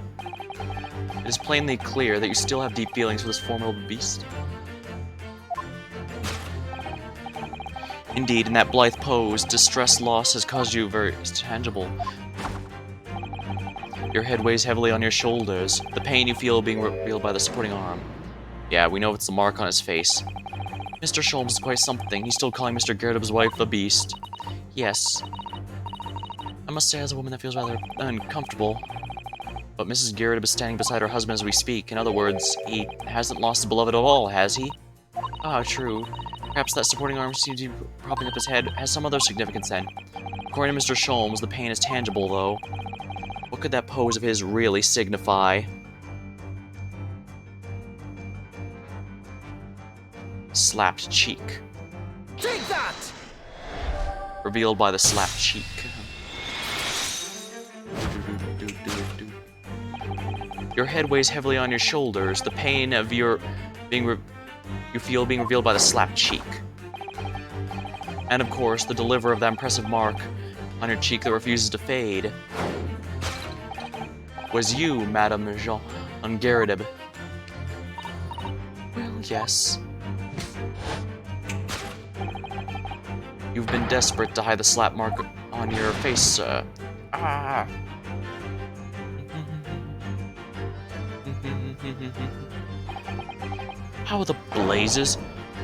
is plainly clear that you still have deep feelings for this formidable beast. Indeed, in that blithe pose, distress loss has caused you very tangible. Your head weighs heavily on your shoulders, the pain you feel being revealed by the supporting arm. Yeah, we know it's the mark on his face. Mr. Sholmes is quite something. He's still calling Mr. Garrett's wife a beast. Yes. I must say, as a woman, that feels rather uncomfortable. But Mrs. Garrett is standing beside her husband as we speak. In other words, he hasn't lost his beloved at all, has he? Ah, true. Perhaps that supporting arm seems to be propping up his head has some other significance then. According to Mr. Sholmes, the pain is tangible, though. What could that pose of his really signify? Slapped cheek.
Take that!
Revealed by the slapped cheek. Your head weighs heavily on your shoulders, the pain of your you feel being revealed by the slapped cheek. And of course, the deliverer of that impressive mark on your cheek that refuses to fade was you, Madame Jean Ungaridib. Well, yes. You've been desperate to hide the slap mark on your face, sir. Ah! How the blazes?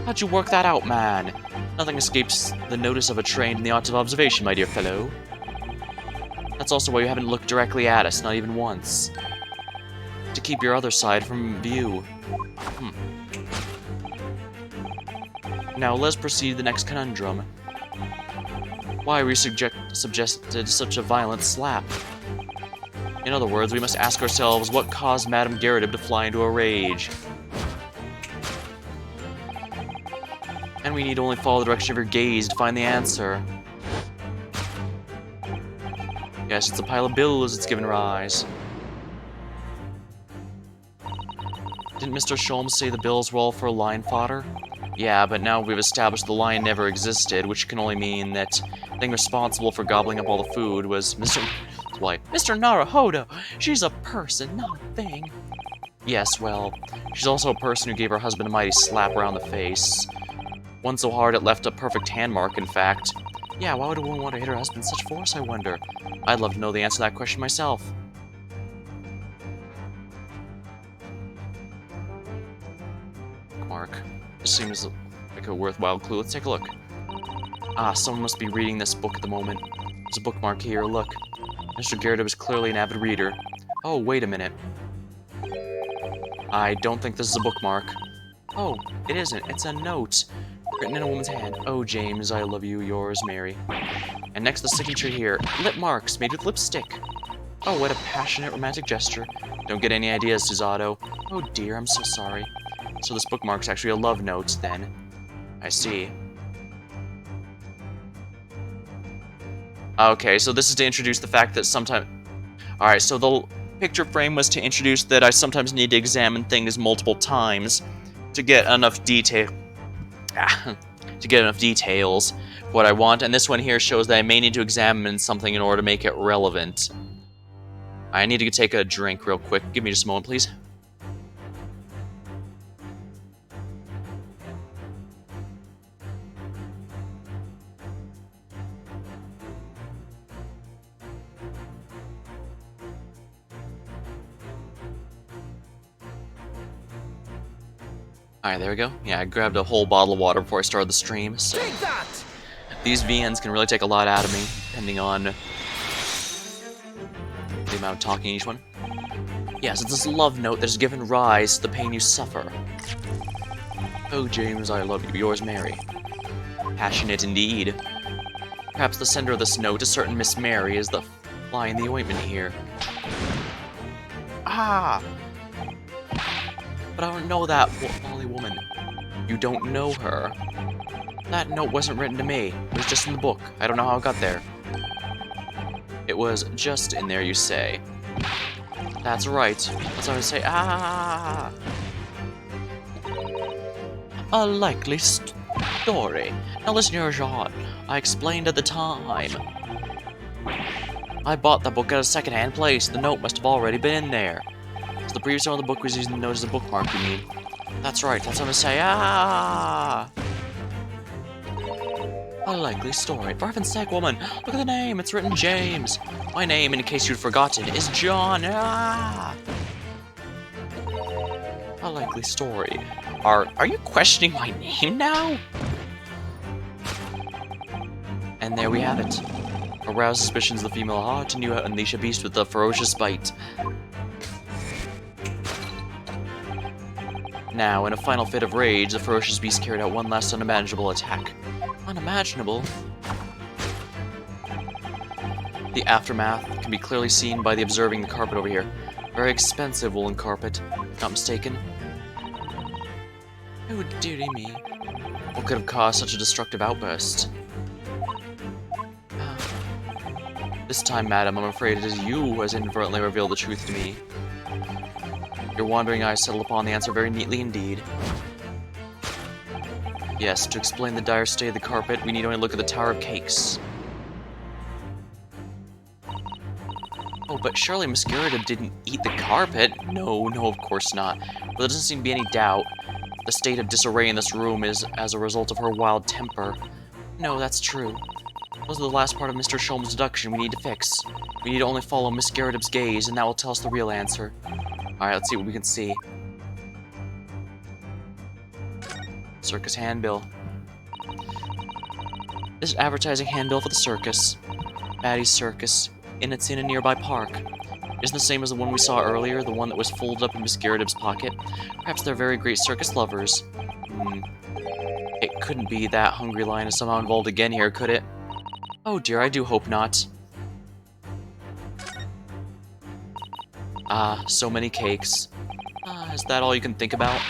How'd you work that out, man? Nothing escapes the notice of a trained in the art of observation, my dear fellow. That's also why you haven't looked directly at us, not even once. To keep your other side from view. Now let's proceed to the next conundrum. Why were you subjected to such a violent slap? In other words, we must ask ourselves what caused Madame Garridib to fly into a rage. And we need only follow the direction of your gaze to find the answer. Yes, it's a pile of bills it's given rise. Didn't Mr. Sholmes say the bills were all for line fodder? Yeah, but now we've established the line never existed, which can only mean that the thing responsible for gobbling up all the food was Mr. Naruhodo! She's a person, not a thing. Yes, well, she's also a person who gave her husband a mighty slap around the face. One so hard it left a perfect hand mark, in fact. Yeah, why would a woman want to hit her husband with such force, I wonder? I'd love to know the answer to that question myself. Mark. This seems like a worthwhile clue. Let's take a look. Ah, someone must be reading this book at the moment. There's a bookmark here, look. Mr. Garridib is clearly an avid reader. Oh, wait a minute. I don't think this is a bookmark. Oh, it isn't. It's a note. Written in a woman's hand. Oh, James, I love you, yours, Mary. And next the signature here. Lip marks, made with lipstick. Oh, what a passionate, romantic gesture. Don't get any ideas, Susato. Oh dear, I'm so sorry. So this bookmark's actually a love note, then. I see. Okay, so this is to introduce the fact that sometimes... Alright, so the picture frame was to introduce that I sometimes need to examine things multiple times to get enough detail... to get enough details for what I want, and this one here shows that I may need to examine something in order to make it relevant. I need to take a drink real quick. Give me just a moment, please. Alright, there we go. Yeah, I grabbed a whole bottle of water before I started the stream, so...
Take that!
These VNs can really take a lot out of me, depending on the amount of talking each one. Yes, it's this love note that has given rise to the pain you suffer. Oh, James, I love you. Yours, Mary. Passionate indeed. Perhaps the sender of this note, a certain Miss Mary, is the fly in the ointment here. Ah! But I don't know that Molly woman. You don't know her. That note wasn't written to me. It was just in the book. I don't know how it got there. It was just in there, you say. That's right. That's what I say. Ah! A likely story. Now listen here, Jean. I explained at the time. I bought that book at a second-hand place. The note must have already been in there. So the previous owner of the book was using the note as a bookmark, you mean? That's right, that's what I'm gonna say. Ah! A likely story. For heaven's sake, woman, look at the name. It's written James. My name, in case you'd forgotten, is John. Ah! A likely story. Are you questioning my name now? And there we have it. Arouse suspicions of the female heart, and you unleash a beast with a ferocious bite. Now, in a final fit of rage, the ferocious beast carried out one last unimaginable attack. Unimaginable? The aftermath can be clearly seen by the observing the carpet over here. Very expensive woolen carpet, if not mistaken. Oh, dearie me. What could have caused such a destructive outburst? This time, madam, I'm afraid it is you who has inadvertently revealed the truth to me. Your wandering eyes settle upon the answer very neatly indeed. Yes, to explain the dire state of the carpet, we need only look at the Tower of Cakes. Oh, but surely Miss Garrett didn't eat the carpet? No, of course not. But there doesn't seem to be any doubt. The state of disarray in this room is as a result of her wild temper. No, that's true. Those are the last part of Mr. Sholm's deduction we need to fix. We need to only follow Miss Garrett's gaze, and that will tell us the real answer. Alright, let's see what we can see. Circus handbill. This is advertising handbill for the circus. Batty's Circus. And it's in a nearby park. Isn't the same as the one we saw earlier, the one that was folded up in Miss Garrett's pocket? Perhaps they're very great circus lovers. It couldn't be that Hungry Lion is somehow involved again here, could it? Oh dear, I do hope not. Ah, so many cakes. Ah, is that all you can think about?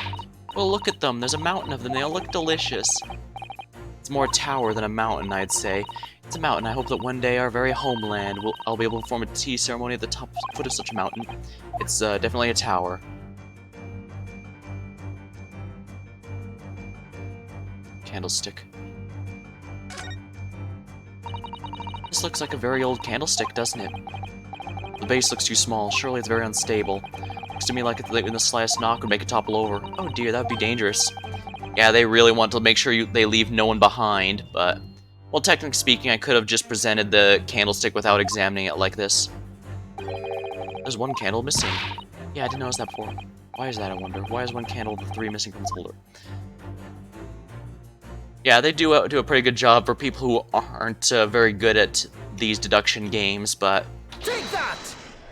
Well, look at them. There's a mountain of them. They all look delicious. It's more a tower than a mountain, I'd say. It's a mountain. I hope that one day our very homeland I'll be able to perform a tea ceremony at the top foot of such a mountain. It's definitely a tower. Candlestick. This looks like a very old candlestick, doesn't it? The base looks too small. Surely it's very unstable. Looks to me like in the slightest knock would make it topple over. Oh dear, that would be dangerous. Yeah, they really want to make sure they leave no one behind, but... Well, technically speaking, I could have just presented the candlestick without examining it like this. There's one candle missing. Yeah, I didn't notice that before. Why is that, I wonder? Why is one candle of the 3 missing from its holder? Yeah, they do a pretty good job for people who aren't very good at these deduction games, but...
Take that!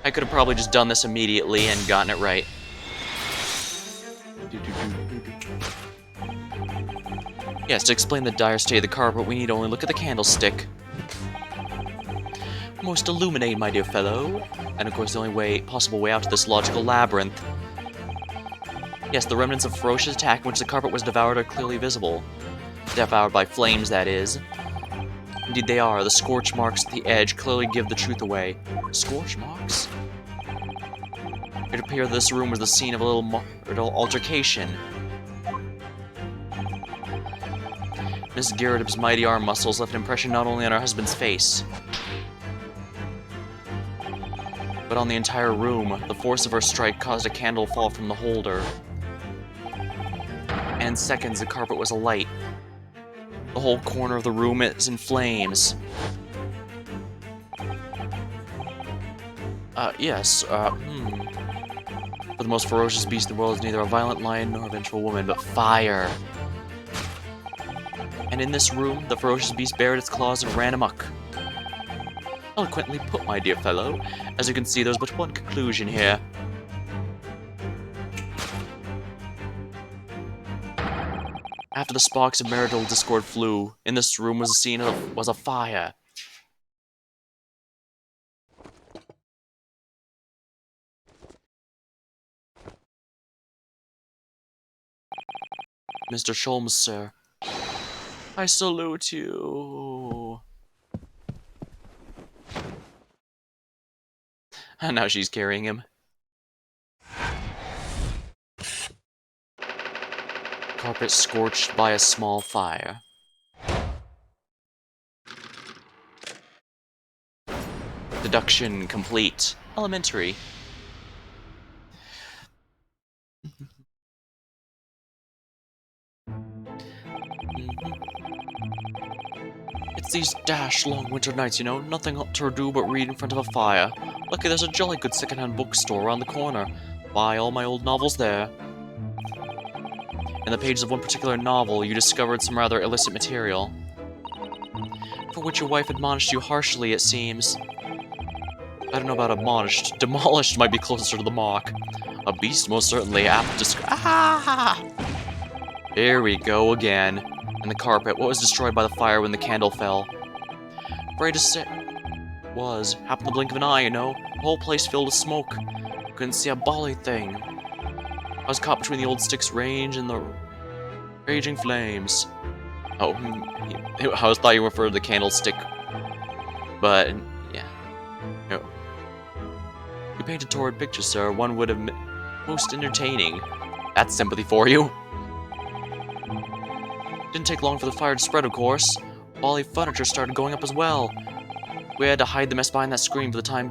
I could have probably just done this immediately and gotten it right. Yes, to explain the dire state of the carpet, we need only look at the candlestick. Most illuminating, my dear fellow. And of course, the only possible way out of this logical labyrinth. Yes, the remnants of ferocious attack in which the carpet was devoured are clearly visible. Devoured by flames, that is. Indeed they are. The scorch marks at the edge clearly give the truth away. Scorch marks? It appears this room was the scene of a little altercation. Miss Garrett's mighty arm muscles left an impression not only on her husband's face, but on the entire room. The force of her strike caused a candle to fall from the holder. And in seconds, the carpet was alight. The whole corner of the room is in flames. Yes, For the most ferocious beast in the world is neither a violent lion nor a vengeful woman, but fire. And in this room, the ferocious beast bared its claws and ran amok. Eloquently put, my dear fellow. As you can see, there's but one conclusion here. After the sparks of marital discord flew, in this room was a fire. Mr. Sholmes, sir. I salute you. And now she's carrying him. Carpet scorched by a small fire. Deduction complete. Elementary. It's these long winter nights, you know, nothing to do but read in front of a fire. Lucky there's a jolly good second-hand bookstore around the corner. Buy all my old novels there. In the pages of one particular novel, you discovered some rather illicit material, for which your wife admonished you harshly, it seems. I don't know about admonished. Demolished might be closer to the mark. A beast most certainly apt to Here we go again. And the carpet, what was destroyed by the fire when the candle fell? Afraid to say happened in the blink of an eye, you know. The whole place filled with smoke. Couldn't see a bally thing. I was caught between the old stick's range and the raging flames. Oh, I thought you referred to the candlestick. But, yeah. No. You painted torrid pictures, sir. One would Most entertaining. That's sympathy for you. Didn't take long for the fire to spread, of course. All the furniture started going up as well. We had to hide the mess behind that screen for the time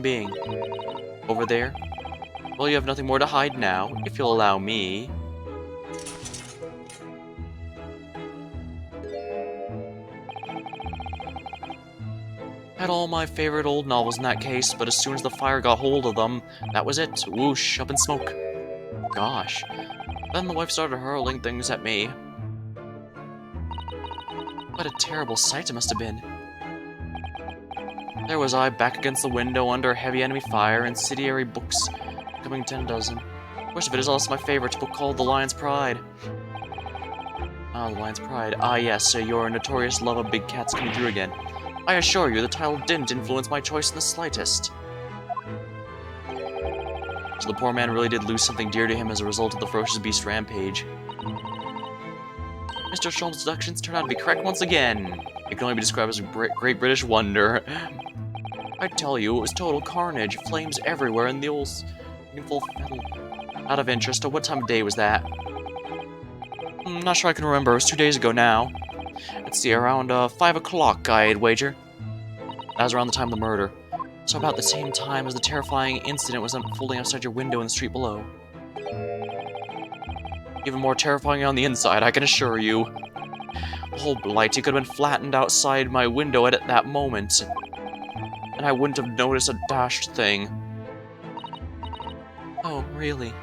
being. Over there. Well, you have nothing more to hide now, if you'll allow me. Had all my favorite old novels in that case, but as soon as the fire got hold of them, that was it. Whoosh, up in smoke. Gosh. Then the wife started hurling things at me. What a terrible sight it must have been. There was I, back against the window, under heavy enemy fire, incendiary books coming 10 dozen. Worst of it is also my favorite book called The Lion's Pride. Ah, The Lion's Pride. Ah, yes, your notorious love of big cats coming through again. I assure you, the title didn't influence my choice in the slightest. So the poor man really did lose something dear to him as a result of the ferocious beast rampage. Mr. Sholmes' deductions turned out to be correct once again. It can only be described as a great British wonder. I tell you, it was total carnage. Flames everywhere and the old full metal. Out of interest, what time of day was that? Not sure I can remember. It was 2 days ago now. Let's see, around 5 o'clock, I'd wager. That was around the time of the murder. So about the same time as the terrifying incident was unfolding outside your window in the street below. Even more terrifying on the inside, I can assure you. The whole blighty could have been flattened outside my window at that moment. And I wouldn't have noticed a dashed thing. Oh, really?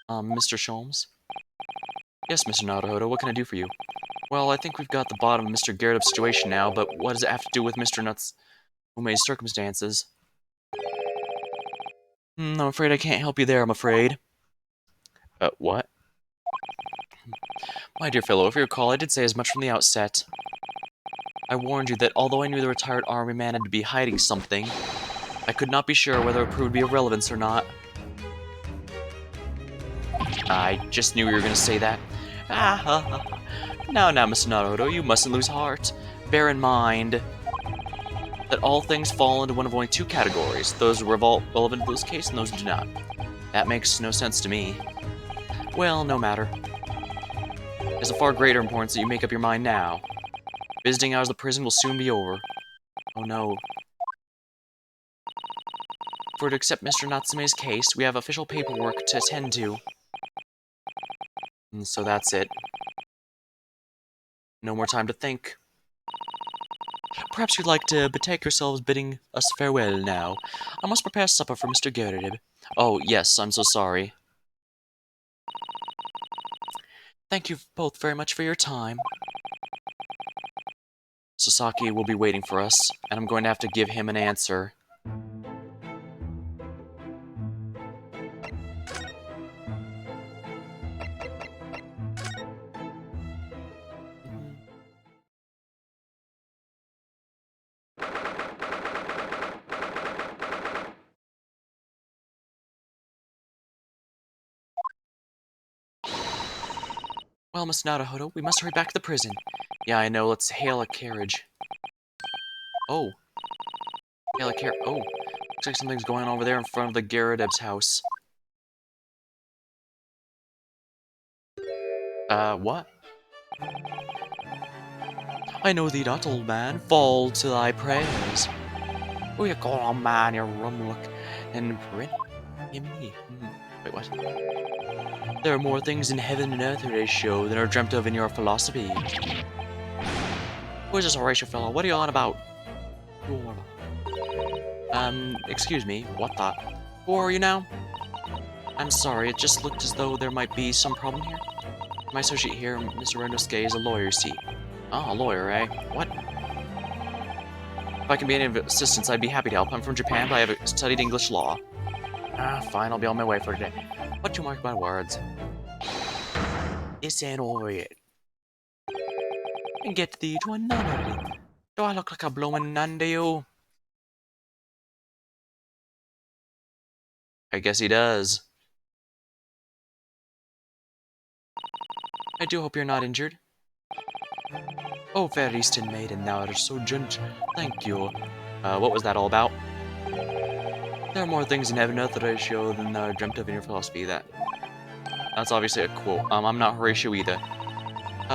Mr. Sholmes? Yes, Mr. Naruhodo, what can I do for you? Well, I think we've got the bottom of Mr. Garrett's situation now, but what does it have to do with Mr. Natsume's circumstances? I'm afraid I can't help you there, I'm afraid. What? My dear fellow, if you recall, I did say as much from the outset. I warned you that although I knew the retired army man had to be hiding something, I could not be sure whether it proved to be of relevance or not. I just knew you were going to say that. Ah, ha, ha. Now, Mr. Naruto, you mustn't lose heart. Bear in mind that all things fall into one of only two categories, those who are relevant to this case and those who do not. That makes no sense to me. Well, no matter. It's of far greater importance that you make up your mind now. Visiting hours of the prison will soon be over. Oh no. For to accept Mr. Natsume's case, we have official paperwork to attend to. And so that's it. No more time to think. Perhaps you'd like to betake yourselves bidding us farewell now. I must prepare supper for Mr. Garrett. Oh, yes, I'm so sorry. Thank you both very much for your time. Sasaki will be waiting for us, and I'm going to have to give him an answer. Well, Miss Naruhodo, we must hurry back to the prison. Yeah, I know, let's hail a carriage. Oh. Hail a carriage. Oh. Looks like something's going on over there in front of the Garredeb's house. What? I know thee not, old man. Fall to thy prayers. Oh, you call on man, you rumlook, and print me. Wait, what? There are more things in heaven and earth, Horatio, than are dreamt of in your philosophy. Who is this Horatio fellow? What are you on about? Excuse me, what the? Who are you now? I'm sorry, it just looked as though there might be some problem here. My associate here, Mr. Renosuke, is a lawyer, see. Oh, a lawyer, eh? What? If I can be any assistance, I'd be happy to help. I'm from Japan, but I have studied English law. Ah, fine, I'll be on my way for today. What you mark my words? This ain't over yet. And get thee to a nunnery. Do I look like a bloomin' nun to you? I guess he does. I do hope you're not injured. Oh, fair Eastern maiden, thou art so gentle. Thank you. What was that all about? There are more things in heaven and earth, Horatio, than thou dreamt of in your philosophy. That's obviously a quote. I'm not Horatio either.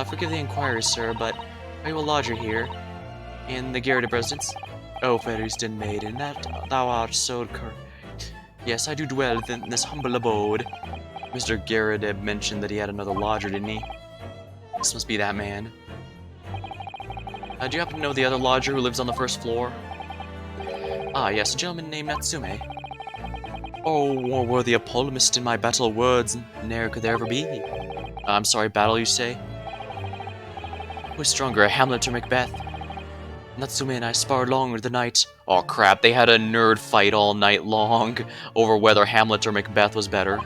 Forgive the inquiry, sir, but are you a lodger here? In the garret of residence? Oh, fair Eastern maiden, that thou art so Yes, I do dwell within this humble abode. Mr. Garrett mentioned that he had another lodger, didn't he? This must be that man. Do you happen to know the other lodger who lives on the first floor? Ah, yes, a gentleman named Natsume. Oh, more worthy a polemist in my battle words ne'er could there ever be. I'm sorry, battle, you say? Who's stronger, Hamlet or Macbeth? Natsume and I sparred long into the night. Oh crap, they had a nerd fight all night long over whether Hamlet or Macbeth was better.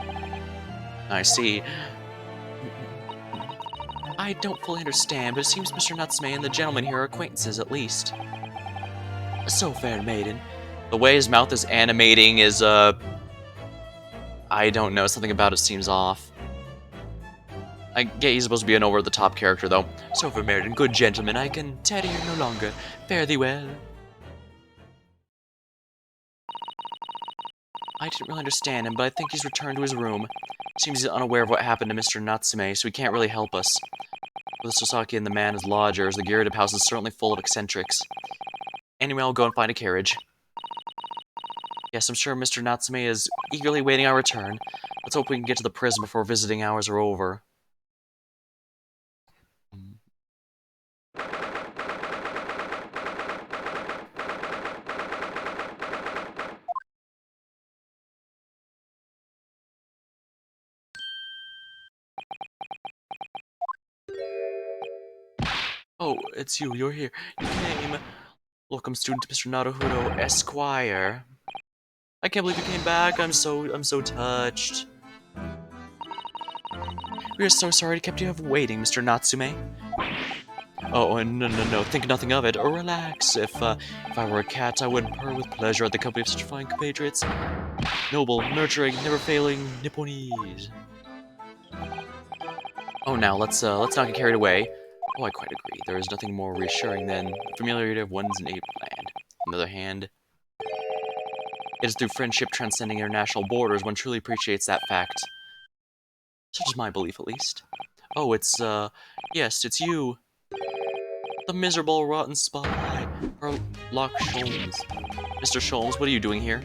I see. I don't fully understand, but it seems Mr. Natsume and the gentleman here are acquaintances, at least. So, fair maiden. The way his mouth is animating is, I don't know, something about it seems off. I get he's supposed to be an over-the-top character, though. So, fair maiden, good gentleman, I can tarry here no longer. Fare thee well. I didn't really understand him, but I think he's returned to his room. Seems he's unaware of what happened to Mr. Natsume, so he can't really help us. With Sasaki and the man as lodgers, the Gyarados house is certainly full of eccentrics. Anyway, I'll go and find a carriage. Yes, I'm sure Mr. Natsume is eagerly waiting our return. Let's hope we can get to the prison before visiting hours are over. Oh, it's you. You're here. You came. Welcome, student Mr. Naruhodo, Esquire. I can't believe you came back. I'm so touched. We are so sorry to keep you waiting, Mr. Natsume. Oh, no, think nothing of it. Or relax. If I were a cat, I would purr with pleasure at the company of such fine compatriots. Noble, nurturing, never failing Nipponese. Oh, now let's not get carried away. Oh, I quite agree. There is nothing more reassuring than the familiarity of one's native land. On the other hand, it is through friendship transcending international borders one truly appreciates that fact. Such is my belief, at least. Oh, yes, it's you. The miserable, rotten spy, Herlock Sholmes. Mr. Sholmes, what are you doing here?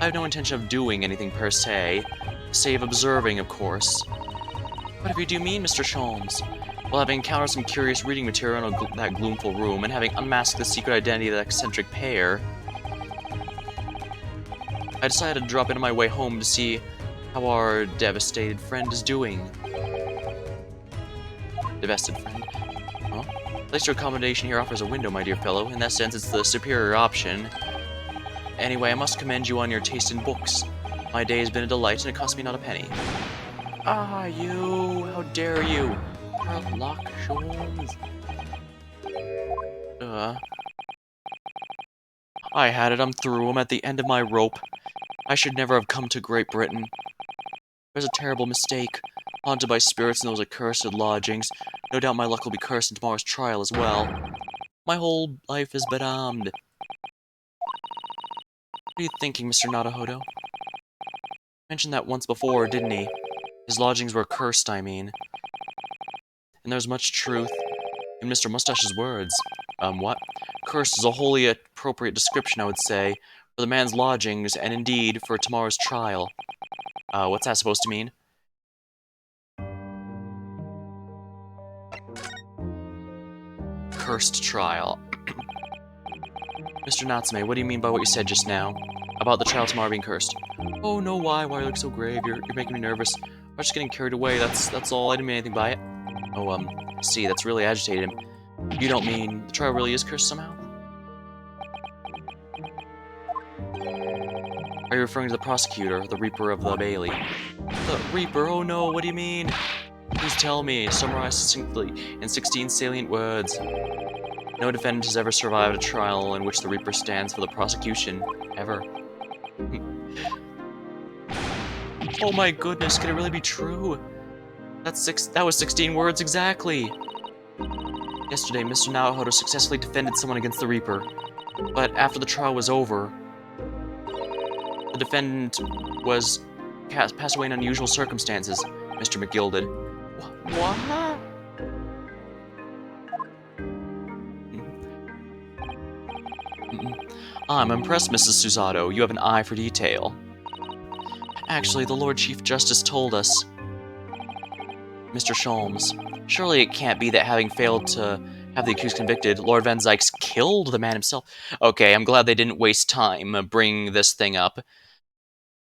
I have no intention of doing anything per se, save observing, of course. Whatever do you mean, Mr. Sholmes? Well, having encountered some curious reading material in that gloomful room, and having unmasked the secret identity of that eccentric pair, I decided to drop into my way home to see how our devastated friend is doing. Devastated friend? Huh? At least your accommodation here offers a window, my dear fellow. In that sense, it's the superior option. Anyway, I must commend you on your taste in books. My day has been a delight, and it cost me not a penny. Ah, you! How dare you! Herlock Sholmes. I had it, I'm through. I'm at the end of my rope. I should never have come to Great Britain. There's a terrible mistake. Haunted by spirits in those accursed lodgings. No doubt my luck will be cursed in tomorrow's trial as well. My whole life is bedamned. What are you thinking, Mr. Naruhodo? Mentioned that once before, didn't he? His lodgings were cursed, I mean. And there's much truth in Mr. Mustache's words. What? Cursed is a wholly appropriate description, I would say, for the man's lodgings, and indeed, for tomorrow's trial. What's that supposed to mean? Cursed trial. Mr. Natsume, what do you mean by what you said just now? About the trial tomorrow being cursed? Oh, no, why? Why you look so grave? You're making me nervous. I'm just getting carried away, that's all. I didn't mean anything by it. Oh, see, that's really agitated him. You don't mean the trial really is cursed somehow? Are you referring to the prosecutor, the Reaper of the Bailey? The Reaper? Oh no, what do you mean? Please tell me, summarize succinctly, in 16 salient words. No defendant has ever survived a trial in which the Reaper stands for the prosecution. Ever. Oh my goodness, could it really be true? That was 16 words exactly! Yesterday, Mr. Naohodo successfully defended someone against the Reaper. But after the trial was over, the defendant was passed away in unusual circumstances, Mr. McGill did. What? I'm impressed, Mrs. Susato. You have an eye for detail. Actually, the Lord Chief Justice told us. Mr. Sholmes, surely it can't be that having failed to have the accused convicted, Lord Van Zykes killed the man himself. Okay, I'm glad they didn't waste time bringing this thing up.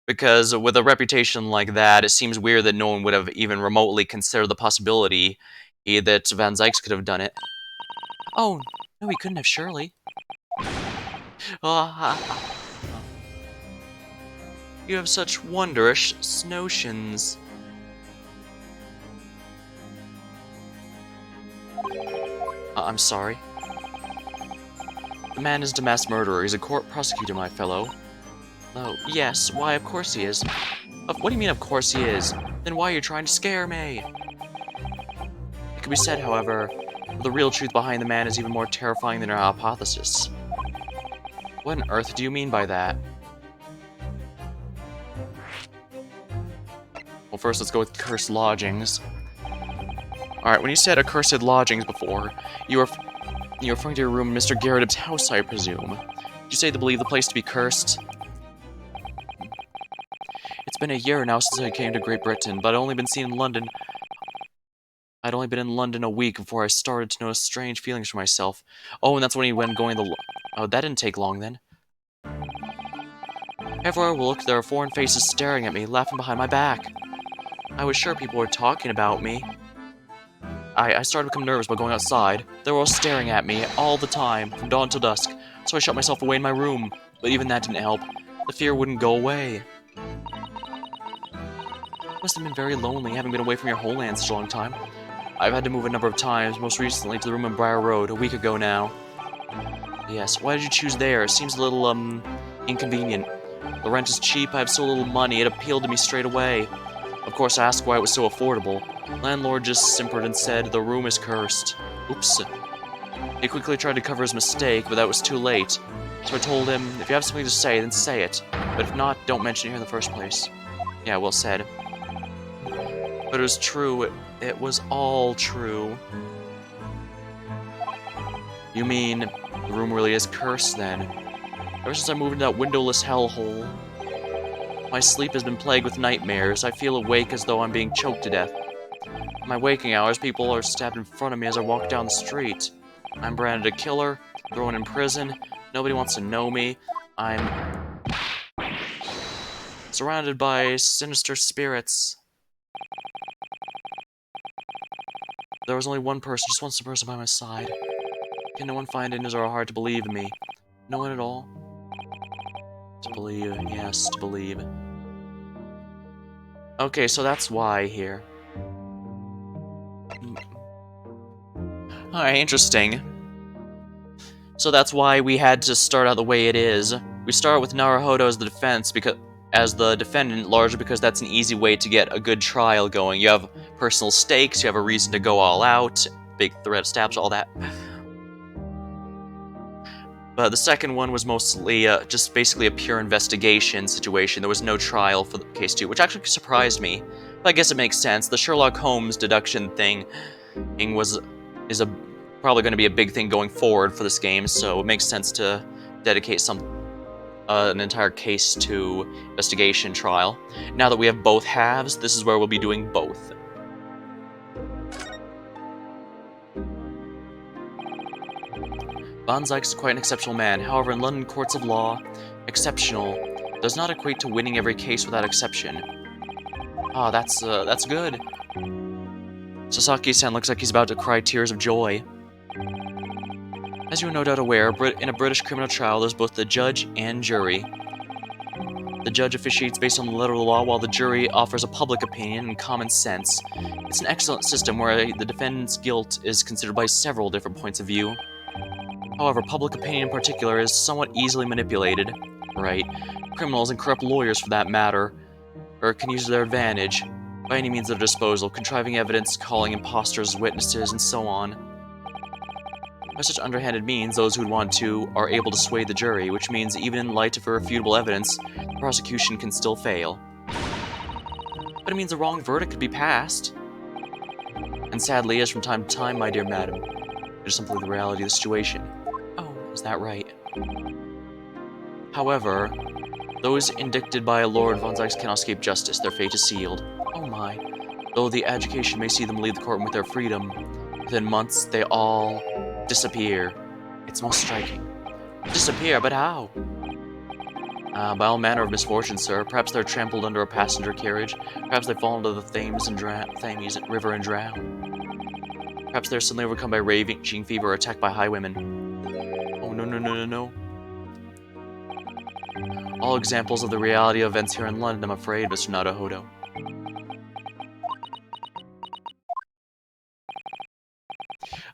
Because with a reputation like that, it seems weird that no one would have even remotely considered the possibility that Van Zykes could have done it. Oh, no, he couldn't have, surely. You have such wondrous notions. I'm sorry. The man is a mass murderer. He's a court prosecutor, my fellow. Oh, yes. Why, of course he is. What do you mean, of course he is? Then why are you trying to scare me? It could be said, however, the real truth behind the man is even more terrifying than our hypothesis. What on earth do you mean by that? Well, first let's go with cursed lodgings. Alright, when you said accursed lodgings before, you're referring to your room in Mr. Garrett's house, I presume. Did you say to believe the place to be cursed? It's been a year now since I came to Great Britain, but I'd only been in London a week before I started to notice strange feelings for myself. Oh, and that's when he went going the... Oh, that didn't take long then. Everywhere I looked, there were foreign faces staring at me, laughing behind my back. I was sure people were talking about me. I started to become nervous by going outside. They were all staring at me all the time, from dawn till dusk, so I shut myself away in my room. But even that didn't help. The fear wouldn't go away. It must have been very lonely, having been away from your homeland such a long time. I've had to move a number of times, most recently to the room in Briar Road, a week ago now. Yes, why did you choose there? It seems a little, inconvenient. The rent is cheap, I have so little money, it appealed to me straight away. Of course, I asked why it was so affordable. Landlord just simpered and said, the room is cursed. Oops. He quickly tried to cover his mistake, but that was too late. So I told him, if you have something to say, then say it. But if not, don't mention it here in the first place. Yeah, well said. But it was true. It was all true. You mean, the room really is cursed, then? Ever since I moved into that windowless hellhole, my sleep has been plagued with nightmares. I feel awake as though I'm being choked to death. In my waking hours, people are stabbed in front of me as I walk down the street. I'm branded a killer, thrown in prison, nobody wants to know me. I'm surrounded by sinister spirits. There was only one person, just one person by my side. Can no one find it in his or her heart to believe in me? No one at all? To believe, yes, to believe. Okay, so that's why here. Alright, interesting. So that's why we had to start out the way it is. We start with Naruhodo as the defense, as the defendant, largely because that's an easy way to get a good trial going. You have personal stakes, you have a reason to go all out, big threat established, all that. But the second one was mostly just basically a pure investigation situation. There was no trial for the case 2, which actually surprised me. But I guess it makes sense. The Sherlock Holmes deduction thing is probably going to be a big thing going forward for this game, so it makes sense to dedicate an entire case to investigation trial. Now that we have both halves, this is where we'll be doing both. Van Zykes is quite an exceptional man. However, in London courts of law, exceptional does not equate to winning every case without exception. Ah, that's good. Sasaki-san looks like he's about to cry tears of joy. As you are no doubt aware, in a British criminal trial, there's both the judge and jury. The judge officiates based on the letter of the law, while the jury offers a public opinion and common sense. It's an excellent system where the defendant's guilt is considered by several different points of view. However, public opinion in particular is somewhat easily manipulated. Right. Criminals and corrupt lawyers, for that matter, can use their advantage. by any means at their disposal, contriving evidence, calling imposters as witnesses, and so on. By such underhanded means, those who want to are able to sway the jury, which means even in light of irrefutable evidence, the prosecution can still fail. But it means a wrong verdict could be passed. And sadly, as from time to time, my dear madam, it is simply the reality of the situation. Oh, is that right? However, those indicted by Lord Von Zykes cannot escape justice. Their fate is sealed. Oh my. Though the education may see them leave the courtroom with their freedom, within months they all disappear. It's most striking. Disappear? But how? By all manner of misfortune, sir. Perhaps they're trampled under a passenger carriage. Perhaps they fall into the Thames River and drown. Perhaps they're suddenly overcome by raving fever or attacked by highwaymen. Oh, no, no, no, no, no. All examples of the reality of events here in London, I'm afraid, Mr. Naruhodo.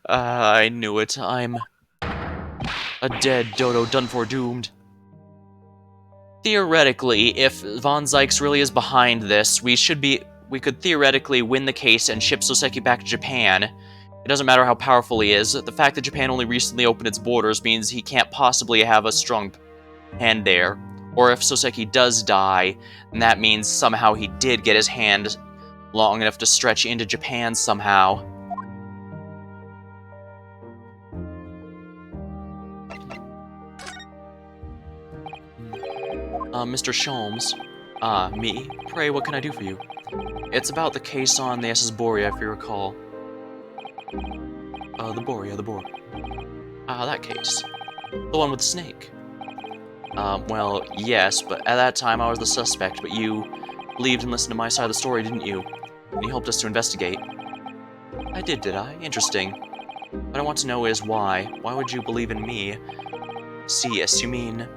I knew it. I'm a dead dodo, done for, doomed. Theoretically, if Von Zykes really is behind this, we could theoretically win the case and ship Soseki back to Japan. It doesn't matter how powerful he is. The fact that Japan only recently opened its borders means he can't possibly have a strong hand there. Or if Soseki does die, then that means somehow he did get his hand long enough to stretch into Japan somehow. Mr. Sholmes. Me? Pray, what can I do for you? It's about the case on the SS Borea, if you recall. The Borea. That case. The one with the snake. Well, yes, but at that time I was the suspect, but you believed and listened to my side of the story, didn't you? And you helped us to investigate. I did I? Interesting. What I want to know is why. Why would you believe in me? CS, you mean...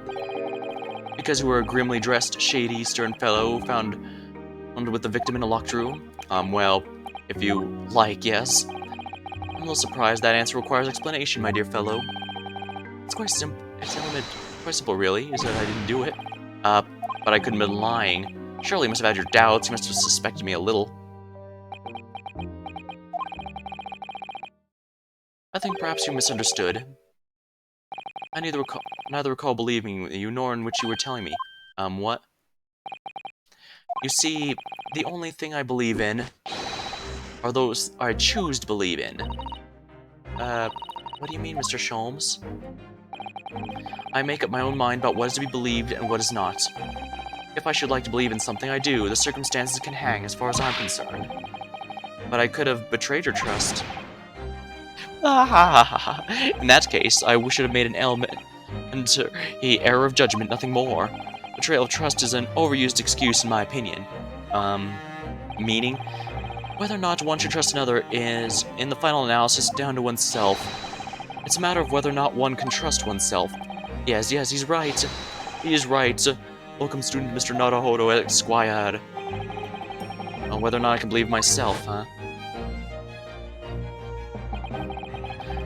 because you were a grimly dressed, shady, stern fellow found with the victim in a locked room? Well, if you like, yes. I'm a little surprised that answer requires explanation, my dear fellow. It's quite simple. Quite simple, really, is that I didn't do it. But I couldn't have been lying. Surely you must have had your doubts. You must have suspected me a little. I think perhaps you misunderstood. I neither recall believing you nor in which you were telling me. What? You see, the only thing I believe in are those I choose to believe in. What do you mean, Mr. Sholmes? I make up my own mind about what is to be believed and what is not. If I should like to believe in something, I do. The circumstances can hang, as far as I'm concerned. But I could have betrayed your trust. In that case, I should have made an error of judgment, nothing more. Betrayal of trust is an overused excuse, in my opinion. Meaning? Whether or not one should trust another is, in the final analysis, down to oneself. It's a matter of whether or not one can trust oneself. Yes, he's right. He is right. Welcome, student Mr. Naruhodo Esquire. Whether or not I can believe myself, huh?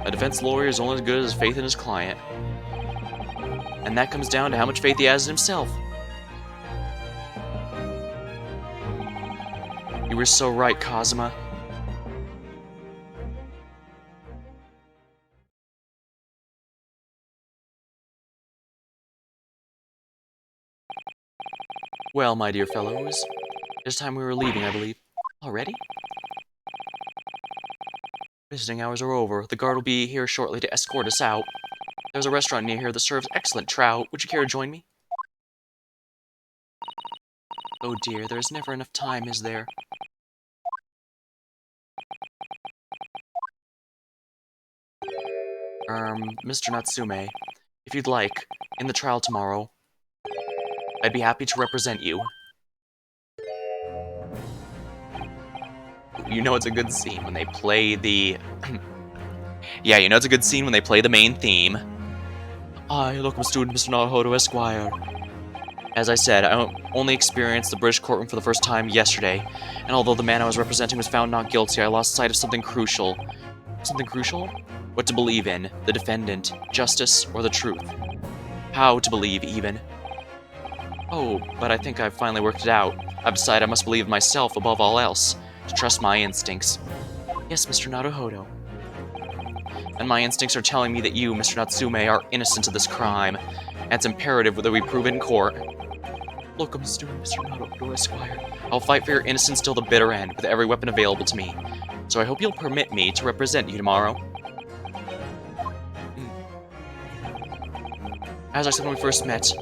A defense lawyer is only as good as his faith in his client. And that comes down to how much faith he has in himself. You were so right, Kazuma. Well, my dear fellows, it's time we were leaving, I believe. Already? Visiting hours are over. The guard will be here shortly to escort us out. There's a restaurant near here that serves excellent trout. Would you care to join me? Oh dear, there's never enough time, is there? Mr. Natsume, if you'd like, in the trial tomorrow, I'd be happy to represent you. You know it's a good scene when they play the... yeah, you know it's a good scene when they play the main theme. I, local student Mr. Naruhodo Esquire. As I said, I only experienced the British courtroom for the first time yesterday, and although the man I was representing was found not guilty, I lost sight of something crucial. Something crucial? What to believe in, the defendant, justice, or the truth. How to believe, even. Oh, but I think I've finally worked it out. I've decided I must believe in myself above all else, to trust my instincts. Yes, Mr. Naruhodo. And my instincts are telling me that you, Mr. Natsume, are innocent of this crime, and it's imperative that we prove it in court. Look, Mr. Naruhodo, Esquire. I'll fight for your innocence till the bitter end, with every weapon available to me. So I hope you'll permit me to represent you tomorrow. As I said when we first met,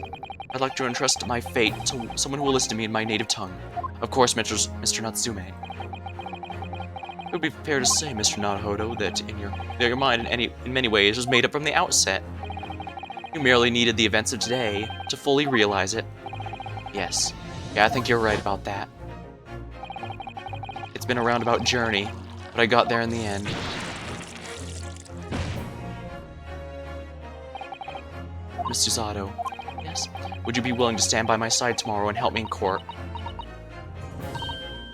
I'd like to entrust my fate to someone who will listen to me in my native tongue. Of course, Mr. Natsume. It would be fair to say, Mr. Naruhodo, that your mind in many ways was made up from the outset. You merely needed the events of today to fully realize it. Yes. Yeah, I think you're right about that. It's been a roundabout journey, but I got there in the end. Mr. Zato. Yes? Would you be willing to stand by my side tomorrow and help me in court?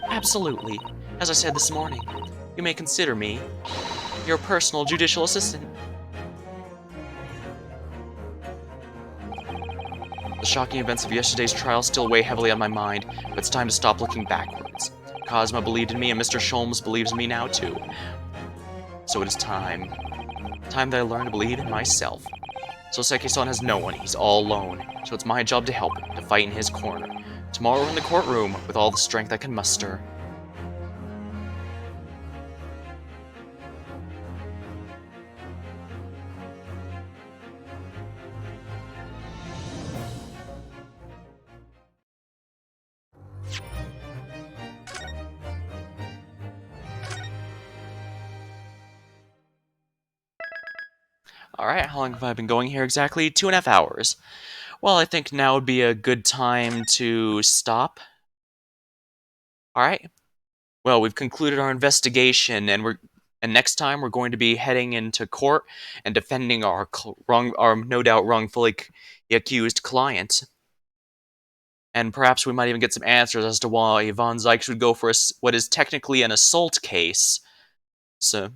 Absolutely. As I said this morning, you may consider me your personal judicial assistant. The shocking events of yesterday's trial still weigh heavily on my mind, but it's time to stop looking backwards. Cosma believed in me, and Mr. Sholmes believes in me now, too. So it is time. Time that I learn to believe in myself. So Seki-san has no one, he's all alone, so it's my job to help him, to fight in his corner. Tomorrow in the courtroom, with all the strength I can muster. Alright, how long have I been going here exactly? 2.5 hours. Well, I think now would be a good time to stop. Alright. Well, we've concluded our investigation, and next time we're going to be heading into court and defending our no doubt wrongfully accused client. And perhaps we might even get some answers as to why Von Zykes would go for what is technically an assault case, so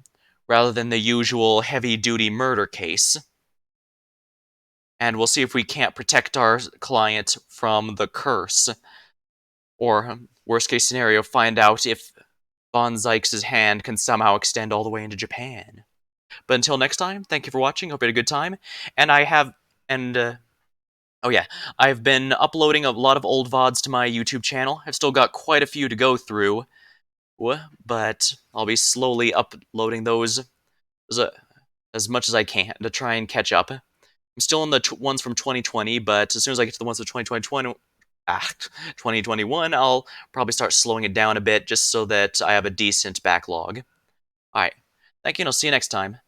rather than the usual heavy-duty murder case. And we'll see if we can't protect our client from the curse. Or, worst case scenario, find out if Von Zykes' hand can somehow extend all the way into Japan. But until next time, thank you for watching, hope you had a good time, and oh yeah, I've been uploading a lot of old VODs to my YouTube channel. I've still got quite a few to go through, but I'll be slowly uploading those as much as I can to try and catch up. I'm still in the ones from 2020, but as soon as I get to the ones of 2021, I'll probably start slowing it down a bit just so that I have a decent backlog. Alright, thank you and I'll see you next time.